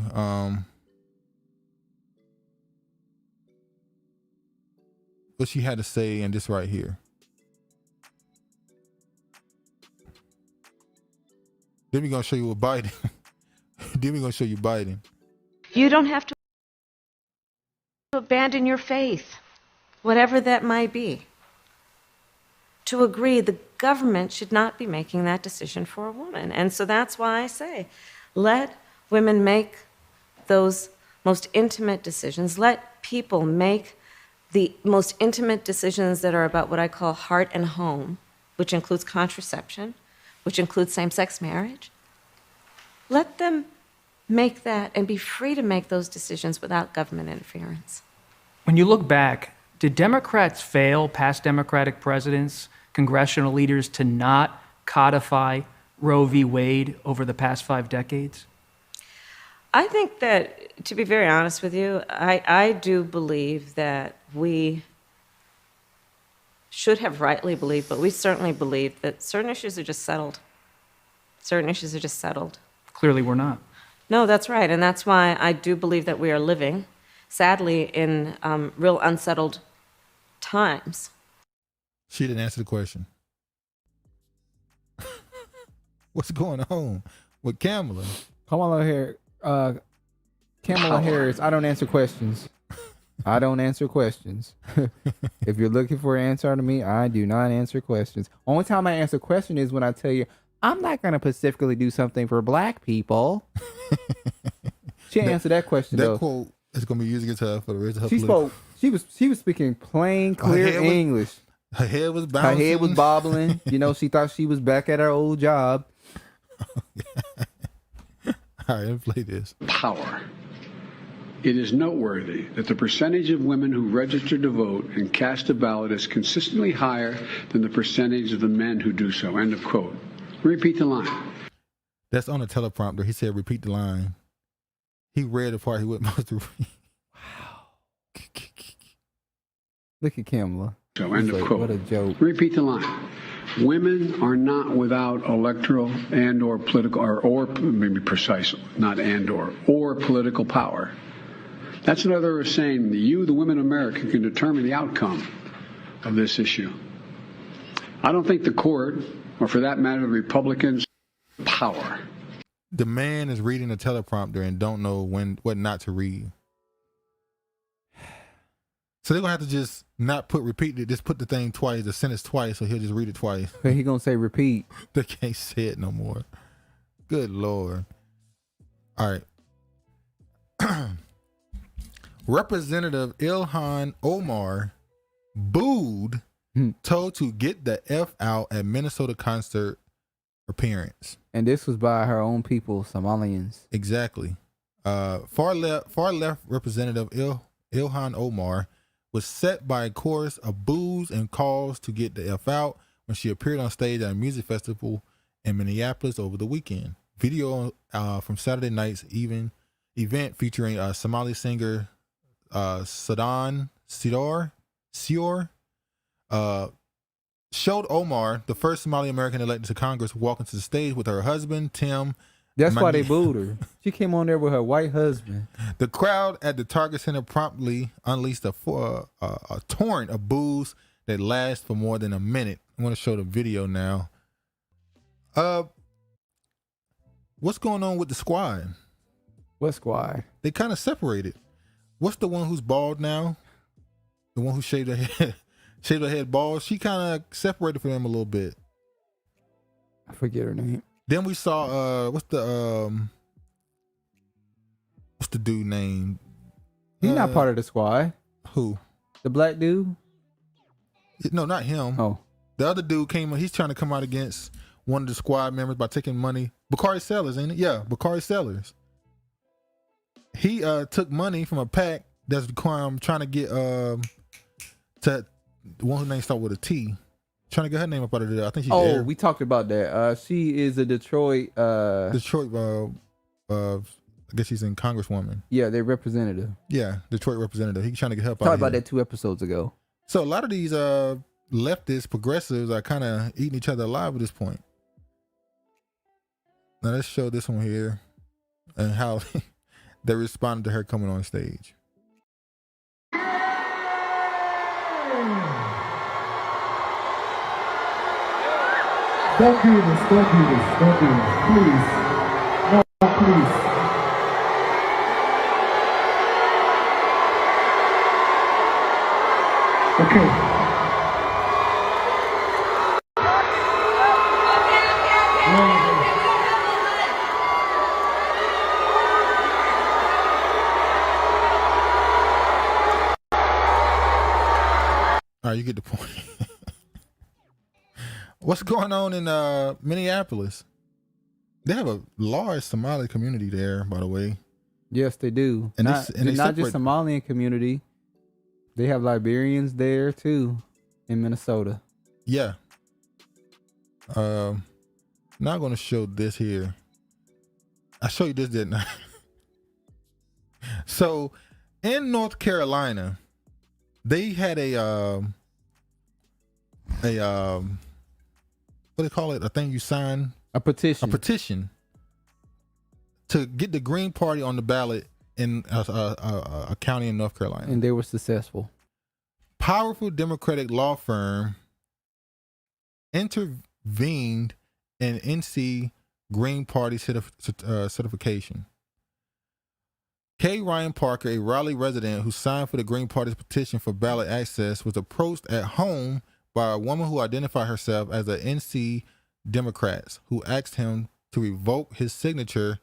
What she had to say in this right here. Then we're going to show you what Biden. Then we're going to show you Biden. You don't have to abandon your faith, whatever that might be. To agree, the government should not be making that decision for a woman. And so that's why I say, let women make those most intimate decisions. Let people make the most intimate decisions that are about what I call heart and home, which includes contraception, which includes same-sex marriage. Let them make that and be free to make those decisions without government interference. When you look back, did Democrats fail, past Democratic presidents, congressional leaders, to not codify Roe v. Wade over the past 5 decades? I think that, to be very honest with you, I do believe that we should have rightly believed, but we certainly believe that certain issues are just settled. Certain issues are just settled. Clearly we're not. No, that's right. And that's why I do believe that we are living, sadly, in real unsettled times. She didn't answer the question. What's going on with Kamala? Kamala Harris, I don't answer questions. I don't answer questions. If you're looking for an answer to me, I do not answer questions. Only time I answer a question is when I tell you, I'm not going to specifically do something for black people. She answered that question, though. That quote is going to be used against her for the rest of her She was speaking plain, clear English. Her head was bouncing. Her head was bobbling. She thought she was back at her old job. All right, let me play this. Power. It is noteworthy that the percentage of women who register to vote and cast a ballot is consistently higher than the percentage of the men who do so. End of quote. Repeat the line. That's on the teleprompter. He said, repeat the line. He read the part he wasn't supposed to read. Wow. Look at Kamala. So, end of quote. What a joke. Repeat the line. Women are not without electoral and or political, or maybe precise, not and or political power. That's another way of saying that you, the women of America, can determine the outcome of this issue. I don't think the court, or for that matter, the Republicans, power. The man is reading the teleprompter and don't know what not to read. So they're going to have to just not repeat it, just put the sentence twice, so he'll just read it twice. Okay, he's going to say repeat. They can't say it no more. Good Lord. All right. Representative Ilhan Omar booed, told to get the F out at Minnesota concert appearance. And this was by her own people, Somalians. Exactly. Far left Representative Ilhan Omar was set by a chorus of boos and calls to get the F out when she appeared on stage at a music festival in Minneapolis over the weekend. Video from Saturday night's event featuring Somali singer Sadan Sior showed Omar, the first Somali American elected to Congress, walking to the stage with her husband, Tim. That's why they booed her. She came on there with her white husband. The crowd at the Target Center promptly unleashed a torrent of boos that lasted for more than a minute. I'm going to show the video now. What's going on with the squad? What squad? They kind of separated. What's the one who's bald now? The one who shaved her head bald? She kind of separated from them a little bit. I forget her name. Then we saw what's the dude name? He's not part of the squad. Who? The black dude? No, not him. Oh. The other dude came. He's trying to come out against one of the squad members by taking money. Bakari Sellers, ain't it? Yeah, Bakari Sellers. He took money from a PAC that's trying to get to the one whose name starts with a T. Trying to get her name up out of there. I think she's there. We talked about that. She is a Detroit I guess she's in Congresswoman. Yeah, they're representative. Yeah, Detroit representative. He's trying to get help out. Talked about that 2 episodes ago. So a lot of these leftist progressives are kind of eating each other alive at this point. Now let's show this one here and how they responded to her coming on stage. Don't do this, don't do this, don't do this, please. No, please. Okay. All right, you get the point. What's going on in Minneapolis? They have a large Somali community there, by the way. Yes, they do. And not just Somalian community. They have Liberians there too in Minnesota. Yeah. Now I'm going to show this here. I showed you this, didn't I? So in North Carolina, they had a what do they call it? A thing you sign? A petition. A petition to get the Green Party on the ballot in a county in North Carolina. And they were successful. Powerful Democratic law firm intervened in NC Green Party certification. K. Ryan Parker, a Raleigh resident who signed for the Green Party's petition for ballot access, was approached at home by a woman who identified herself as a NC Democrats, who asked him to revoke his signature.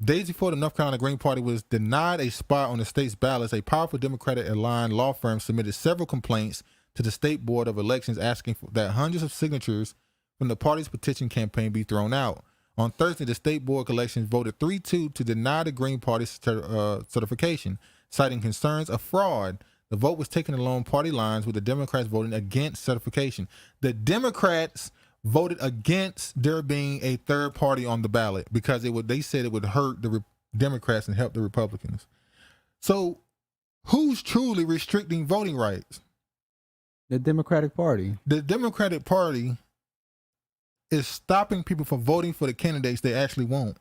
Days before the North Carolina Green Party was denied a spot on the state's ballots, a powerful Democratic-aligned law firm submitted several complaints to the State Board of Elections asking that hundreds of signatures from the party's petition campaign be thrown out. On Thursday, the State Board of Elections voted 3-2 to deny the Green Party's certification, citing concerns of fraud. The vote was taken along party lines, with the Democrats voting against certification. The Democrats voted against there being a third party on the ballot because they said it would hurt the Democrats and help the Republicans. So who's truly restricting voting rights? The Democratic Party. The Democratic Party is stopping people from voting for the candidates they actually want.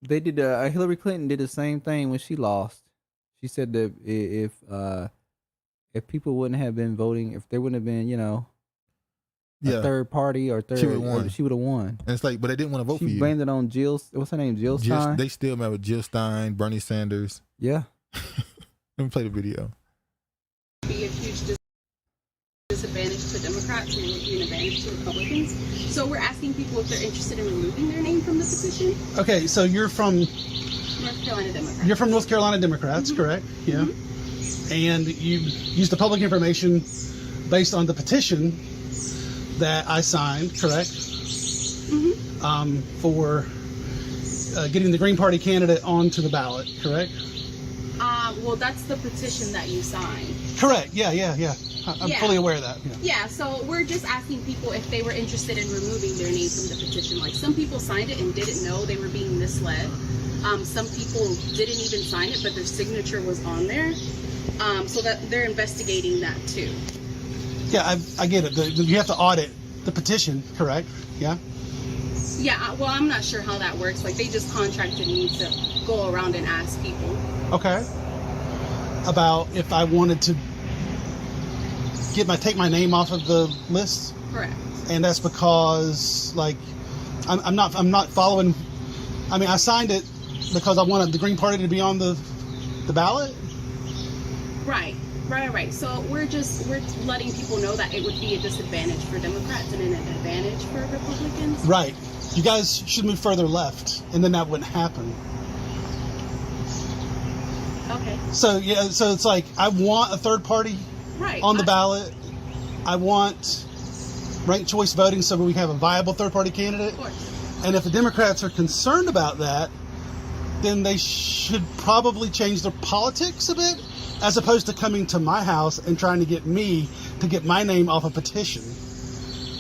They did. Hillary Clinton did the same thing when she lost. She said that if people wouldn't have been voting, if there wouldn't have been, a third party or third, she would have won. And it's like, but they didn't want to vote for you. She blamed it on Jill. What's her name? Jill Stein. They still met with Jill Stein, Bernie Sanders. Yeah. Let me play the video. Be a huge disadvantage to Democrats, and it would be an advantage to Republicans. So we're asking people if they're interested in removing their name from the petition. Okay, so you're from North Carolina Democrats. You're from North Carolina Democrats, correct? Yeah. And you used the public information based on the petition that I signed, correct? For getting the Green Party candidate onto the ballot, correct? Well, that's the petition that you signed. Correct. Yeah. I'm fully aware of that. Yeah, so we're just asking people if they were interested in removing their name from the petition. Like, some people signed it and didn't know they were being misled. Some people didn't even sign it, but their signature was on there. So that they're investigating that too. Yeah, I get it. You have to audit the petition, correct? Yeah? Yeah, well, I'm not sure how that works. Like, they just contracted me to go around and ask people. Okay. About if I wanted to take my name off of the list? Correct. And that's because, like, I'm not following. I mean, I signed it because I wanted the Green Party to be on the ballot. Right. So we're letting people know that it would be a disadvantage for Democrats and an advantage for Republicans. Right. You guys should move further left, and then that wouldn't happen. Okay. So it's like, I want a third party on the ballot. I want ranked choice voting so we have a viable third party candidate. Of course. And if the Democrats are concerned about that, then they should probably change their politics a bit, as opposed to coming to my house and trying to get me to get my name off a petition.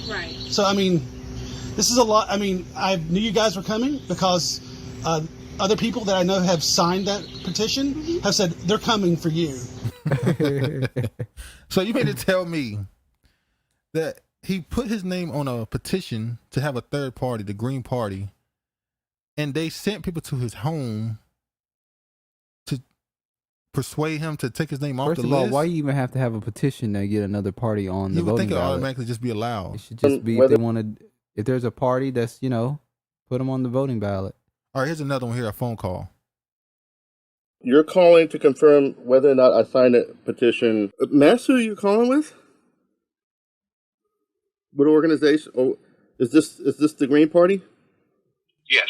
Right. So, I mean, this is a lot. I mean, I knew you guys were coming because other people that I know have signed that petition have said they're coming for you. So you mean to tell me that he put his name on a petition to have a third party, the Green Party, and they sent people to his home to persuade him to take his name off the list? First of all, why you even have to have a petition to get another party on the voting ballot? You would think it automatically just be allowed. It should just be if they want to. If there's a party that's, put them on the voting ballot. All right, here's another one here, a phone call. You're calling to confirm whether or not I signed a petition. Mass, who are you calling with? What organization? Oh, is this the Green Party? Yes.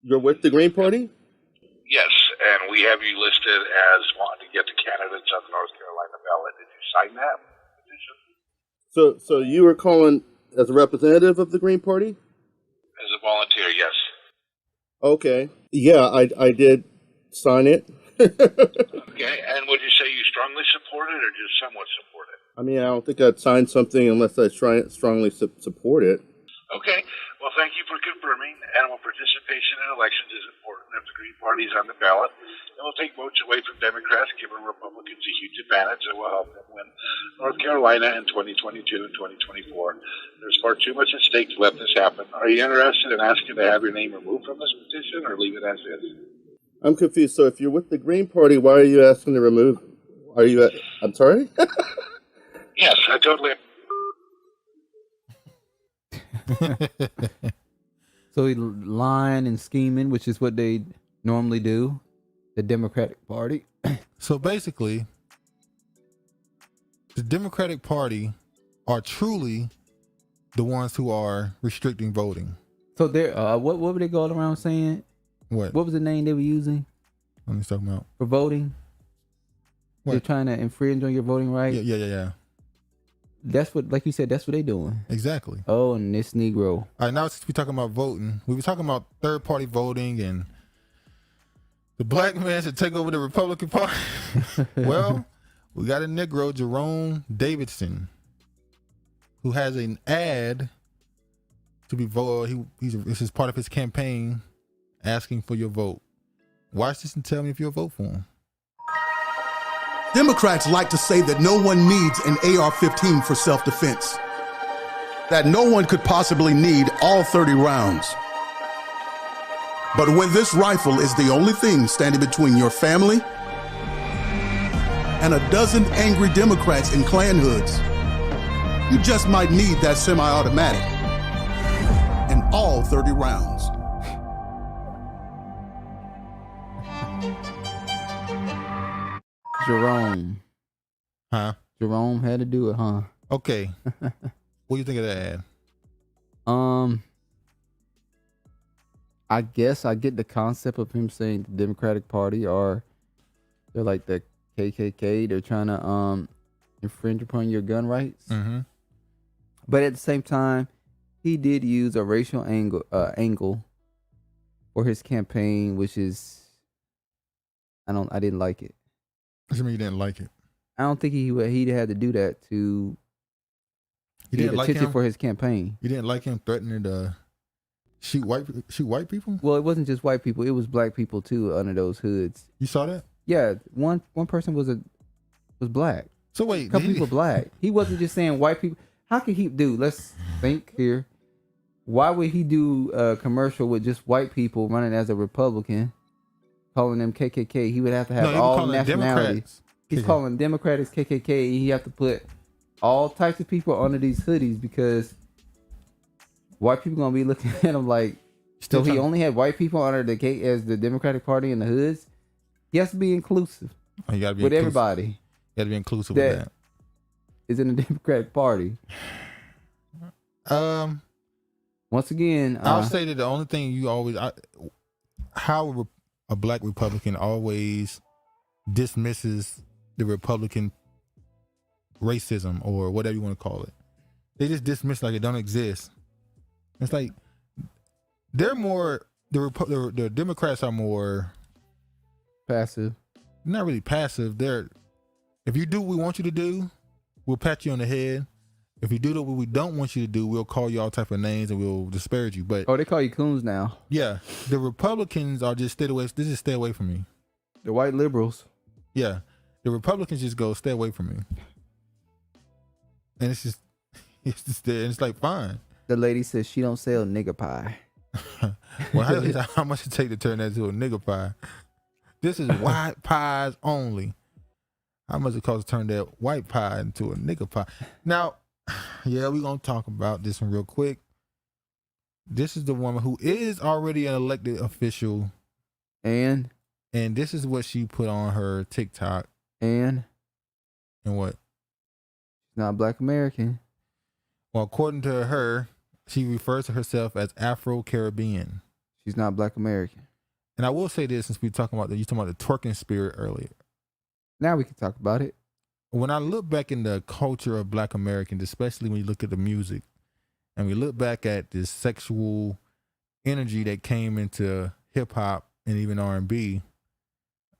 You're with the Green Party? Yes, and we have you listed as wanting to get the candidates on the North Carolina ballot. Did you sign that petition? So you were calling as a representative of the Green Party? As a volunteer, yes. Okay. Yeah, I did sign it. Okay, and would you say you strongly support it or just somewhat support it? I mean, I don't think I'd sign something unless I strongly support it. Okay, well, thank you for confirming. Animal participation in elections is important. If the Green Party is on the ballot, it will take votes away from Democrats, giving Republicans a huge advantage that will help them win North Carolina in 2022 and 2024. There's far too much at stake to let this happen. Are you interested in asking to have your name removed from this petition or leave it as is? I'm confused. So if you're with the Green Party, why are you asking to remove? I'm sorry? Yes, I totally. So he lying and scheming, which is what they normally do, the Democratic Party. So basically, the Democratic Party are truly the ones who are restricting voting. So they're what were they going around saying? What was the name they were using? What are you talking about? For voting? They're trying to infringe on your voting rights? Yeah. That's what, like you said, that's what they doing. Exactly. Oh, and this Negro. All right, now since we're talking about voting, we were talking about third party voting and the black man should take over the Republican Party. Well, we got a Negro, Jerome Davidson, who has an ad to be voted. This is part of his campaign asking for your vote. Watch this and tell me if you'll vote for him. Democrats like to say that no one needs an AR-15 for self-defense, that no one could possibly need all 30 rounds. But when this rifle is the only thing standing between your family and a dozen angry Democrats in Klan hoods, you just might need that semi-automatic and all 30 rounds. Jerome. Huh? Jerome had to do it, huh? Okay. What do you think of that ad? I guess I get the concept of him saying the Democratic Party they're like the KKK. They're trying to infringe upon your gun rights. Mm-hmm. But at the same time, he did use a racial angle for his campaign, which is I didn't like it. What do you mean you didn't like it? I don't think he had to do that to get attention for his campaign. You didn't like him threatening to shoot white people? Well, it wasn't just white people; it was black people too under those hoods. You saw that? Yeah, one person was black. So wait, a couple people black. He wasn't just saying white people. How could he do? Let's think here. Why would he do a commercial with just white people running as a Republican? Calling them KKK, he would have to have all nationalities. He's calling Democrats KKK. He have to put all types of people under these hoodies because white people gonna be looking at him like. So he only had white people under the as the Democratic Party in the hoods. He has to be inclusive. You gotta be with inclusive. Everybody. You gotta be inclusive with that. Is in the Democratic Party. Once again, I'll say that the only thing how a black Republican always dismisses the Republican racism or whatever you want to call it. They just dismiss like it don't exist. It's like they're more the Democrats are more passive. Not really passive. If you do what we want you to do, we'll pat you on the head If you do what we don't want you to do, we'll call you all type of names and we'll disparage you. But they call you coons now. Yeah, the Republicans are just stay away. This is stay away from me. The white liberals. Yeah, the Republicans just go stay away from me, and it's just there. And it's like fine. The lady says she don't sell nigger pie. Well, how much it take to turn that into a nigger pie? This is white pies only. How much it cost to turn that white pie into a nigger pie? Now, yeah, we're gonna talk about this one real quick. This is the woman who is already an elected official, and this is what she put on her TikTok. And what? She's not Black American. Well, according to her, she refers to herself as Afro-Caribbean. She's not Black American. And I will say this, since we talking about the twerking spirit earlier. Now we can talk about it. When I look back in the culture of Black Americans, especially when you look at the music, and we look back at this sexual energy that came into hip hop and even R&B,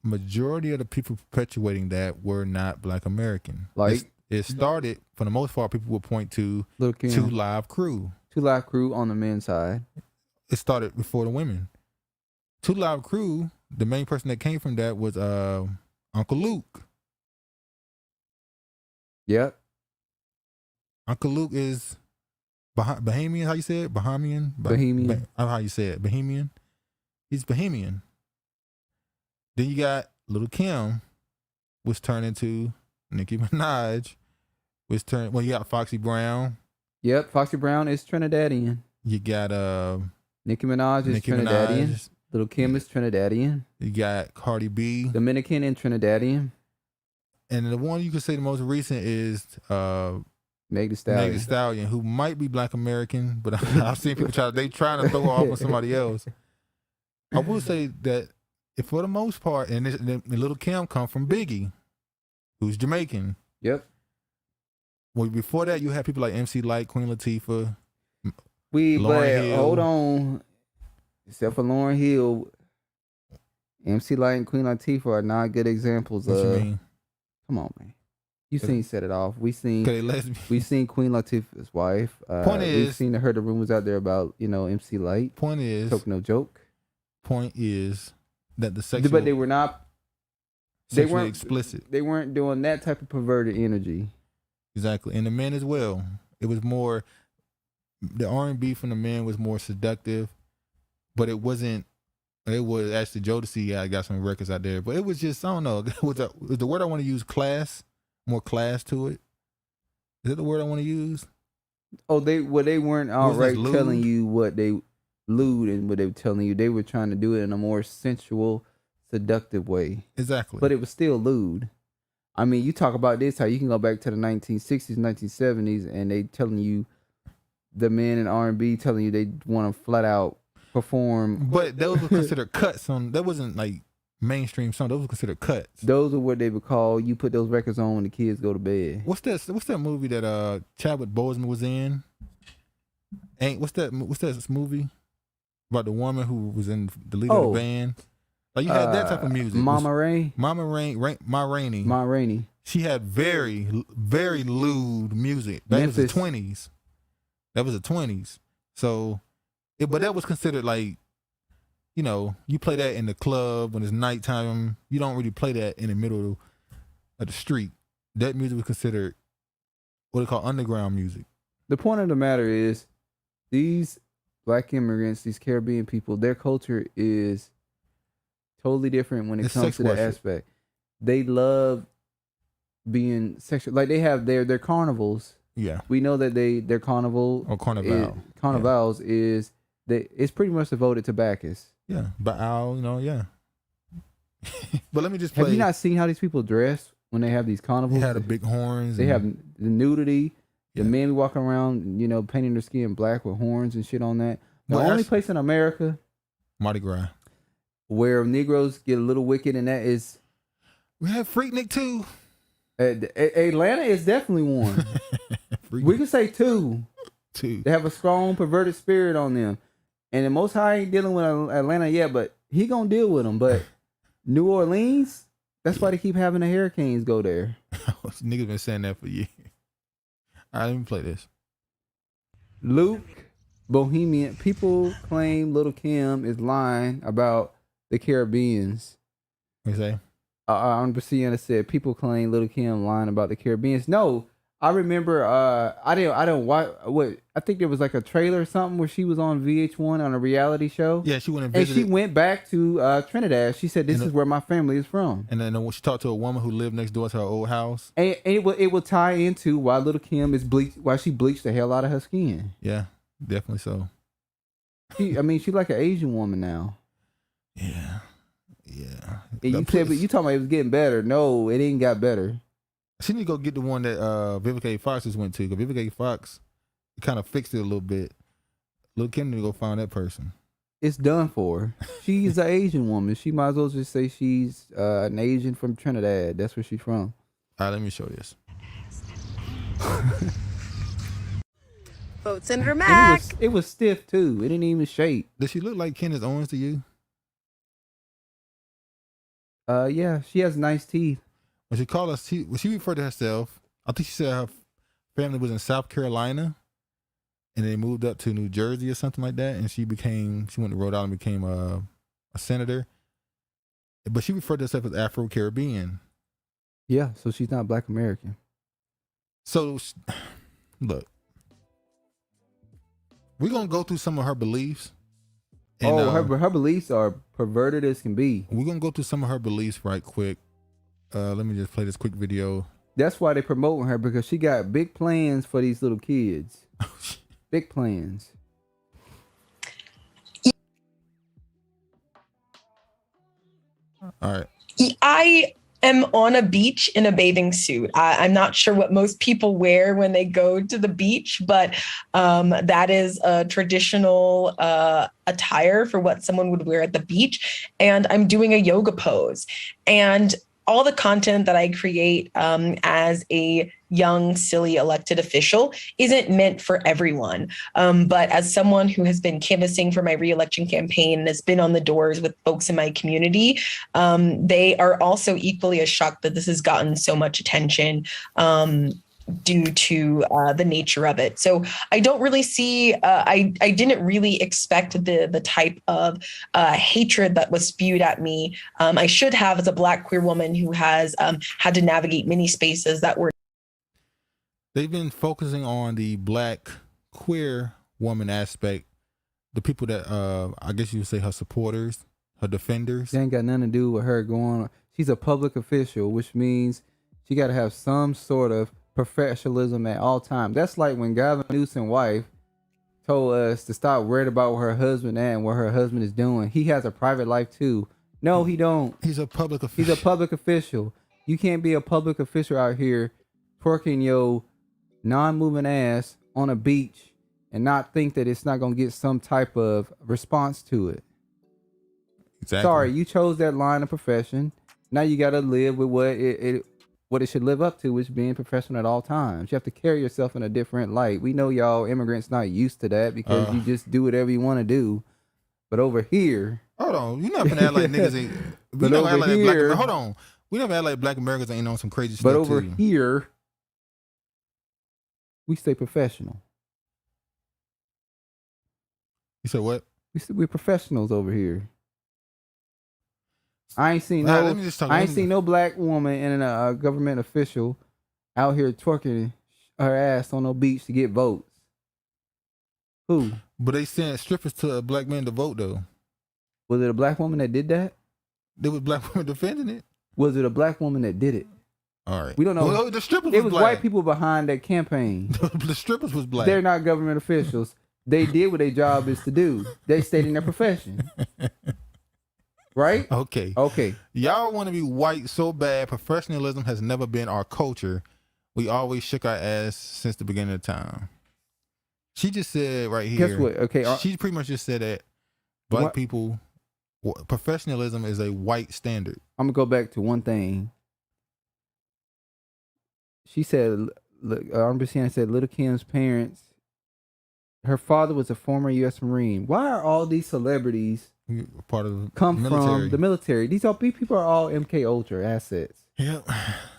majority of the people perpetuating that were not Black American. Like it started, for the most part, people would point to Two Live Crew. Two Live Crew on the men's side. It started before the women. Two Live Crew, the main person that came from that was Uncle Luke. Yep. Uncle Luke is Bahamian, how you say it? Bahamian? Bahamian. How you say it? Bahamian? He's Bahamian. Then you got Little Kim, was turned into Nicki Minaj, you got Foxy Brown. Yep, Foxy Brown is Trinidadian. You got Nicki Minaj is Trinidadian. Little Kim is Trinidadian. You got Cardi B. Dominican and Trinidadian. And the one you could say the most recent is Meg Thee Stallion. Meg Thee Stallion, who might be Black American, but I've seen people trying to throw her off on somebody else. I will say that if for the most part, and Little Kim come from Biggie, who's Jamaican. Yep. Well, before that, you had people like MC Lyte, Queen Latifah, Lauryn Hill. Hold on. Except for Lauryn Hill, MC Lyte and Queen Latifah are not good examples what of. You mean? Come on, man. You seen Set It Off. We seen Queen Latifah's wife. Point is, we've seen the rumors out there about MC Lyte. Point is, Choke No Joke. Point is that the sexual, but they were not. They weren't explicit. They weren't doing that type of perverted energy. Exactly, and the men as well. It was more. The R&B from the men was more seductive, but it wasn't. It was actually Jodeci. I got some records out there, but it was just, I don't know. Was the word I want to use class? More class to it. Is that the word I want to use? Oh, they weren't outright telling you what they lewd and what they were telling you. They were trying to do it in a more sensual, seductive way. Exactly. But it was still lewd. I mean, you talk about this, how you can go back to the 1960s, 1970s, and they telling you, the men in R&B telling you they want to flat out perform. But those were considered cuts on. That wasn't like mainstream song. Those were considered cuts. Those are what they would call. You put those records on when the kids go to bed. What's that movie that Chadwick Boseman was in? What's that movie about the woman who was in the lead of the band? Like you had that type of music. Ma Rainey. Ma Rainey. She had very, very lewd music. That was the 20s. That was the 20s. So, but that was considered like, you play that in the club when it's nighttime. You don't really play that in the middle of the street. That music was considered what they call underground music. The point of the matter is, these Black immigrants, these Caribbean people, their culture is totally different when it comes to that aspect. They love being sexual. Like they have their carnivals. Yeah, we know that their carnival or carnivals is it's pretty much devoted to Bacchus. Yeah, Baal, yeah. But let me just play. Have you not seen how these people dress when they have these carnivals? They have the big horns. They have the nudity. The men walking around, painting their skin black with horns and shit on that. The only place in America, Mardi Gras, where Negroes get a little wicked, and that is, we have Freaknik too. Atlanta is definitely one. We can say two. They have a strong perverted spirit on them, and the Most High ain't dealing with Atlanta yet, but he gonna deal with them. But New Orleans, that's why they keep having the hurricanes go there. Niggas been saying that for years. All right, let me play this. Luke Bohemian. People claim Little Kim is lying about the Caribbeans. What you say? Brianna said people claim Little Kim lying about the Caribbeans. No, I remember. I didn't watch. What I think there was like a trailer or something where she was on VH1 on a reality show. Yeah, she went and and visited. she went back to Trinidad. She said, "This is where my family is from." And then she talked to a woman who lived next door to her old house. And it will tie into why Little Kim is why she bleached the hell out of her skin. Yeah, definitely so. She's like an Asian woman now. Yeah. And you talking about it was getting better. No, it ain't got better. She need to go get the one that Vivica A. Fox just went to. Because Vivica A. Fox kind of fixed it a little bit. Lil' Kim need to go find that person. It's done for her. She's an Asian woman. She might as well just say she's an Asian from Trinidad. That's where she's from. All right, let me show this. Vote Senator Mack. It was stiff too. It didn't even shake. Does she look like Candace Owens to you? Yeah, she has nice teeth. When she called us, when she referred to herself, I think she said her family was in South Carolina, and they moved up to New Jersey or something like that. And she went to Rhode Island and became a senator. But she referred to herself as Afro-Caribbean. Yeah, so she's not Black American. So, look, we're gonna go through some of her beliefs. And, her beliefs are perverted as can be. We're gonna go through some of her beliefs right quick. Let me just play this quick video. That's why they promoting her, because she got big plans for these little kids. Big plans. All right. I am on a beach in a bathing suit. I'm not sure what most people wear when they go to the beach, but that is a traditional attire for what someone would wear at the beach. And I'm doing a yoga pose. And all the content that I create as a young, silly elected official isn't meant for everyone. But as someone who has been canvassing for my reelection campaign and has been on the doors with folks in my community, they are also equally as shocked that this has gotten so much attention due to the nature of it. So I don't really see, I didn't really expect the type of hatred that was spewed at me. I should have, as a Black queer woman who has had to navigate many spaces that were. They've been focusing on the Black queer woman aspect, the people that, I guess you would say her supporters, her defenders. They ain't got nothing to do with her going on. She's a public official, which means she got to have some sort of professionalism at all times. That's like when Gavin Newsom's wife told us to stop worried about what her husband and what her husband is doing. He has a private life too. No, he don't. He's a public official. He's a public official. You can't be a public official out here twerking your non-moving ass on a beach and not think that it's not going to get some type of response to it. Exactly. Sorry, you chose that line of profession. Now you got to live with what it should live up to, is being professional at all times. You have to carry yourself in a different light. We know y'all immigrants not used to that because you just do whatever you want to do. But over here, hold on, you not gonna act like niggas ain't. We never act like here, Black. Hold on, we never act like Black Americans ain't on some crazy stuff. But over too. Here, we stay professional. You said what? We're professionals over here. I ain't seen no Black woman and a government official out here twerking her ass on no beach to get votes. Who? But they sent strippers to a Black man to vote though. Was it a Black woman that did that? There was Black women defending it. Was it a Black woman that did it? All right. We don't know. Well, the strippers it was Black. White people behind that campaign. The strippers was Black. They're not government officials. They did what their job is to do. They stayed in their profession. Right? Okay. Y'all want to be white so bad. Professionalism has never been our culture. We always shook our ass since the beginning of time. She just said right here. Guess what? Okay. She pretty much just said that Black people, professionalism is a white standard. I'm going to go back to one thing. She said, RBCN said, Little Kim's parents, her father was a former U.S. Marine. Why are all these celebrities part of come from the military? These people are all MK Ultra assets. Yep.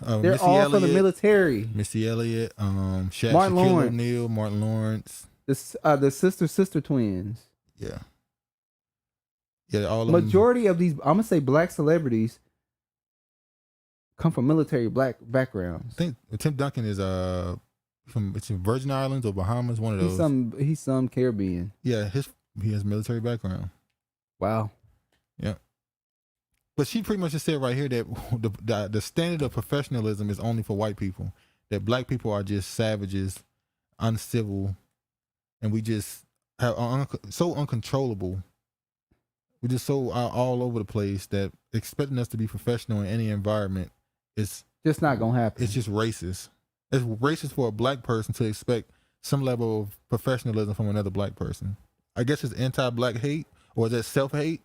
They're Missy all Elliott, from the military. Missy Elliott, Shaquille Martin Lawrence. O'Neal, Martin Lawrence. The sister twins. Yeah. Yeah, all of Majority of these, I'm gonna say, black celebrities come from military black backgrounds. I think Tim Duncan is from Virgin Islands or Bahamas, one of those. He's some Caribbean. Yeah, he has military background. Wow. Yeah. But she pretty much just said right here that the standard of professionalism is only for white people. That black people are just savages, uncivil, and we just are so uncontrollable. We're just so all over the place that expecting us to be professional in any environment is just not gonna happen. It's just racist. It's racist for a black person to expect some level of professionalism from another black person. I guess it's anti-black hate, or is that self-hate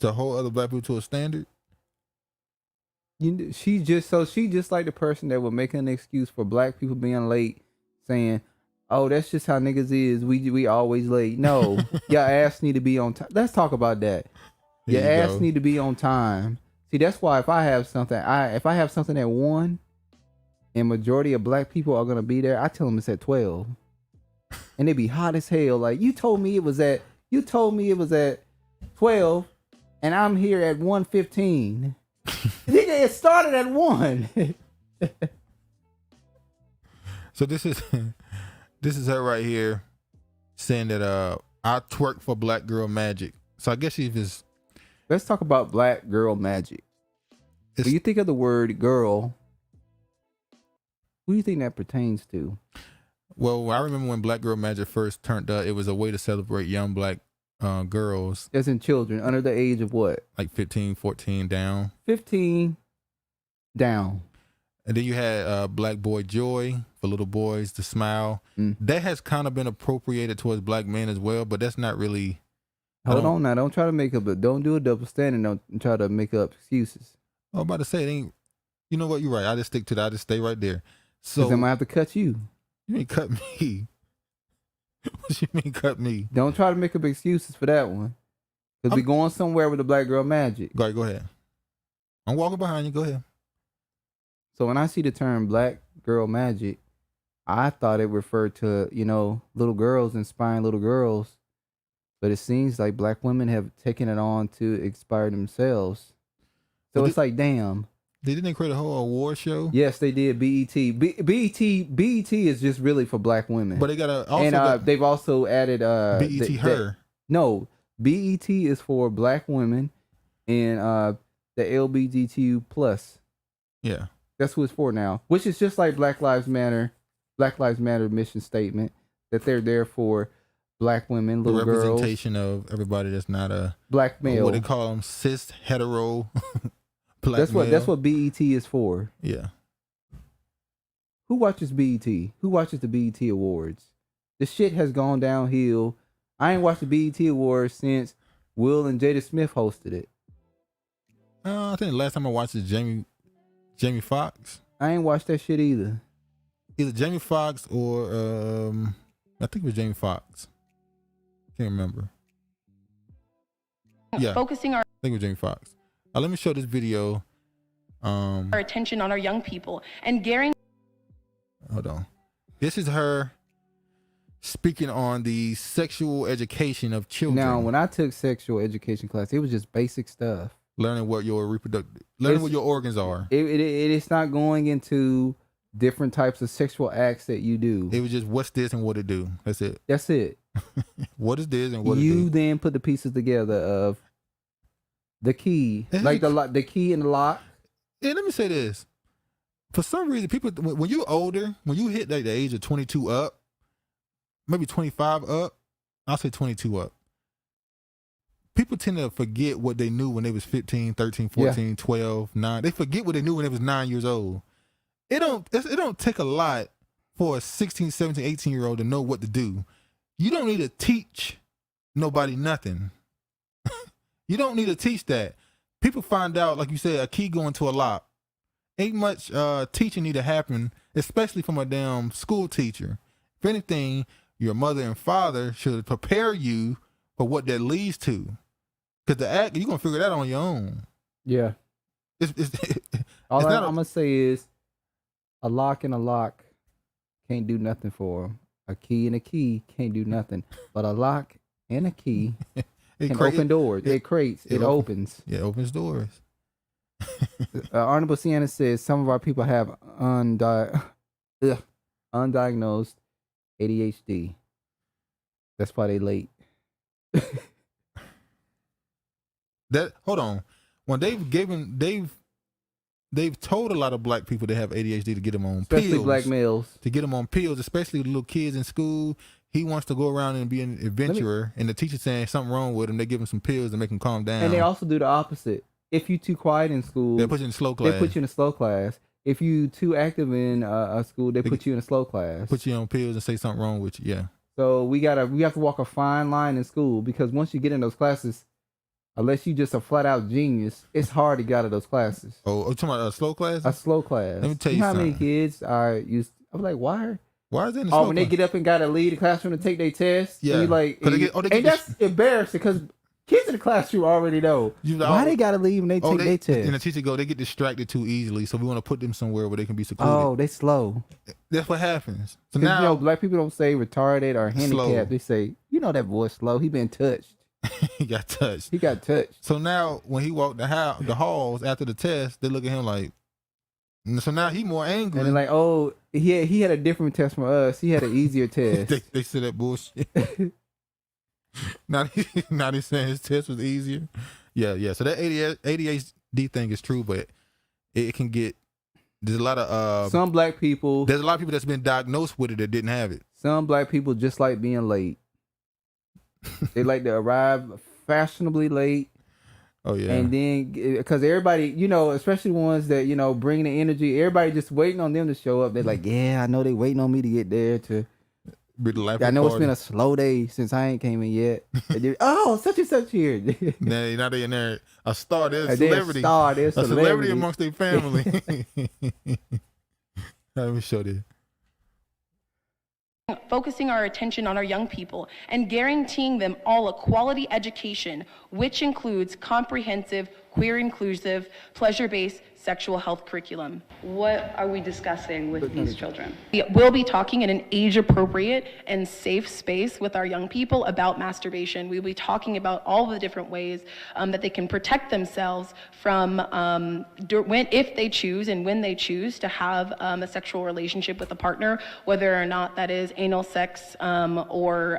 to hold other black people to a standard? She just like the person that would make an excuse for black people being late, saying, "Oh, that's just how niggas is. We always late." No, your ass need to be on time. Let's talk about that. Your ass need to be on time. See, that's why if I have something at 1, and majority of black people are gonna be there, I tell them it's at 12, and they be hot as hell. Like, you told me it was at 12, and I'm here at 1:15. Nigga, it started at 1. So this is her right here saying that I twerk for black girl magic. So I guess she was. Let's talk about black girl magic. When you think of the word girl, who do you think that pertains to? Well, I remember when Black Girl Magic first turned up, it was a way to celebrate young black girls. As in children, under the age of what? Like 15, 14 down. 15 down. And then you had Black Boy Joy for little boys, to smile. That has kind of been appropriated towards black men as well, but that's not really. Hold on now. Don't try to make up, but don't do a double standard. Don't try to make up excuses. I was about to say, it ain't. You know what? You're right. I just stick to that. I just stay right there. So I'm gonna have to cut you. You mean cut me? What you mean cut me? Don't try to make up excuses for that one. Because we're going somewhere with the Black Girl Magic. Go ahead. I'm walking behind you. Go ahead. So when I see the term Black Girl Magic, I thought it referred to, little girls inspiring little girls. But it seems like black women have taken it on to inspire themselves. So it's like, damn. Didn't they create a whole award show? Yes, they did. BET. BET is just really for black women. But they got they've also added BET her. No, BET is for black women and the LGBTQ plus. Yeah, that's who it's for now. Which is just like Black Lives Matter mission statement, that they're there for black women, little girls. Representation of everybody that's not a black male. What they call them, cis hetero. That's what BET is for. Yeah. Who watches BET? Who watches the BET Awards? The shit has gone downhill. I ain't watched the BET Awards since Will and Jada Smith hosted it. I think the last time I watched is Jamie Foxx. I ain't watched that shit either. Either Jamie Foxx or I think it was Jamie Foxx. Can't remember. Yeah, focusing I think it was Jamie Foxx. Let me show this video. Our attention on our young people and Gary. Hold on. This is her speaking on the sexual education of children. Now, when I took sexual education class, it was just basic stuff. Learning what your what your organs are. It's not going into different types of sexual acts that you do. It was just what's this and what it do. That's it. That's it. What is this and what you it do. then put the pieces together of the key, like the key in the lock. Yeah, let me say this. For some reason, people, when you're older, when you hit like the age of 22 up, maybe 25 up, I'll say 22 up, people tend to forget what they knew when they was 15, 13, 14, 12, 9. They forget what they knew when they was 9 years old. It don't take a lot for a 16, 17, 18-year-old to know what to do. You don't need to teach nobody nothing. You don't need to teach that. People find out, like you said, a key going to a lock. Ain't much teaching need to happen, especially from a damn school teacher. If anything, your mother and father should prepare you for what that leads to. Because you're going to figure that on your own. Yeah. All I'm gonna say is, a lock and a lock can't do nothing for them. A key and a key can't do nothing. But a lock and a key can open doors. It creates. It opens. Yeah, it opens doors. Honorable Sienna says some of our people have undiagnosed ADHD. That's why they late. Hold on. When they've told a lot of black people they have ADHD to get them on Especially pills. black males. To get them on pills, especially little kids in school. He wants to go around and be an adventurer, and the teacher saying something wrong with him. They give him some pills to make him calm down. And they also do the opposite. If you too quiet in school, they put you in slow class. They put you in a slow class. If you too active in a school, they put you in a slow class. Put you on pills and say something wrong with you. Yeah. So we have to walk a fine line in school, because once you get in those classes, unless you just a flat out genius, it's hard to get out of those classes. Oh, you talking about a slow class? A slow class. Let me tell you how something. many kids I was like, why is it in the slow when class? they get up and gotta leave the classroom to take their test? Yeah. And you like, that's embarrassing, because kids in the classroom already know why they gotta leave when they take their test. And the teacher they get distracted too easily, so we want to put them somewhere where they can be secluded. Oh, they slow. That's what happens. So 'Cause, now, black people don't say retarded or handicapped. Slow. They say, that boy slow. He been touched. he got touched. He got touched. So now when he walked the halls after the test, they look at him like. So now he more angry. And they're like, oh, he had a different test from us. He had an easier test. they said that bullshit. now they saying his test was easier. Yeah. So that ADHD thing is true, but it can get. There's a lot of some black people. There's a lot of people that's been diagnosed with it that didn't have it. Some black people just like being late. They like to arrive fashionably late. Oh yeah. And then because everybody, especially ones that bring the energy, everybody just waiting on them to show up. They're like, yeah, I know they waiting on me to get there to. I know it's been a slow day since I ain't came in yet. Oh, such and such here. now they in there. A star. They're a celebrity. They're a celebrity amongst their family. Let me show this. Focusing our attention on our young people and guaranteeing them all a quality education, which includes comprehensive, queer inclusive, pleasure-based sexual health curriculum. What are we discussing with these children? We'll be talking in an age-appropriate and safe space with our young people about masturbation. We'll be talking about all the different ways that they can protect themselves from if they choose and when they choose to have a sexual relationship with a partner, whether or not that is anal sex or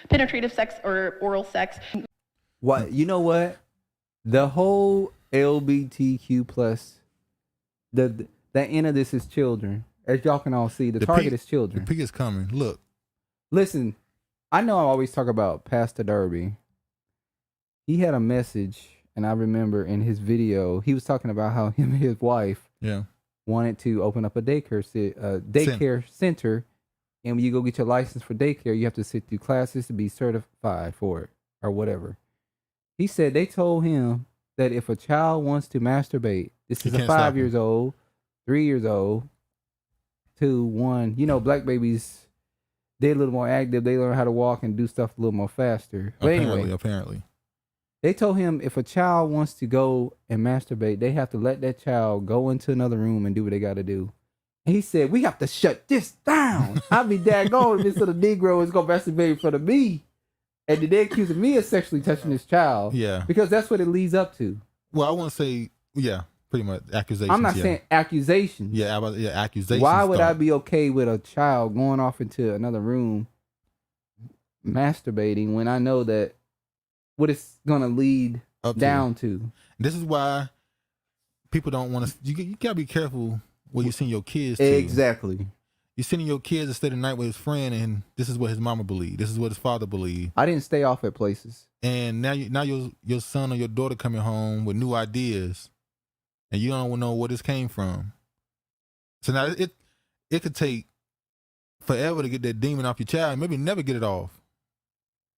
penetrative sex or oral sex. What? You know what? The whole LGBTQ plus, the end of this is children. As y'all can all see, the target is children. The peak is coming. Look. Listen, I know I always talk about Pastor Derby. He had a message, and I remember in his video, he was talking about how him and his wife wanted to open up a daycare center. And when you go get your license for daycare, you have to sit through classes to be certified for it or whatever. He said they told him that if a child wants to masturbate, this is a 5 years old, 3 years old, 2, 1. Black babies, they're a little more active. They learn how to walk and do stuff a little more faster. But apparently. They told him if a child wants to go and masturbate, they have to let that child go into another room and do what they got to do. And he said, we have to shut this down. I'll be daggone if this little Negro is going to masturbate in front of me. And they're accusing me of sexually touching this child. Yeah. Because that's what it leads up to. Well, I want to say, pretty much accusations. I'm not saying accusations. Yeah, accusations. Why would I be okay with a child going off into another room masturbating when I know that what it's going to lead down to? This is why people don't want to. You got to be careful where you send your kids to. Exactly. You're sending your kids to stay the night with his friend, and this is what his mama believed. This is what his father believed. I didn't stay off at places. And now your son or your daughter coming home with new ideas, and you don't know where this came from. So now it could take forever to get that demon off your child, and maybe never get it off.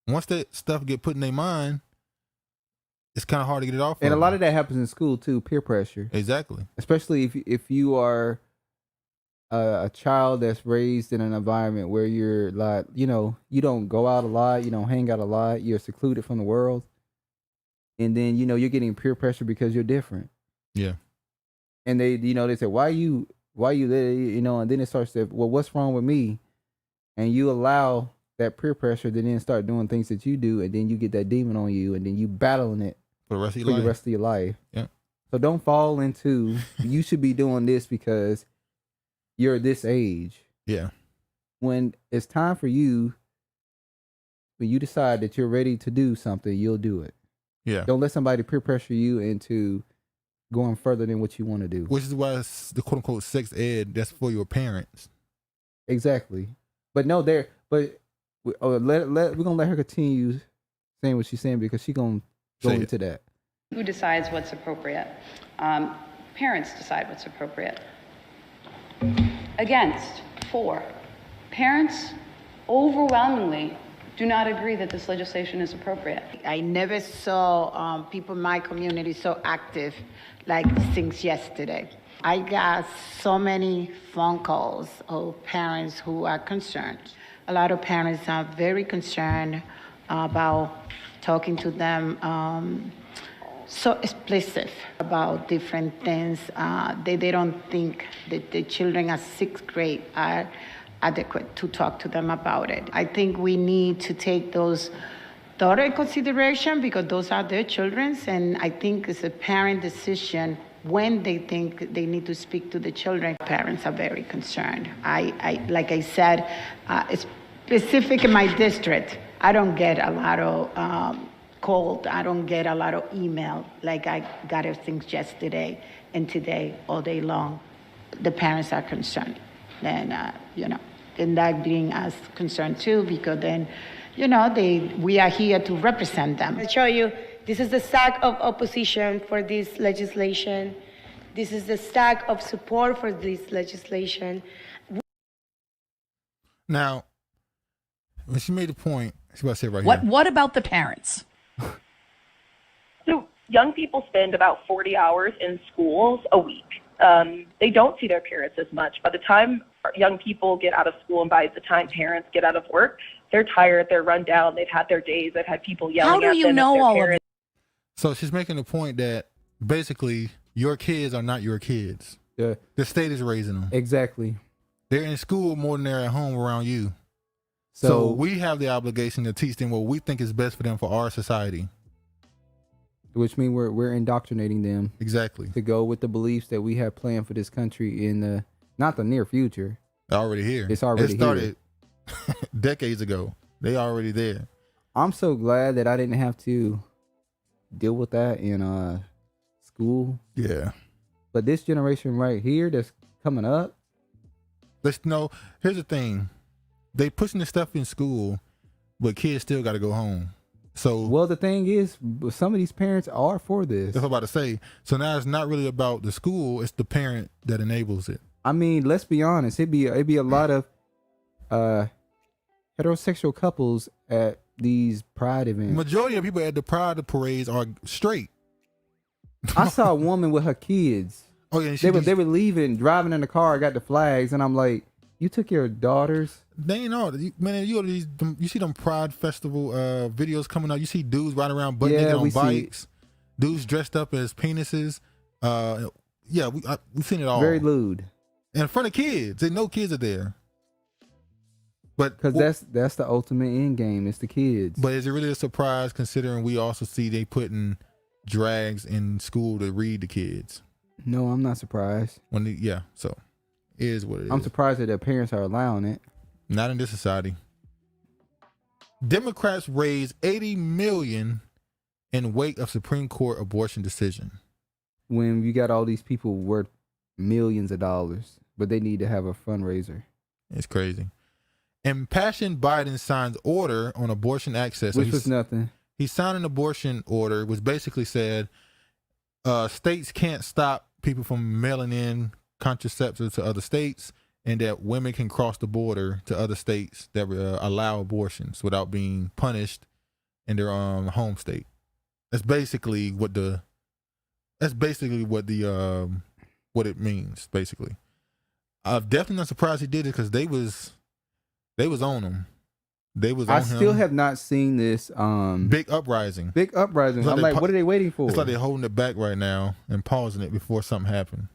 Once that stuff get put in their mind, it's kind of hard to get it off. And a lot of that happens in school too, peer pressure. Exactly. Especially if you are a child that's raised in an environment where you're like, you don't go out a lot, you don't hang out a lot, you're secluded from the world. And then, you're getting peer pressure because you're different. Yeah. and they say, why you there, and then it starts to, well, what's wrong with me? And you allow that peer pressure to then start doing things that you do, and then you get that demon on you, and then you battling it for the rest of your life. Yeah. So don't fall into, you should be doing this because you're this age. Yeah. When it's time for you, when you decide that you're ready to do something, you'll do it. Yeah. Don't let somebody peer pressure you into going further than what you want to do. Which is why it's the quote unquote sex ed that's for your parents. Exactly. But no, we're gonna let her continue saying what she's saying because she's gonna go into that. Who decides what's appropriate? Parents decide what's appropriate. Against, for. Parents overwhelmingly do not agree that this legislation is appropriate. I never saw people in my community so active like since yesterday. I got so many phone calls of parents who are concerned. A lot of parents are very concerned about talking to them so explicit about different things. They don't think that the children at 6th grade are adequate to talk to them about it. I think we need to take those thoughts in consideration because those are their children's, and I think it's a parent decision when they think they need to speak to the children. Parents are very concerned. I like I said, specific in my district, I don't get a lot of calls. I don't get a lot of email like I got things yesterday and today all day long. The parents are concerned. Then, and that being us concerned too, because then, we are here to represent them. I'll show you, this is the stack of opposition for this legislation. This is the stack of support for this legislation. Now, when she made the point, she's about to say right here. What about the parents? So young people spend about 40 hours in schools a week. They don't see their parents as much. By the time young people get out of school and by the time parents get out of work, they're tired, they're run down, they've had their days, they've had people yelling at them. How do you know all of it? So she's making the point that basically your kids are not your kids. Yeah. The state is raising them. Exactly. They're in school more than they're at home around you. So we have the obligation to teach them what we think is best for them for our society. Which means we're indoctrinating them. Exactly. To go with the beliefs that we have planned for this country in not the near future. They're already here. It's already It started decades ago. They already there. I'm so glad that I didn't have to deal with that in school. Yeah. But this generation right here that's coming up. Here's the thing. They pushing this stuff in school, but kids still got to go home. So, well, the thing is, some of these parents are for this. That's what I'm about to say. So now it's not really about the school; it's the parent that enables it. I mean, let's be honest. It'd be a lot of heterosexual couples at these pride events. Majority of people at the pride parades are straight. I saw a woman with her kids. Oh yeah, they were leaving, driving in the car, got the flags, and I'm like, you took your daughters? They ain't all, man. You see them Pride Festival videos coming out. You see dudes riding around butt naked on bikes. Dudes dressed up as penises. We've seen it all. Very lewd. In front of kids. They know kids are there. But because that's the ultimate end game. It's the kids. But is it really a surprise considering we also see they putting drags in school to read to kids? No, I'm not surprised. So it is what it is. I'm surprised that their parents are allowing it. Not in this society. Democrats raise $80 million in wake of Supreme Court abortion decision. When you got all these people worth millions of dollars, but they need to have a fundraiser. It's crazy. Impassioned Biden signs order on abortion access. Which was nothing. He signed an abortion order, which basically said states can't stop people from mailing in contraceptives to other states, and that women can cross the border to other states that allow abortions without being punished in their home state. That's basically what it means. Basically, I'm definitely not surprised he did it because they was on him. They was on him. I still have not seen this big uprising. I'm like, what are they waiting for? It's like they're holding it back right now and pausing it before something happened.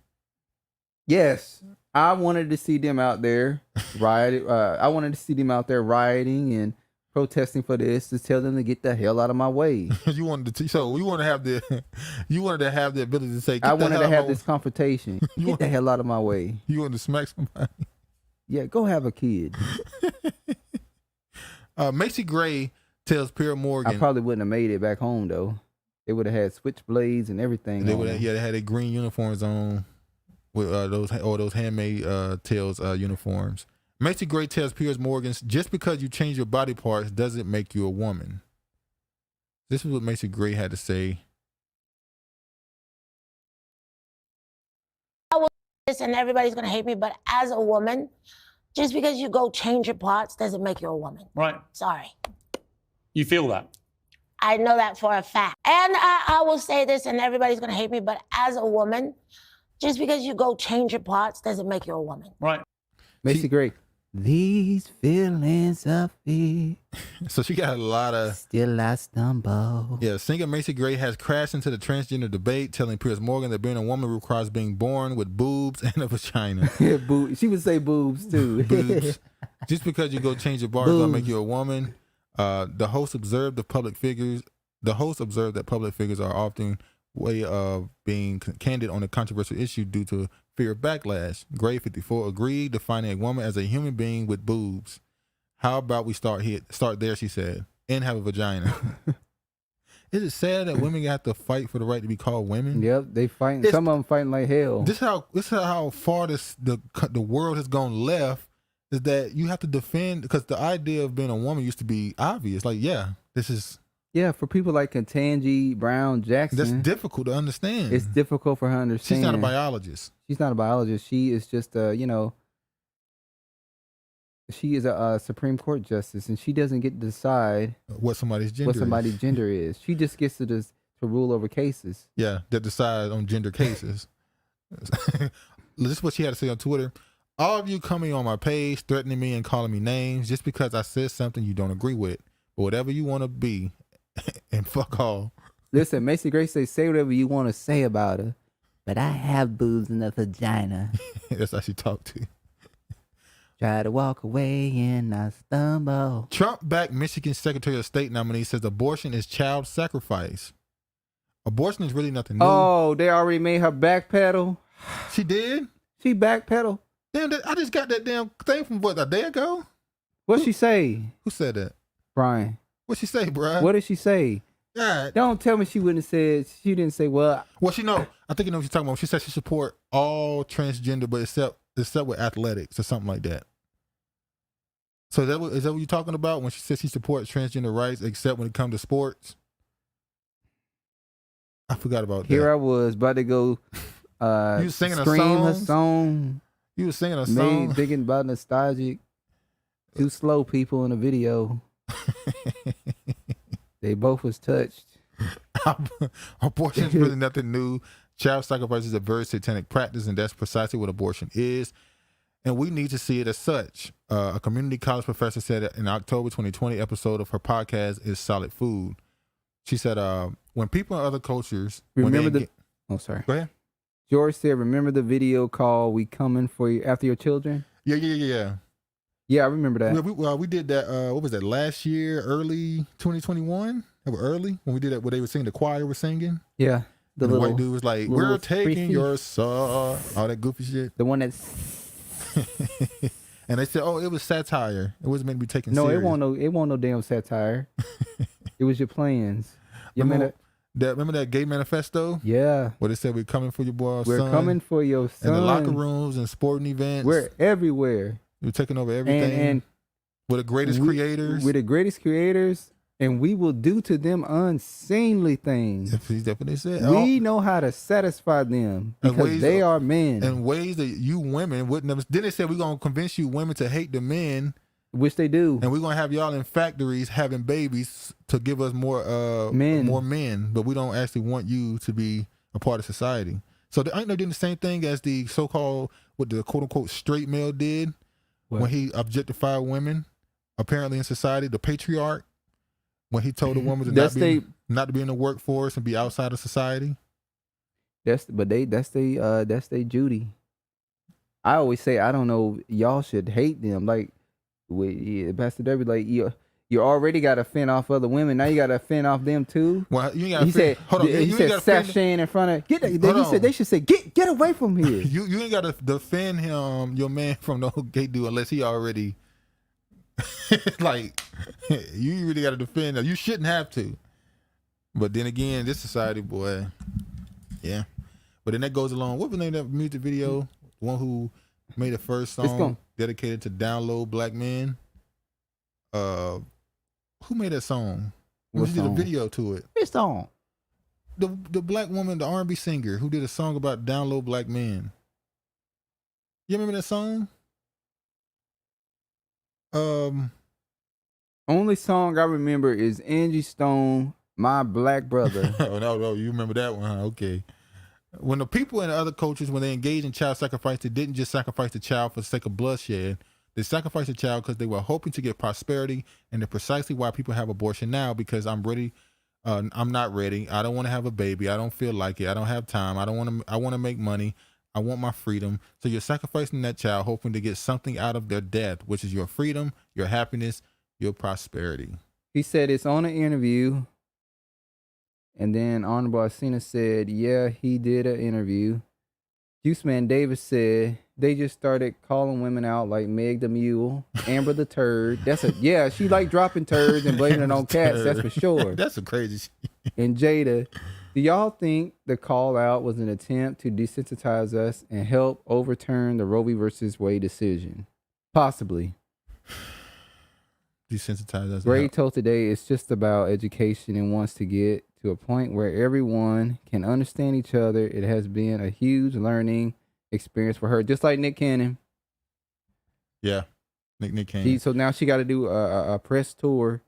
Yes, I wanted to see them out there rioting. I wanted to see them out there rioting and protesting for this, to tell them to get the hell out of my way. You wanted to, so you want to have the, you wanted to have the ability to say, I wanted to have this confrontation. Get the hell out of my way. You wanted to smack somebody. Yeah, go have a kid. Macy Gray tells Pierre Morgan. I probably wouldn't have made it back home though. They would have had switchblades and everything. They would have, they had their green uniforms on with those handmade Tails uniforms. Macy Gray tells Piers Morgan, just because you change your body parts doesn't make you a woman. This is what Macy Gray had to say. I will this and everybody's gonna hate me, but as a woman, just because you go change your parts doesn't make you a woman. Right. Sorry. You feel that? I know that for a fact. And I will say this, and everybody's gonna hate me, but as a woman, just because you go change your parts doesn't make you a woman. Right. Macy Gray. These feelings of fear. So she got a lot of... Still I stumble. Yeah, singer Macy Gray has crashed into the transgender debate, telling Piers Morgan that being a woman requires being born with boobs and a vagina. She would say boobs, too. Boobs. Just because you go change your bars don't make you a woman. The host observed that public figures are often way of being candid on a controversial issue due to fear of backlash. Gray 54 agreed, defining a woman as a human being with boobs. How about we start there, she said, and have a vagina. Is it sad that women have to fight for the right to be called women? Yep, they fighting. Some of them fighting like hell. This is how far the world has gone left, is that you have to defend, because the idea of being a woman used to be obvious. Like, yeah, this is... Yeah, for people like Ketanji Brown Jackson. That's difficult to understand. It's difficult for her to understand. She's not a biologist. She's not a biologist. She is just she is a Supreme Court justice, and she doesn't get to decide what somebody's gender is. She just gets to rule over cases. Yeah, that decide on gender cases. This is what she had to say on Twitter. All of you coming on my page, threatening me and calling me names just because I said something you don't agree with. But whatever you want to be, and fuck all. Listen, Macy Gray say whatever you want to say about her, but I have boobs and a vagina. That's how she talked to you. Try to walk away and I stumble. Trump-backed Michigan Secretary of State nominee says abortion is child sacrifice. Abortion is really nothing new. Oh, they already made her backpedal? She did? She backpedal? Damn, I just got that damn thing from, what, a day ago? What'd she say? Who said that? Brian. What'd she say, Brian? What did she say? God. Don't tell me she wouldn't have said, she didn't say, well, she know. I think you know what she's talking about. She said she support all transgender, but except with athletics or something like that. So is that what you're talking about when she says she supports transgender rights, except when it comes to sports? I forgot about that. Here I was about to go you was singing a song. You was singing a song. Thinking about nostalgic. Two slow people in a video. They both was touched. Abortion is really nothing new. Child sacrifice is a very satanic practice, and that's precisely what abortion is. And we need to see it as such. A community college professor said in October 2020 episode of her podcast, Is Solid Food. She said, when people in other cultures... Oh, sorry. Go ahead. George said, remember the video called We Coming For You After Your Children? Yeah. Yeah, I remember that. We did that, what was that, last year, early 2021? Early, when we did that, where they were singing, the choir was singing? Yeah. The white dude was like, we're taking your soul, all that goofy shit. The one that's... And they said, oh, it was satire. It wasn't meant to be taken serious. No, it won't no damn satire. It was your plans. Remember that gay manifesto? Yeah. Where they said, we're coming for your boy, We're son. coming for your son. In the locker rooms and sporting events. We're everywhere. We're taking over everything. And we're the greatest creators. We're the greatest creators. And we will do to them unseemly things. That's what they said. We know how to satisfy them because they are men. In ways that you women wouldn't have. Then they said, we're going to convince you women to hate the men. Which they do. And we're going to have y'all in factories having babies to give us more men. But we don't actually want you to be a part of society. So they ain't no doing the same thing as the so-called, what the quote-unquote straight male did when he objectified women, apparently in society, the patriarch. When he told a woman to not to be in the workforce and be outside of society. That's their Judy. I always say, I don't know, y'all should hate them. Like, Pastor Derby, like, you already got to fend off other women. Now you got to fend off them too. Well, you ain't he said, hold on. He said, sashaying in front of. He said they should say, get away from here. You ain't got to defend him, your man, from no gay dude unless he already. Like, you really got to defend him. You shouldn't have to. But then again, this society, boy, yeah. But then that goes along. What was the name of that music video? The one who made the first song dedicated to download black men. Who made that song? Who did a video to it? Which song? The black woman, the R&B singer, who did a song about download black men. You remember that song? Only song I remember is Angie Stone, My Black Brother. Oh, no, you remember that one, huh? Okay. When the people in other cultures, when they engage in child sacrifice, they didn't just sacrifice the child for the sake of bloodshed. They sacrificed the child because they were hoping to get prosperity, and they're precisely why people have abortion now, because I'm ready. I'm not ready. I don't want to have a baby. I don't feel like it. I don't have time. I want to make money. I want my freedom. So you're sacrificing that child, hoping to get something out of their death, which is your freedom, your happiness, your prosperity. He said it's on an interview. And then Honorable Asina said, yeah, he did an interview. Juice Man Davis said they just started calling women out like Meg the Mule, Amber the Turd. She like dropping turds and blaming it on cats, that's for sure. That's some crazy shit. And Jada, do y'all think the call out was an attempt to desensitize us and help overturn the Roe v. Wade decision? Possibly. Desensitize us. Gray told Today it's just about education and wants to get to a point where everyone can understand each other. It has been a huge learning experience for her, just like Nick Cannon. Yeah, Nick Cannon. So now she got to do a press tour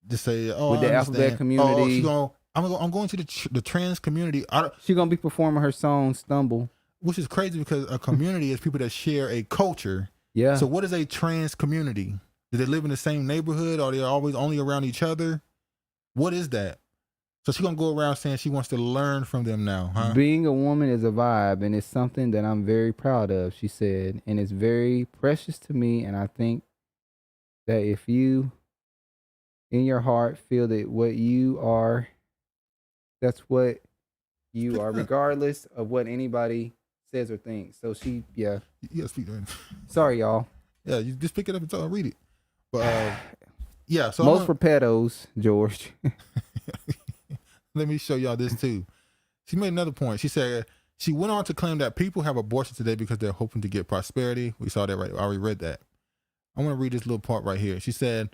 to say, with the alphabet community. I'm going to the trans community. She's gonna be performing her song "Stumble," which is crazy because a community is people that share a culture. Yeah. So what is a trans community? Do they live in the same neighborhood, or are they always only around each other? What is that? So she's going to go around saying she wants to learn from them now, huh? Being a woman is a vibe, and it's something that I'm very proud of, she said. And it's very precious to me, and I think that if you, in your heart, feel that what you are, that's what you are, regardless of what anybody says or thinks. So she, yeah. You gotta speak to her. Sorry, y'all. Yeah, you just pick it up and read it. But, yeah. So most for pedos, George. Let me show y'all this too. She made another point. She said she went on to claim that people have abortion today because they're hoping to get prosperity. We saw that right. I already read that. I want to read this little part right here. She said,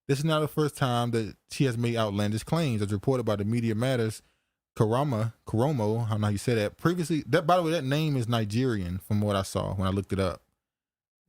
this is not the first time that she has made outlandish claims, as reported by the Media Matters. Koromo, I don't know how you say that. Previously, by the way, that name is Nigerian from what I saw when I looked it up.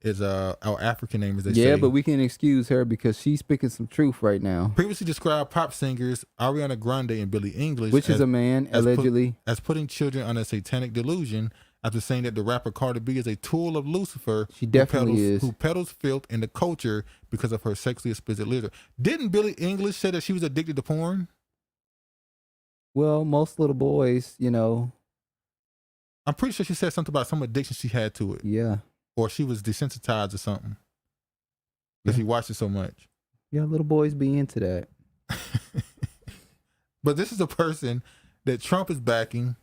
Is our African name, as they say. Yeah, but we can excuse her because she's speaking some truth right now. Previously described pop singers Ariana Grande and Billie Eilish, which is a man, allegedly, as putting children under satanic delusion after saying that the rapper Cardi B is a tool of Lucifer. She definitely who peddles filth in the culture because of her sexually explicit lyrics. Didn't Billie Eilish say that she was addicted to porn? Well, most little boys, I'm pretty sure she said something about some addiction she had to it. Yeah. Or she was desensitized or something because she watched it so much. Yeah, little boys be into that. But this is a person that Trump is backing,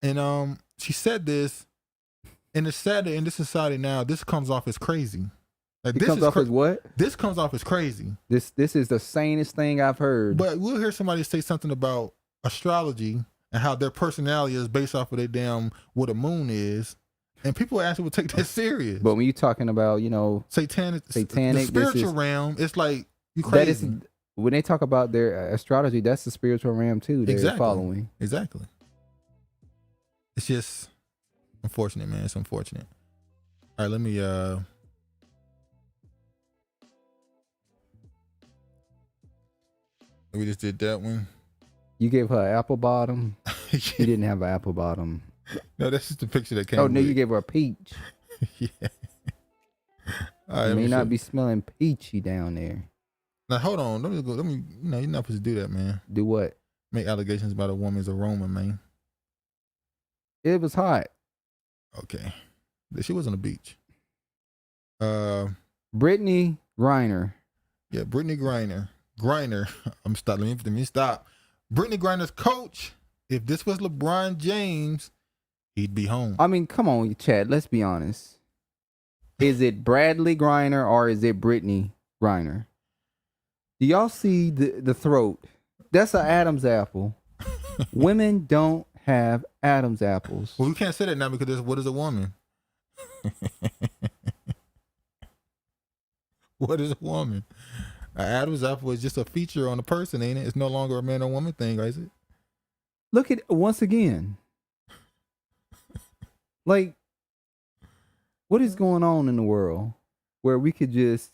and she said this, and it's sad that in this society now, this comes off as crazy. Like, this comes off as what? This comes off as crazy. This is the sanest thing I've heard. But we'll hear somebody say something about astrology and how their personality is based off of what a moon is. And people actually will take that serious. But when you're talking about, satanic, the spiritual realm, it's like you crazy. That is, when they talk about their astrology, that's the spiritual realm too. They're following. Exactly. It's just unfortunate, man. It's unfortunate. All right, let me we just did that one. You gave her an apple bottom. She didn't have an apple bottom. No, that's just the picture that came. Oh, no, you gave her a peach. Yeah. All right, may not be smelling peachy down there. Now hold on. Let me. You're not supposed to do that, man. Do what? Make allegations about a woman's aroma, man. It was hot. Okay. She was on the beach. Brittney Griner. Yeah, Brittney Griner. Let me stop. Brittney Griner's coach. If this was LeBron James, he'd be home. I mean, come on, Chad. Let's be honest. Is it Bradley Griner or is it Brittney Griner? Do y'all see the throat? That's an Adam's apple. Women don't have Adam's apples. Well, we can't say that now because what is a woman? What is a woman? An Adam's apple is just a feature on a person, ain't it? It's no longer a man or woman thing, is it? Look at once again. Like, what is going on in the world where we could just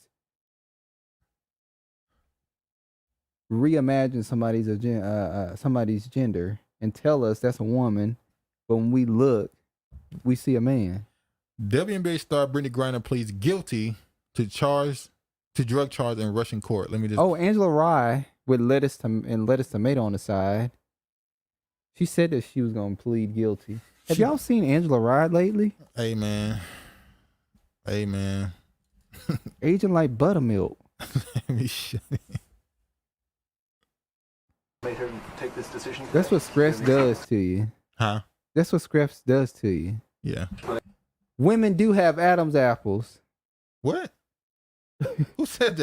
reimagine somebody's gender and tell us that's a woman, but when we look, we see a man. WNBA star Brittney Griner pleads guilty to drug charge in Russian court. Let me just. Oh, Angela Rye with lettuce tomato on the side. She said that she was gonna plead guilty. Have y'all seen Angela Rye lately? Hey man. Aging like buttermilk. Let me shut it. Made her take this decision. That's what stress does to you. Huh? That's what stress does to you. Yeah. Women do have Adam's apples. What? Who said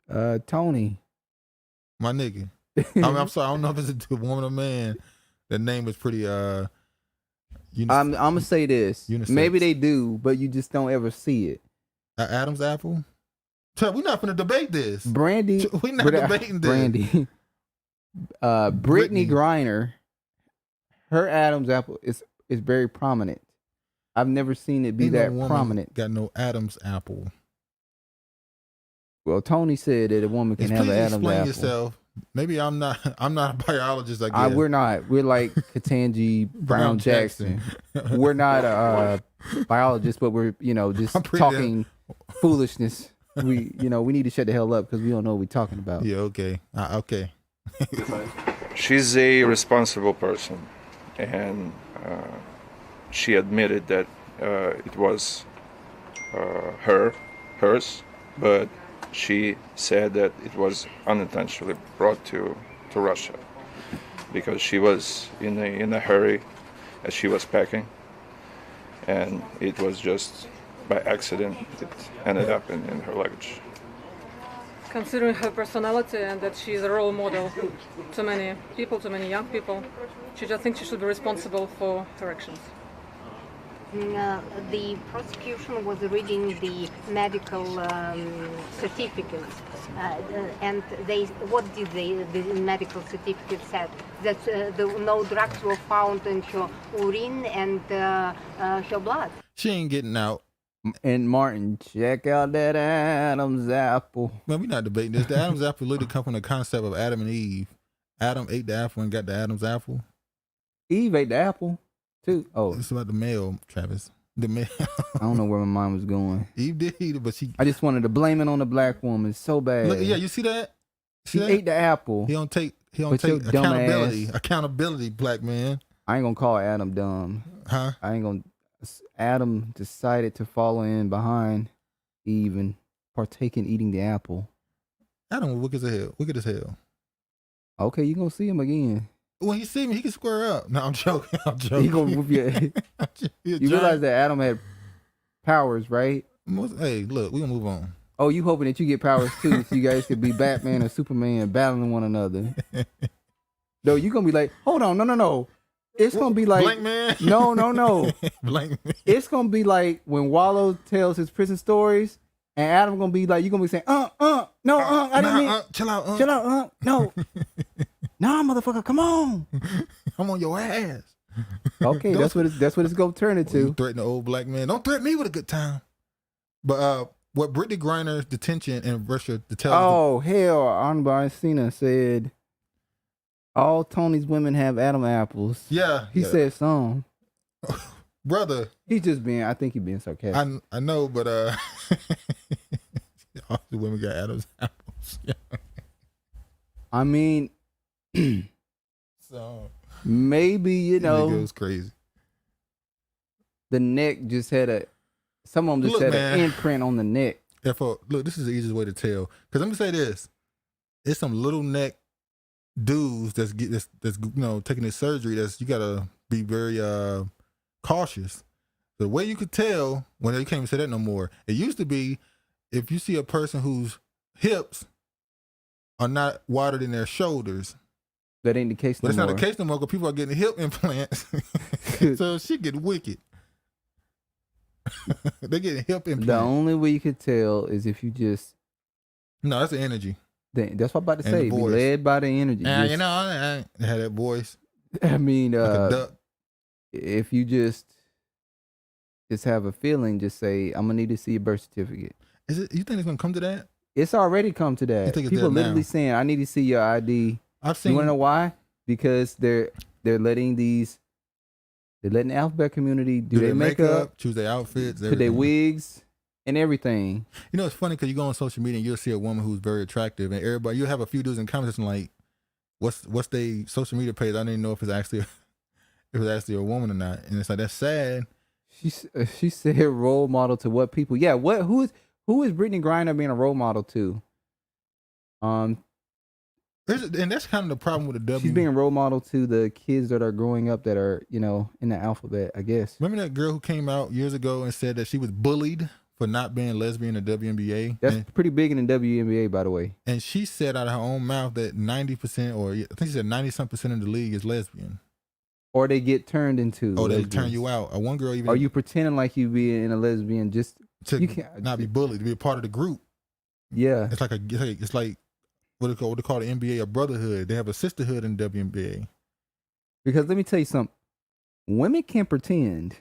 that? Tony. My nigga. I'm sorry. I don't know if it's a woman or man. The name is pretty. I'm gonna say this. Unisex. Maybe they do, but you just don't ever see it. Adam's apple. We're not gonna debate this. Brandy. We're not debating this. Brandy. Brittney Griner. Her Adam's apple is very prominent. I've never seen it be that prominent. Got no Adam's apple. Well, Tony said that a woman can have an Adam's explain apple. Yourself. Maybe I'm not a biologist, I guess. We're not. We're like Ketanji Brown Jackson. We're not a biologist, but we're, just talking foolishness. We need to shut the hell up because we don't know what we're talking about. Yeah, okay. Okay. She's a responsible person, and she admitted that it was hers, but she said that it was unintentionally brought to Russia because she was in a hurry as she was packing, and it was just by accident it ended up in her luggage. Considering her personality and that she's a role model to many people, to many young people, she just thinks she should be responsible for her actions. The prosecution was reading the medical certificates, and what did the medical certificate said? That no drugs were found in her urine and her blood. She ain't getting out. And Martin, check out that Adam's apple. Man, we're not debating this. The Adam's apple literally come from the concept of Adam and Eve. Adam ate the apple and got the Adam's apple. Eve ate the apple too. Oh, it's about the male, Travis. The male. I don't know where my mind was going. Eve did eat it, but I just wanted to blame it on the black woman so bad. Look, yeah, you see that? She ate the apple. He don't take accountability. Accountability, black man. I ain't gonna call Adam dumb. Huh? Adam decided to follow in behind Eve and partake in eating the apple. Adam was wicked as hell. Okay, you gonna see him again. When he see me, he can square up. No, I'm joking. He gonna whoop your You realize that Adam had powers, right? Hey, look, we gonna move on. Oh, you hoping that you get powers too, so you guys could be Batman or Superman battling one another. No, you gonna be like, hold on, no. It's gonna be like Blank Man. No. Blank Man. It's gonna be like when Wallow tells his prison stories, and Adam gonna be like, you gonna be saying, no, I didn't mean. Chill out, chill out, no, nah, motherfucker, come on. I'm on your ass. Okay, that's what it's gonna turn into. You threaten the old black man. Don't threaten me with a good time. But what Brittney Griner's detention in Russia to tell. Oh hell, Honorable Arsena said. All Tony's women have Adam apples. Yeah. He said some. Brother. He's just being, I think he's being sarcastic. I know, but all the women got Adam's apples. Yeah. I mean, so maybe, it goes crazy. the neck just had some of them just had an imprint on the neck. Therefore, look, this is the easiest way to tell. Because let me say this: it's some little neck dudes that's taking this surgery. You gotta be very cautious. The way you could tell when they can't even say that no more. It used to be if you see a person whose hips are not wider than their shoulders. That ain't the case no more. But it's not the case no more because people are getting hip implants. So shit get wicked. They're getting hip implants. The only way you could tell is if you just... No, that's the energy. That's what I'm about to say. Be led by the energy. I had that voice. I mean, like a duck. If you just have a feeling, just say, I'm going to need to see a birth certificate. You think it's going to come to that? It's already come to that. People literally saying, I need to see your ID. I've seen. You want to know why? Because they're letting the alphabet community do their makeup, choose their outfits, put their wigs, and everything. You know, it's funny because you go on social media and you'll see a woman who's very attractive, and everybody, you'll have a few dudes in comments like, what's their social media page? I don't even know if it's actually a woman or not. And it's like, that's sad. She said role model to what people? Yeah, who is Brittney Griner being a role model to? And that's kind of the problem with the W. She's being a role model to the kids that are growing up that are, in the alphabet, I guess. Remember that girl who came out years ago and said that she was bullied for not being lesbian in the WNBA? That's pretty big in the WNBA, by the way. And she said out of her own mouth that 90%, or I think she said 90-some% of the league is lesbian. Or they get turned into. Oh, they turn you out. One girl even. Are you pretending like you being a lesbian just to not be bullied, to be a part of the group? Yeah. It's like what they call the NBA a brotherhood. They have a sisterhood in the WNBA. Because let me tell you something. Women can pretend.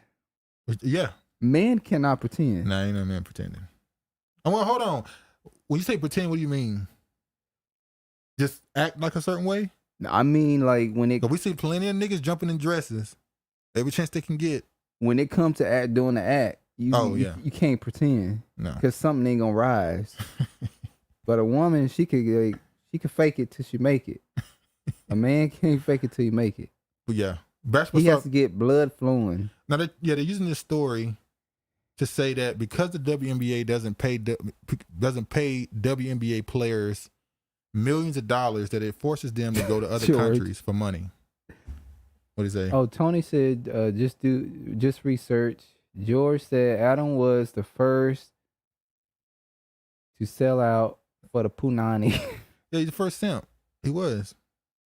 Yeah. Men cannot pretend. Nah, ain't no man pretending. Well, hold on. When you say pretend, what do you mean? Just act like a certain way? I mean, like when we see plenty of niggas jumping in dresses every chance they can get. When it comes to doing the act, you can't pretend. No. Because something ain't gonna rise. But a woman, she could fake it till she make it. A man can't fake it till you make it. But yeah, he has to get blood flowing. Now, they're using this story to say that because the WNBA doesn't pay WNBA players millions of dollars, that it forces them to go to other countries for money. What do you say? Oh, Tony said, just research. George said Adam was the first to sell out for the Punani. Yeah, he's the first simp. He was.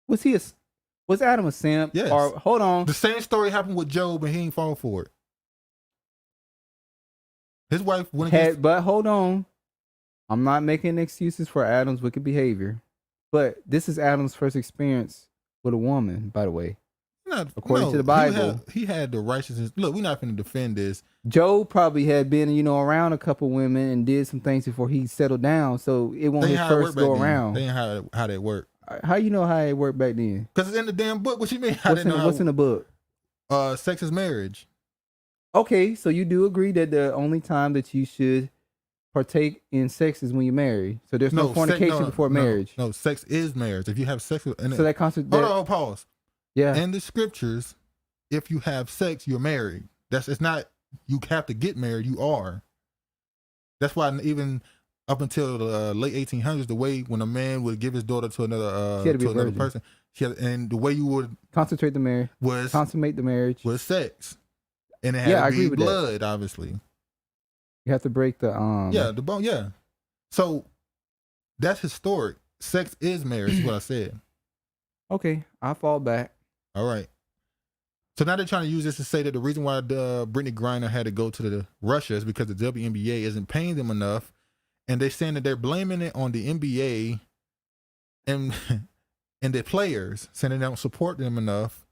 Was Adam a simp? Yes. Or, hold on. The same story happened with Job, and he ain't fall for it. His wife went against. But hold on. I'm not making excuses for Adam's wicked behavior, but this is Adam's first experience with a woman, by the way. According to the Bible. He had the righteousness. Look, we're not going to defend this. Job probably had been, around a couple women and did some things before he settled down, so it won't his first go around. They ain't how that worked. How you know how it worked back then? Because it's in the damn book. What you mean? What's in the book? Sex is marriage. Okay, so you do agree that the only time that you should partake in sex is when you're married. So there's no fornication before marriage. No, sex is marriage. If you have sex with... So that constitutes... Hold on, pause. Yeah. In the scriptures, if you have sex, you're married. It's not you have to get married, you are. That's why even up until the late 1800s, the way when a man would give his daughter to another person, and the way you would consummate the marriage was sex. And it had to be blood, obviously. You have to break the the bone. Yeah. So that's historic. Sex is marriage, is what I said. Okay, I fall back. All right. So now they're trying to use this to say that the reason why Brittney Griner had to go to Russia is because the WNBA isn't paying them enough, and they're saying that they're blaming it on the NBA and their players, saying they don't support them enough.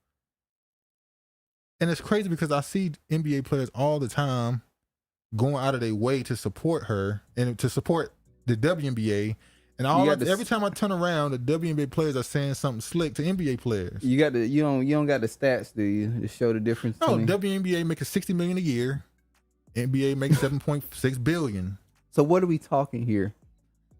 And it's crazy because I see NBA players all the time going out of their way to support her and to support the WNBA. And every time I turn around, the WNBA players are saying something slick to NBA players. You don't got the stats, do you, to show the difference? No, WNBA making $60 million a year. NBA makes $7.6 billion. So what are we talking here?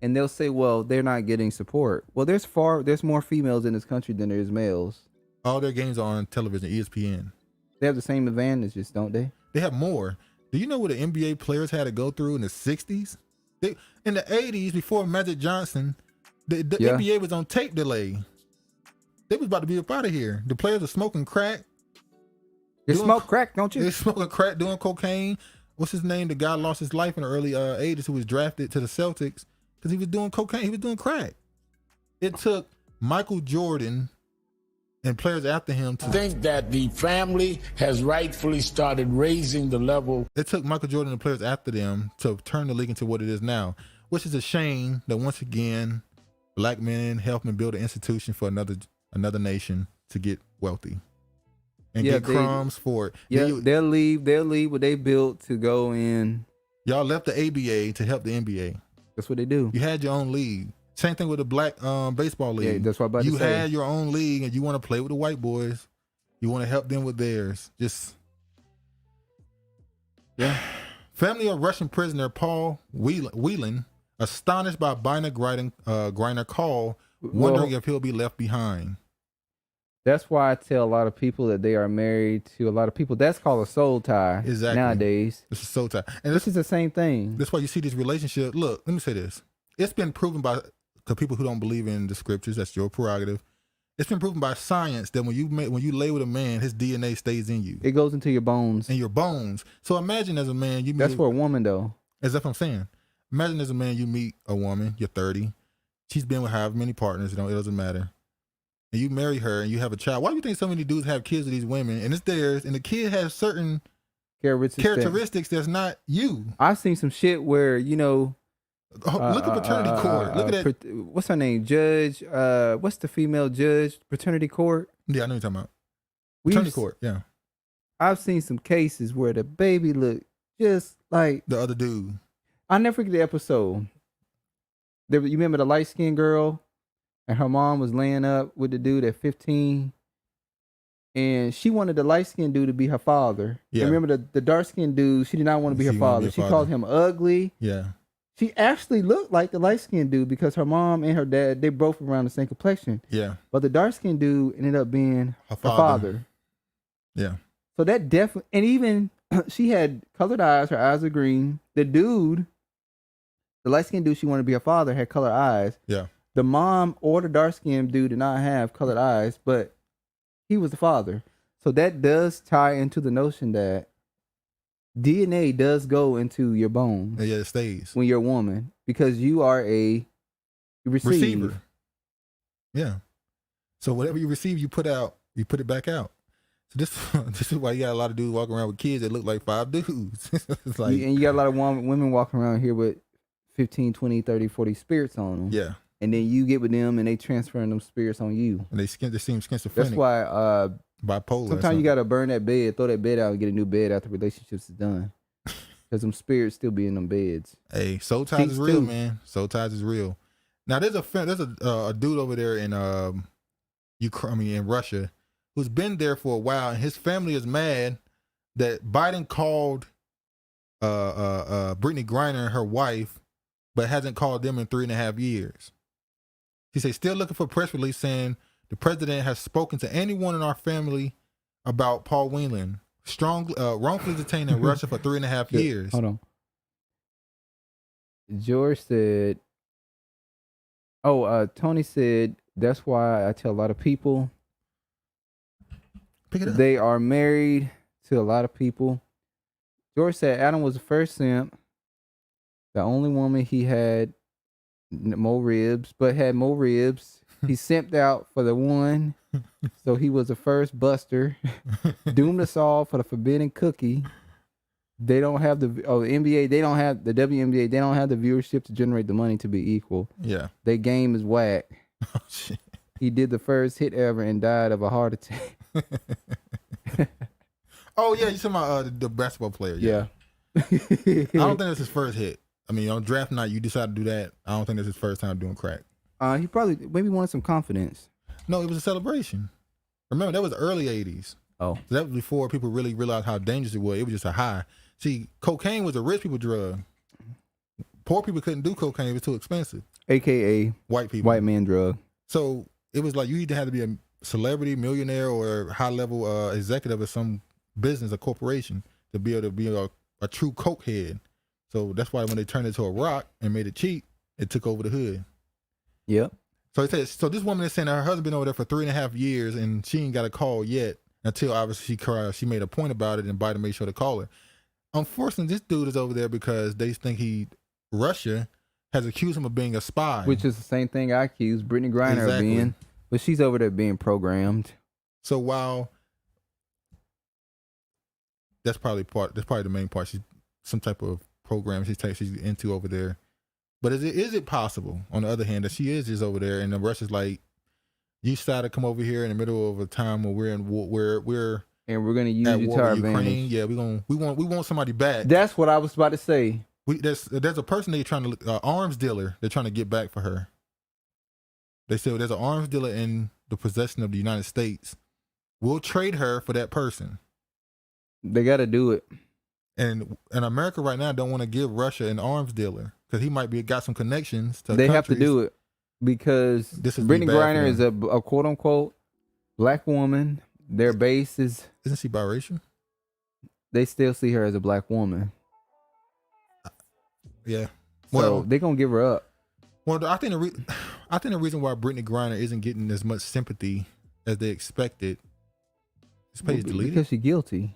And they'll say, well, they're not getting support. Well, there's more females in this country than there is males. All their games are on television, ESPN. They have the same advantages, don't they? They have more. Do you know what the NBA players had to go through in the 60s? In the 80s, before Magic Johnson, the NBA was on tape delay. They was about to be up out of here. The players are smoking crack. You smoke crack, don't you? They're smoking crack, doing cocaine. What's his name? The guy lost his life in the early 80s who was drafted to the Celtics because he was doing cocaine. He was doing crack. It took Michael Jordan and players after him to think that the family has rightfully started raising the level. It took Michael Jordan and players after them to turn the league into what it is now, which is a shame that once again, black men help and build an institution for another nation to get wealthy and get crumbs for it. Yeah, they'll leave what they built to go in. Y'all left the ABA to help the NBA. That's what they do. You had your own league. Same thing with the black baseball league. Yeah, that's what I'm about to say. You had your own league and you want to play with the white boys. You want to help them with theirs. Family of Russian prisoner Paul Whelan astonished by Brittney Griner call, wondering if he'll be left behind. That's why I tell a lot of people that they are married to a lot of people. That's called a soul tie. Exactly. Nowadays. It's a soul tie. And this is the same thing. That's why you see this relationship. Look, let me say this. It's been proven by people who don't believe in the scriptures. That's your prerogative. It's been proven by science that when you lay with a man, his DNA stays in you. It goes into your bones. In your bones. So imagine as a man, you meet. That's for a woman, though. That's what I'm saying. Imagine as a man, you meet a woman. You're 30. She's been with however many partners. It doesn't matter. And you marry her and you have a child. Why do you think so many dudes have kids with these women? And it's theirs. And the kid has certain characteristics that's not you. I've seen some shit where, look at paternity court. Look at that. What's her name? Judge. What's the female judge? Paternity court. Yeah, I know what you're talking about. Paternity court. Yeah. I've seen some cases where the baby looked just like the other dude. I'll never forget the episode. You remember the light skinned girl, and her mom was laying up with the dude at 15, and she wanted the light skinned dude to be her father. Yeah. And remember the dark skinned dude? She did not want to be her father. She called him ugly. Yeah. She actually looked like the light-skinned dude because her mom and her dad, they both were around the same complexion. Yeah. But the dark-skinned dude ended up being her father. Yeah. So that definitely, and even she had colored eyes. Her eyes were green. The dude, the light-skinned dude she wanted to be her father, had colored eyes. Yeah. The mom or the dark-skinned dude did not have colored eyes, but he was the father. So that does tie into the notion that DNA does go into your bones. Yeah, it stays. When you're a woman, because you are a receiver. Yeah. So whatever you receive, you put out, you put it back out. So this is why you got a lot of dudes walking around with kids that look like 5 dudes. It's like, and you got a lot of women walking around here with 15, 20, 30, 40 spirits on them. Yeah. And then you get with them and they transferring them spirits on you. And they seem schizophrenic. That's why bipolar. Sometimes you gotta burn that bed, throw that bed out, and get a new bed after relationships is done. Because them spirits still be in them beds. Hey, soul ties is real, man. Soul ties is real. Now there's a dude over there in in Russia who's been there for a while, and his family is mad that Biden called Brittney Griner her wife, but hasn't called them in 3.5 years. He says still looking for a press release saying the president has spoken to anyone in our family about Paul Whelan, wrongfully detained in Russia for 3.5 years. Hold on. George said, Tony said, that's why I tell a lot of people they are married to a lot of people. George said Adam was the first simp, the only woman he had more ribs, but had more ribs. He simped out for the one, so he was the first buster. Doomed us all for the forbidden cookie. They don't have the NBA. They don't have the WNBA. They don't have the viewership to generate the money to be equal. Yeah, their game is whack. Oh, shit. He did the first hit ever and died of a heart attack. Oh yeah, you talking about the basketball player? Yeah. I don't think that's his first hit. I mean, on draft night, you decide to do that. I don't think that's his first time doing crack. He probably maybe wanted some confidence. No, it was a celebration. Remember, that was the early 80s. Oh. So that was before people really realized how dangerous it was. It was just a high. See, cocaine was a rich people drug. Poor people couldn't do cocaine. It was too expensive. AKA white people. White man drug. So it was like you either had to be a celebrity, millionaire, or high-level executive of some business or corporation to be able to be a true coke head. So that's why when they turned it to a rock and made it cheap, it took over the hood. Yep. So it says, so this woman is saying that her husband been over there for 3.5 years and she ain't got a call yet until obviously she made a point about it and Biden made sure to call her. Unfortunately, this dude is over there because they think Russia has accused him of being a spy. Which is the same thing I accused Brittney Griner of being. But she's over there being programmed. So while that's probably the main part. She's some type of program she's into over there. But is it possible, on the other hand, that she is just over there and the Russia's like, you decided to come over here in the middle of a time when we're in war, and we're gonna use you to our advantage. Yeah, we want somebody back. That's what I was about to say. There's a person they're trying to arms dealer. They're trying to get back for her. They said there's an arms dealer in the possession of the United States. We'll trade her for that person. They got to do it. And America right now don't want to give Russia an arms dealer because he might got some connections to. They countries. have to do it because Brittney Griner is a quote unquote black woman. Their base isn't she biracial? They still see her as a black woman. Yeah. So they're gonna give her up. Well, I think the reason why Brittney Griner isn't getting as much sympathy as they expected is deleted because she's guilty.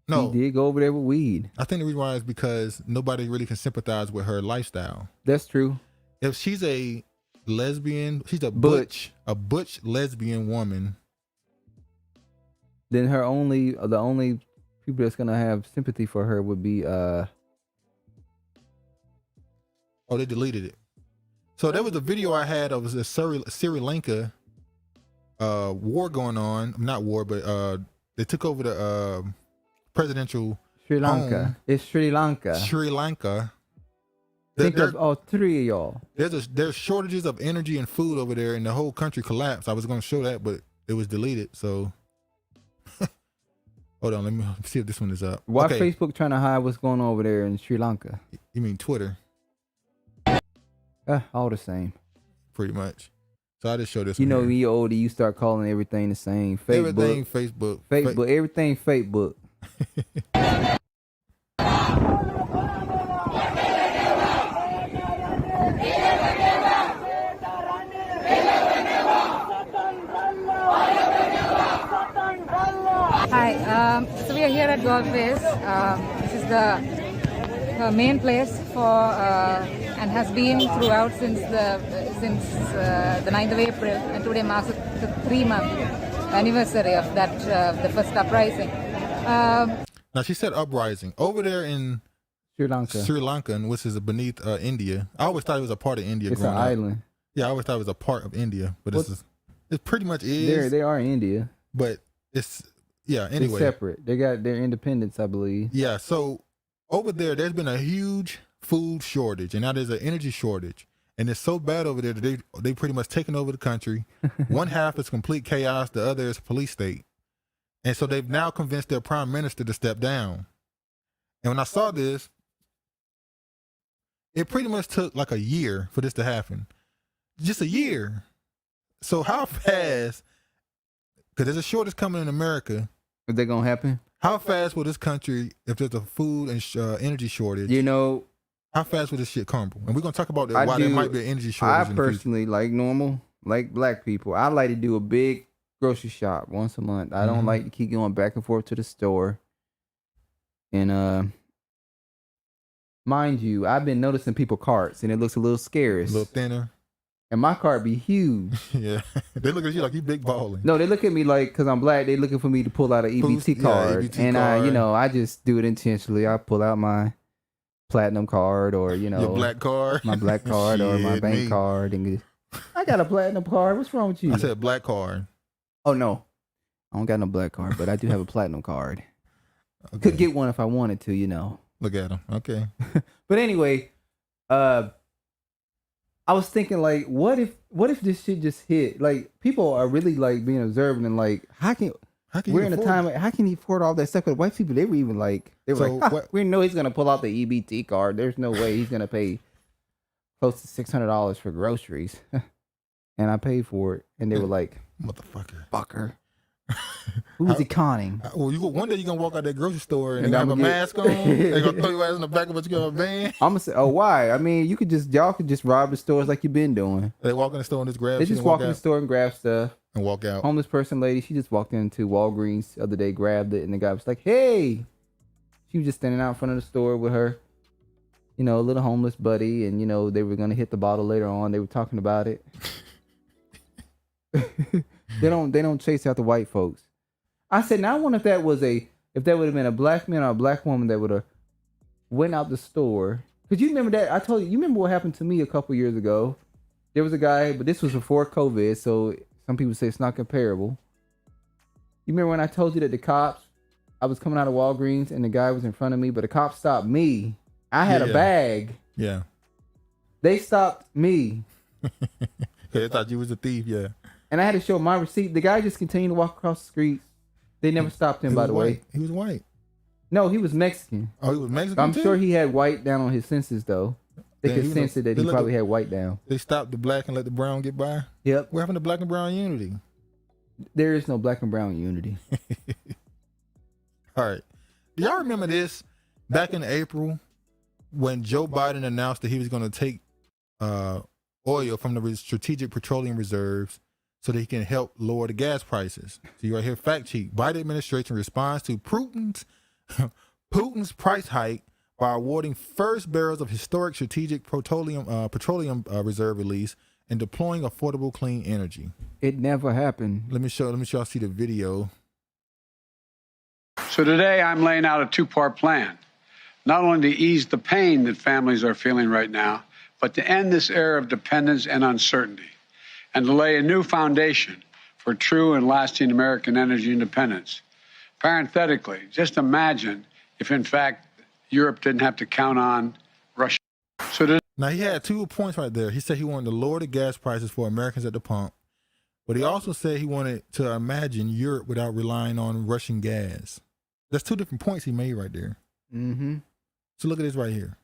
No, he did go over there with weed. I think the reason why is because nobody really can sympathize with her lifestyle. That's true. If she's a lesbian, she's a butch lesbian woman. Then the only people that's gonna have sympathy for her would be Oh, they deleted it. So there was a video I had of the Sri Lanka war going on. Not war, but they took over the presidential Sri Lanka. home. It's Sri Lanka. Sri Lanka. Think of all three of y'all. There's shortages of energy and food over there, and the whole country collapsed. I was going to show that, but it was deleted. So hold on, let me see if this one is up. Why Facebook trying to hide what's going on over there in Sri Lanka? You mean Twitter? All the same. Pretty much. So I just showed this. You know, when you're older, you start calling everything the same. Everything Facebook. Everything Facebook. Hi, so we are here at Golf Face. This is the main place for and has been throughout since the 9th of April, and today marks the 3-month anniversary of that the first uprising. Now she said uprising over there in Sri Lanka, which is beneath India. I always thought it was a part of India. It's an island. Yeah, I always thought it was a part of India, but it pretty much is. They are India, but it's anyway, it's separate. They got their independence, I believe. Yeah, so over there's been a huge food shortage, and now there's an energy shortage, and it's so bad over there that they pretty much taken over the country. One half is complete chaos, the other is police state, and so they've now convinced their prime minister to step down. And when I saw this, it pretty much took like a year for this to happen, just a year. So how fast? Because there's a shortage coming in America. Is that gonna happen? How fast will this country, if there's a food and energy shortage? You know, how fast will this shit crumble? And we're gonna talk about why there might be an energy shortage. I personally, like black people, I like to do a big grocery shop once a month. I don't like to keep going back and forth to the store. And mind you, I've been noticing people carts, and it looks a little scarce, a little thinner. And my cart be huge. Yeah, they look at you like you big balling. No, they look at me like, because I'm black, they looking for me to pull out an EBT card. EBT and card. I just do it intentionally. I pull out my platinum card, or your black card, my black card, or my bank card. And I got a platinum card. What's wrong with you? I said black card. Oh no, I don't got no black card, but I do have a platinum card. Okay. Could get one if I wanted to. Look at them. Okay. But anyway, I was thinking, like, what if this shit just hit? Like, people are really like being observant, and like, how can we're in a time? How can he afford all that stuff? But white people, they were even like, we know he's gonna pull out the EBT card. There's no way he's gonna pay close to $600 for groceries, and I paid for it, and they were like, motherfucker, fucker. Who's he conning? Well, one day you're going to walk out that grocery store and have a mask on. They're going to throw your ass in the back of what you got a van. I'm going to say, oh, why? I mean, y'all could just rob the stores like you've been doing. They walk in the store and just grab They just walk in the store and grab stuff. And walk out. Homeless person lady, she just walked into Walgreens the other day, grabbed it, and the guy was like, hey. She was just standing out in front of the store with her, little homeless buddy, and, they were going to hit the bottle later on. They were talking about it. They don't chase out the white folks. I said, now I wonder if that would have been a black man or a black woman that would have went out the store. Because you remember that, I told you remember what happened to me a couple years ago. There was a guy, but this was before COVID, so some people say it's not comparable. You remember when I told you that the cops, I was coming out of Walgreens and the guy was in front of me, but the cops stopped me. I had a bag. Yeah. They stopped me. They thought you was a thief, yeah. And I had to show my receipt. The guy just continued to walk across the street. They never stopped him, by the way. He was white. No, he was Mexican. Oh, he was Mexican I'm too? sure he had white down on his senses, though. They could sense it that he probably had white down. They stopped the black and let the brown get by? Yep. What happened to black and brown unity? There is no black and brown unity. All right. Do y'all remember this? Back in April, when Joe Biden announced that he was going to take oil from the strategic petroleum reserves so that he can help lower the gas prices. So you right here, fact sheet. Biden administration responds to Putin's price hike by awarding first barrels of historic strategic petroleum reserve release and deploying affordable clean energy. It never happened. Let me show y'all see the video. So today I'm laying out a two-part plan, not only to ease the pain that families are feeling right now, but to end this era of dependence and uncertainty, and to lay a new foundation for true and lasting American energy independence. Parenthetically, just imagine if, in fact, Europe didn't have to count on Russia. Now, he had 2 points right there. He said he wanted to lower the gas prices for Americans at the pump, but he also said he wanted to imagine Europe without relying on Russian gas. That's 2 different points he made right there. Mm-hmm. So look at this right here.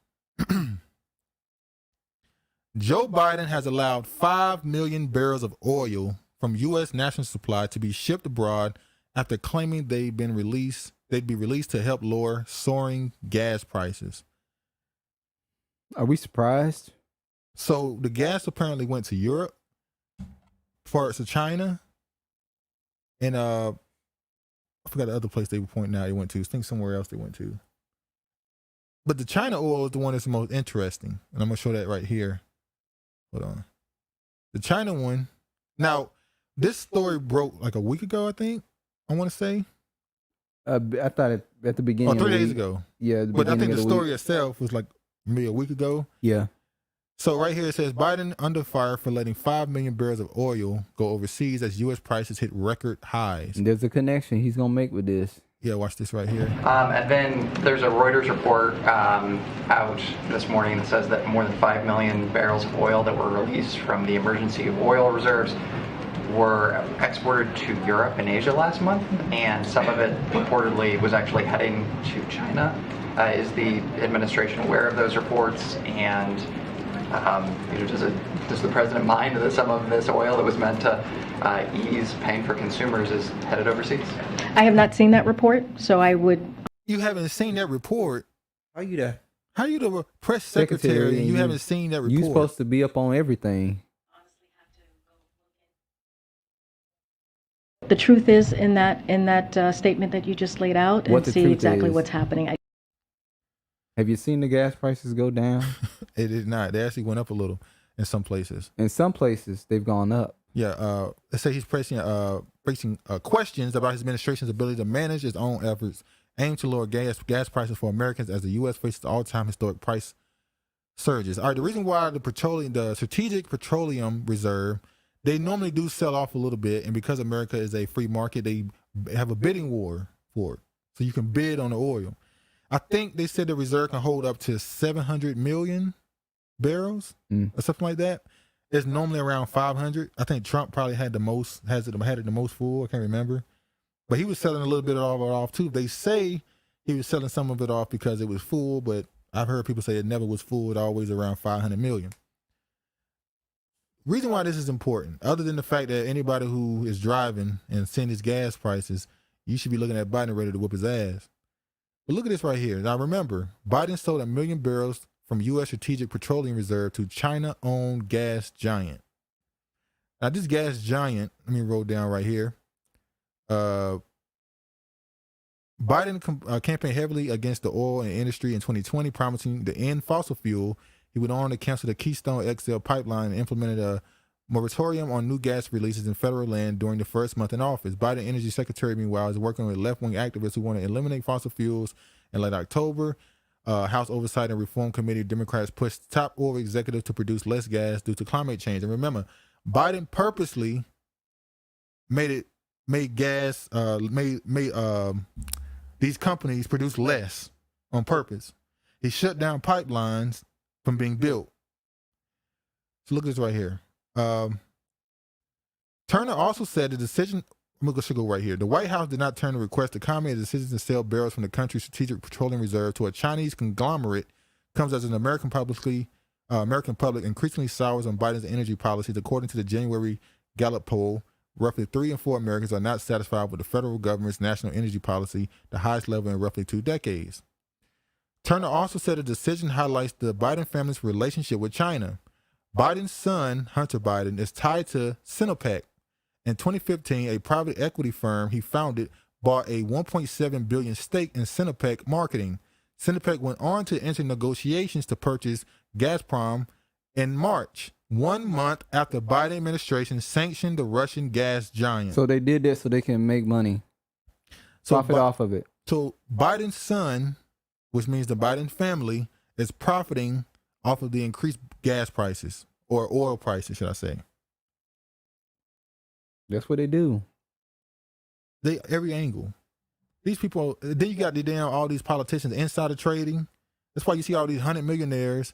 Joe Biden has allowed 5 million barrels of oil from U.S. national supply to be shipped abroad after claiming they'd be released to help lower soaring gas prices. Are we surprised? So the gas apparently went to Europe, parts of China, and I forgot the other place they were pointing out it went to. I think somewhere else they went to. But the China oil is the one that's the most interesting, and I'm gonna show that right here. Hold on. The China one. Now, this story broke like a week ago, I think. I want to say. I thought at the beginning. 3 days ago. Yeah, but I think the story itself was like maybe a week ago. Yeah. So right here it says Biden under fire for letting 5 million barrels of oil go overseas as U.S. prices hit record highs. And there's a connection he's gonna make with this. Yeah, watch this right here. And then there's a Reuters report out this morning that says that more than 5 million barrels of oil that were released from the emergency oil reserves were exported to Europe and Asia last month, and some of it reportedly was actually heading to China. Is the administration aware of those reports? And does the president mind that some of this oil that was meant to ease pain for consumers is headed overseas? I have not seen that report, so I would. You haven't seen that report? How you the press secretary and you haven't seen that report? You're supposed to be up on everything. The truth is in that statement that you just laid out, and see exactly what's happening. Have you seen the gas prices go down? It did not. They actually went up a little in some places. In some places, they've gone up. Yeah. They say he's facing questions about his administration's ability to manage its own efforts aimed to lower gas prices for Americans as the U.S. faces all-time historic price surges. All right. The reason why the strategic petroleum reserve, they normally do sell off a little bit, and because America is a free market, they have a bidding war for it. So you can bid on the oil. I think they said the reserve can hold up to 700 million barrels or something like that. It's normally around 500. I think Trump probably had the most full. I can't remember, but he was selling a little bit of it off too. They say he was selling some of it off because it was full, but I've heard people say it never was full. It always around 500 million. reason why this is important, other than the fact that anybody who is driving and seeing his gas prices, you should be looking at Biden ready to whip his ass. But look at this right here. Now remember, Biden sold 1 million barrels from U.S. Strategic Petroleum Reserve to China-owned gas giant. Now this gas giant, let me roll down right here. Biden campaigned heavily against the oil industry in 2020, promising to end fossil fuel. He went on to cancel the Keystone XL pipeline and implemented a moratorium on new gas releases in federal land during the first month in office. Biden Energy Secretary, meanwhile, is working with left-wing activists who want to eliminate fossil fuels. In late October, House Oversight and Reform Committee Democrats pushed top oil executives to produce less gas due to climate change. And remember, Biden purposely made these companies produce less on purpose. He shut down pipelines from being built. So look at this right here. Turner also said the decision, should go right here. The White House did not turn the request to comment. The decision to sell barrels from the country's strategic petroleum reserve to a Chinese conglomerate comes as an American public increasingly sours on Biden's energy policies. According to the January Gallup poll, roughly 3 in 4 Americans are not satisfied with the federal government's national energy policy, the highest level in roughly 2 decades. Turner also said the decision highlights the Biden family's relationship with China. Biden's son, Hunter Biden, is tied to Sinopec. In 2015, a private equity firm he founded bought a $1.7 billion stake in Sinopec Marketing. Sinopec went on to enter negotiations to purchase Gazprom in March, 1 month after Biden administration sanctioned the Russian gas giant. So they did that so they can make money, profit off of it. So Biden's son, which means the Biden family, is profiting off of the increased gas prices, or oil prices, should I say. That's what they do. Every angle. These people, then you got all these politicians, insider trading. That's why you see all these 100 millionaires.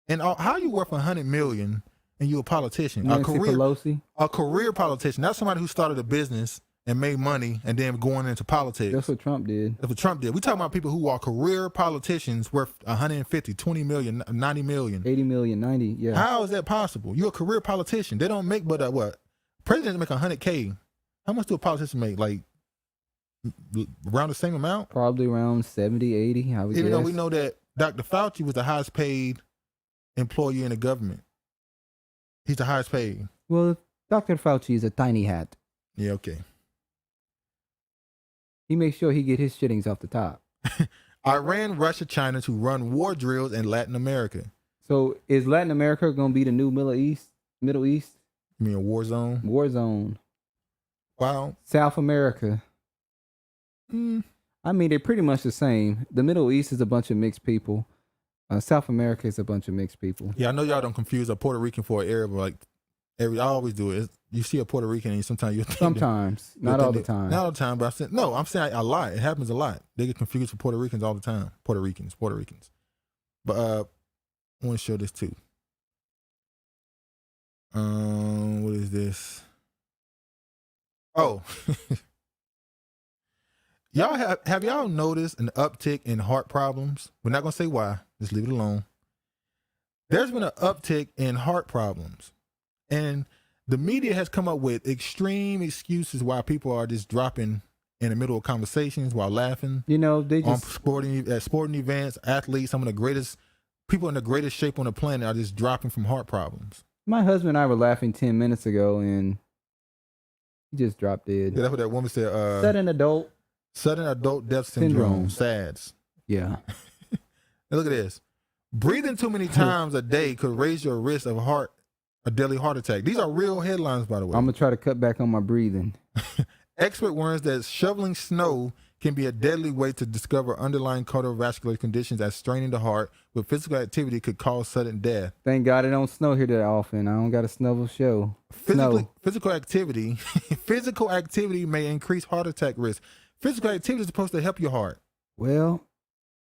And how you worth 100 million and you a politician? A career politician. That's somebody who started a business and made money and then going into politics. That's what Trump did. That's what Trump did. We talking about people who are career politicians worth 150, 20 million, 90 million. 80 million, 90, yeah. How is that possible? You're a career politician. They don't make but what? Presidents make 100K. How much do a politician make? Like around the same amount? Probably around 70, 80, Even though we know that Dr. Fauci was the highest paid employee in the government. He's the highest paid. Well, Dr. Fauci is a tiny hat. Yeah, okay. He makes sure he get his shittings off the top. Iran, Russia, China to run war drills in Latin America. So is Latin America going to be the new Middle East? You mean a war zone? War zone. Wow. South America. I mean, they're pretty much the same. The Middle East is a bunch of mixed people. South America is a bunch of mixed people. Yeah, I know y'all don't confuse a Puerto Rican for an Arab. Like I always do it. You see a Puerto Rican and sometimes you think sometimes, not all the time. Not all the time, but I'm saying a lot. It happens a lot. They get confused with Puerto Ricans all the time. Puerto Ricans. But I want to show this too. What is this? Oh. Y'all have y'all noticed an uptick in heart problems? We're not gonna say why. Just leave it alone. There's been an uptick in heart problems, and the media has come up with extreme excuses why people are just dropping in the middle of conversations while laughing. You know, they just at sporting events, athletes, some of the greatest people in the greatest shape on the planet are just dropping from heart problems. My husband and I were laughing 10 minutes ago, and he just dropped dead. Yeah, that's what that woman said. Sudden adult death syndrome. SADS. Yeah. Look at this. Breathing too many times a day could raise your risk of a deadly heart attack. These are real headlines, by the way. I'm going to try to cut back on my breathing. Expert warns that shoveling snow can be a deadly way to discover underlying cardiovascular conditions as straining the heart with physical activity could cause sudden death. Thank God it don't snow here that often. I don't got a snow show. Physical activity may increase heart attack risk. Physical activity is supposed to help your heart. Well,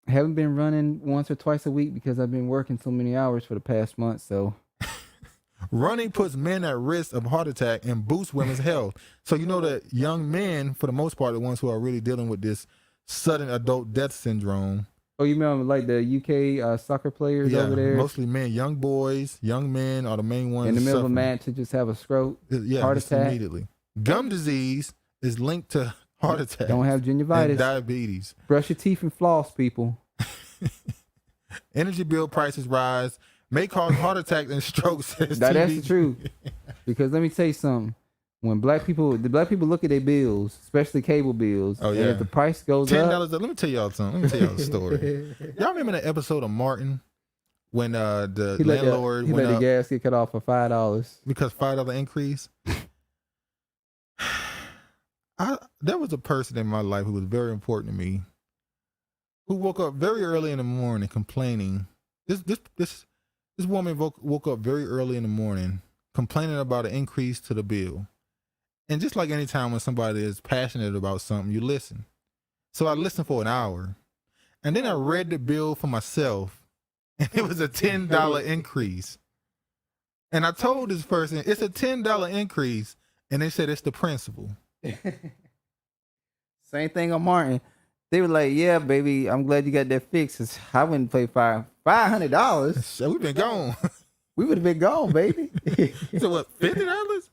I haven't been running once or twice a week because I've been working so many hours for the past month, so. Running puts men at risk of heart attack and boosts women's health. So you know that young men, for the most part, are the ones who are really dealing with this sudden adult death syndrome. Oh, you remember like the UK soccer players over there? Mostly men, young boys, young men are the main ones. In the middle of a suffering. match to just have a stroke, heart just attack. immediately. Gum disease is linked to heart attack. Don't have gingivitis. And diabetes. Brush your teeth and floss, people. Energy bill prices rise, may cause heart attacks and strokes. That's the truth. Because let me tell you something. When the black people look at their bills, especially cable bills, and if the price goes $10 up. Let me tell y'all something. Let me tell y'all a story. Y'all remember that episode of Martin when the landlord he let the gas get cut off for $5 because $5 increase? There was a person in my life who was very important to me, who woke up very early in the morning complaining. This woman woke up very early in the morning complaining about an increase to the bill. And just like any time when somebody is passionate about something, you listen. So I listened for an hour. And then I read the bill for myself, and it was a $10 increase. And I told this person, it's a $10 increase. And they said it's the principal. Same thing on Martin. They were like, yeah, baby, I'm glad you got that fixed. I wouldn't pay $500. So we've been gone. We would have been gone, baby. So what, $50?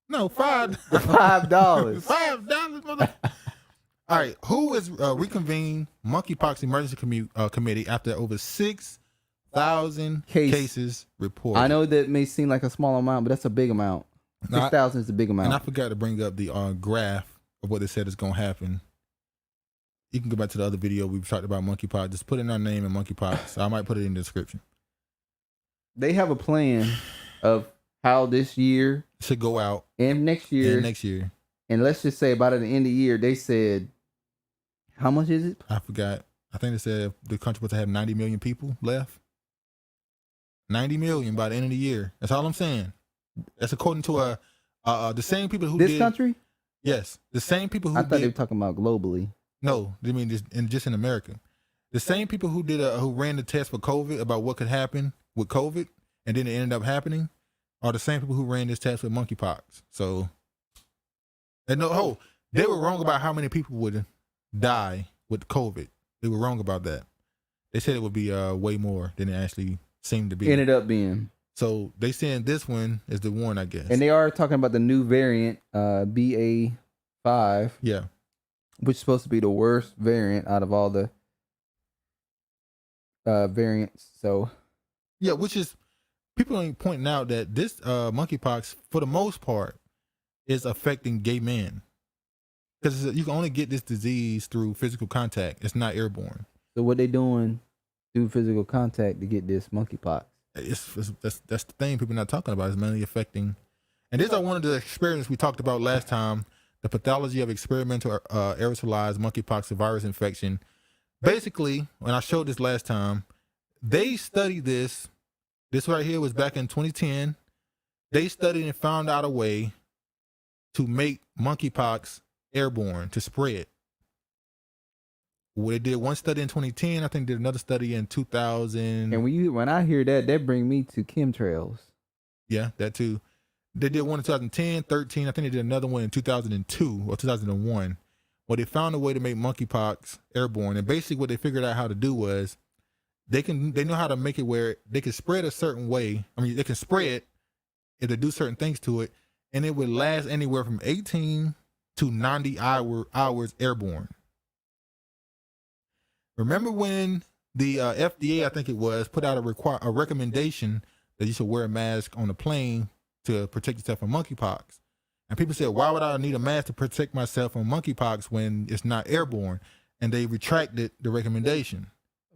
No, $5. $5. $5, mother. All right, who is reconvened monkeypox emergency committee after over 6,000 cases reported? I know that may seem like a small amount, but that's a big amount. 6,000 is a big amount. And I forgot to bring up the graph of what they said is going to happen. You can go back to the other video we talked about monkeypox. Just put in our name and monkeypox. I might put it in the description. They have a plan of how this year should go out and next year. And let's just say about at the end of the year, they said, how much is it? I forgot. I think they said the country was to have 90 million people left. 90 million by the end of the year. That's all I'm saying. That's according to the same people who this country? Yes. The same people who I thought they were talking about globally. No, I mean just in America. The same people who did who ran the test for COVID about what could happen with COVID and then it ended up happening are the same people who ran this test with monkeypox. So, and they were wrong about how many people would die with COVID. They were wrong about that. They said it would be way more than it actually seemed to be. Ended up being. So they saying this one is the one, I guess. And they are talking about the new variant, BA5. Yeah. Which is supposed to be the worst variant out of all the variants. So, yeah, which is people are pointing out that this monkeypox, for the most part, is affecting gay men because you can only get this disease through physical contact. It's not airborne. So what they doing through physical contact to get this monkeypox? That's the thing people are not talking about. Is mainly affecting, and these are one of the experiments we talked about last time. The pathology of experimental aerosolized monkeypox virus infection. Basically, when I showed this last time, they studied this. This right here was back in 2010. They studied and found out a way to make monkeypox airborne, to spread. Well, they did one study in 2010. I think they did another study in 2000. And when I hear that bring me to chemtrails. Yeah, that too. They did one in 2010, 13. I think they did another one in 2002 or 2001. Well, they found a way to make monkeypox airborne. And basically what they figured out how to do was they know how to make it where they can spread a certain way. I mean, they can spread if they do certain things to it, and it would last anywhere from 18 to 90 hours airborne. Remember when the FDA, I think it was, put out a recommendation that you should wear a mask on the plane to protect yourself from monkeypox. And people said, why would I need a mask to protect myself from monkeypox when it's not airborne? And they retracted the recommendation.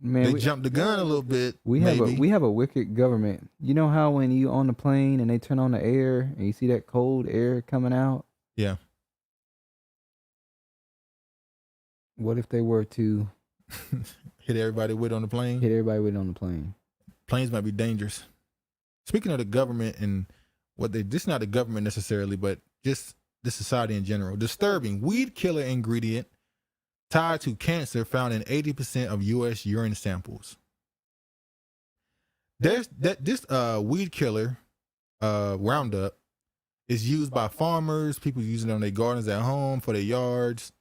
Man, they jumped the gun a little bit. We have a wicked government. You know how when you on the plane and they turn on the air and you see that cold air coming out? Yeah. What if they were to hit everybody with on the plane? Hit everybody with on the plane. Planes might be dangerous. Speaking of the government and this is not the government necessarily, but just the society in general. Disturbing weed killer ingredient tied to cancer found in 80% of U.S. urine samples. This weed killer, Roundup, is used by farmers. People use it on their gardens at home, for their yards.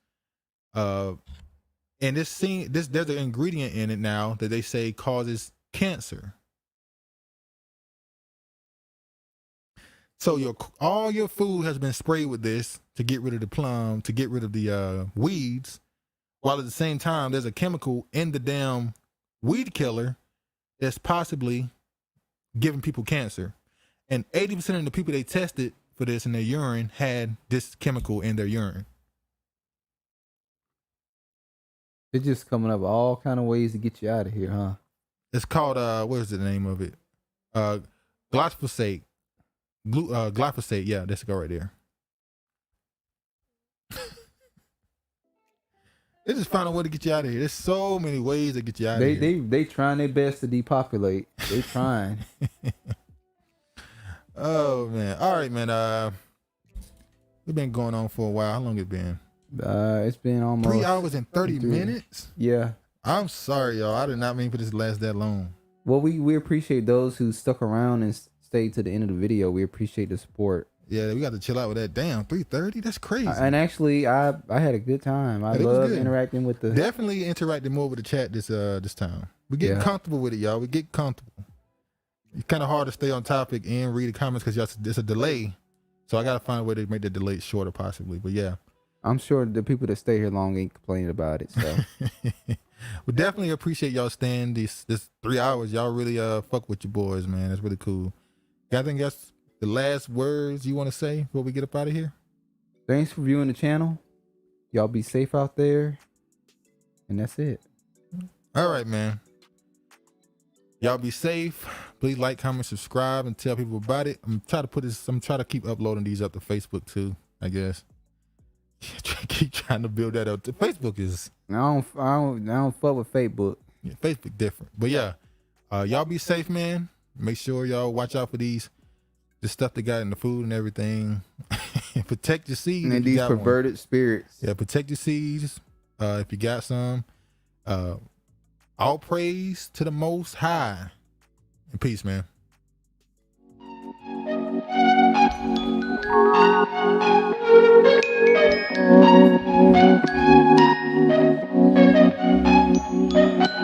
And there's an ingredient in it now that they say causes cancer. So all your food has been sprayed with this to get rid of the plum, to get rid of the weeds, while at the same time there's a chemical in the damn weed killer that's possibly giving people cancer. And 80% of the people they tested for this in their urine had this chemical in their urine. They're just coming up with all kind of ways to get you out of here, huh? It's called what is the name of it? Glyphosate. Glyphosate, yeah, that's go right there. They just found a way to get you out of here. There's so many ways to get you out of here. They trying their best to depopulate. They trying. Oh man. All right, man. We've been going on for a while. How long it been? It's been almost 3 hours and 30 minutes. Yeah. I'm sorry, y'all. I did not mean for this to last that long. Well, we appreciate those who stuck around and stayed to the end of the video. We appreciate the support. Yeah, we got to chill out with that. Damn, 3:30? That's crazy. And actually, I had a good time. I love interacting with the... Definitely interacting more with the chat this time. We're getting comfortable with it, y'all. We get comfortable. It's kind of hard to stay on topic and read the comments because there's a delay. So I got to find a way to make the delay shorter possibly. But yeah. I'm sure the people that stay here long ain't complaining about it. So we definitely appreciate y'all staying this 3 hours. Y'all really fuck with your boys, man. That's really cool. I think that's the last words you want to say before we get up out of here. Thanks for viewing the channel. Y'all be safe out there. And that's it. All right, man. Y'all be safe. Please like, comment, subscribe, and tell people about it. I'm trying to keep uploading these up to Facebook too, I guess. Keep trying to build that up. Facebook is... I don't fuck with Facebook. Yeah, Facebook different. But yeah, y'all be safe, man. Make sure y'all watch out for the stuff they got in the food and everything. Protect your seeds. And these perverted spirits. Yeah, protect your seeds if you got some. All praise to the Most High. And peace, man.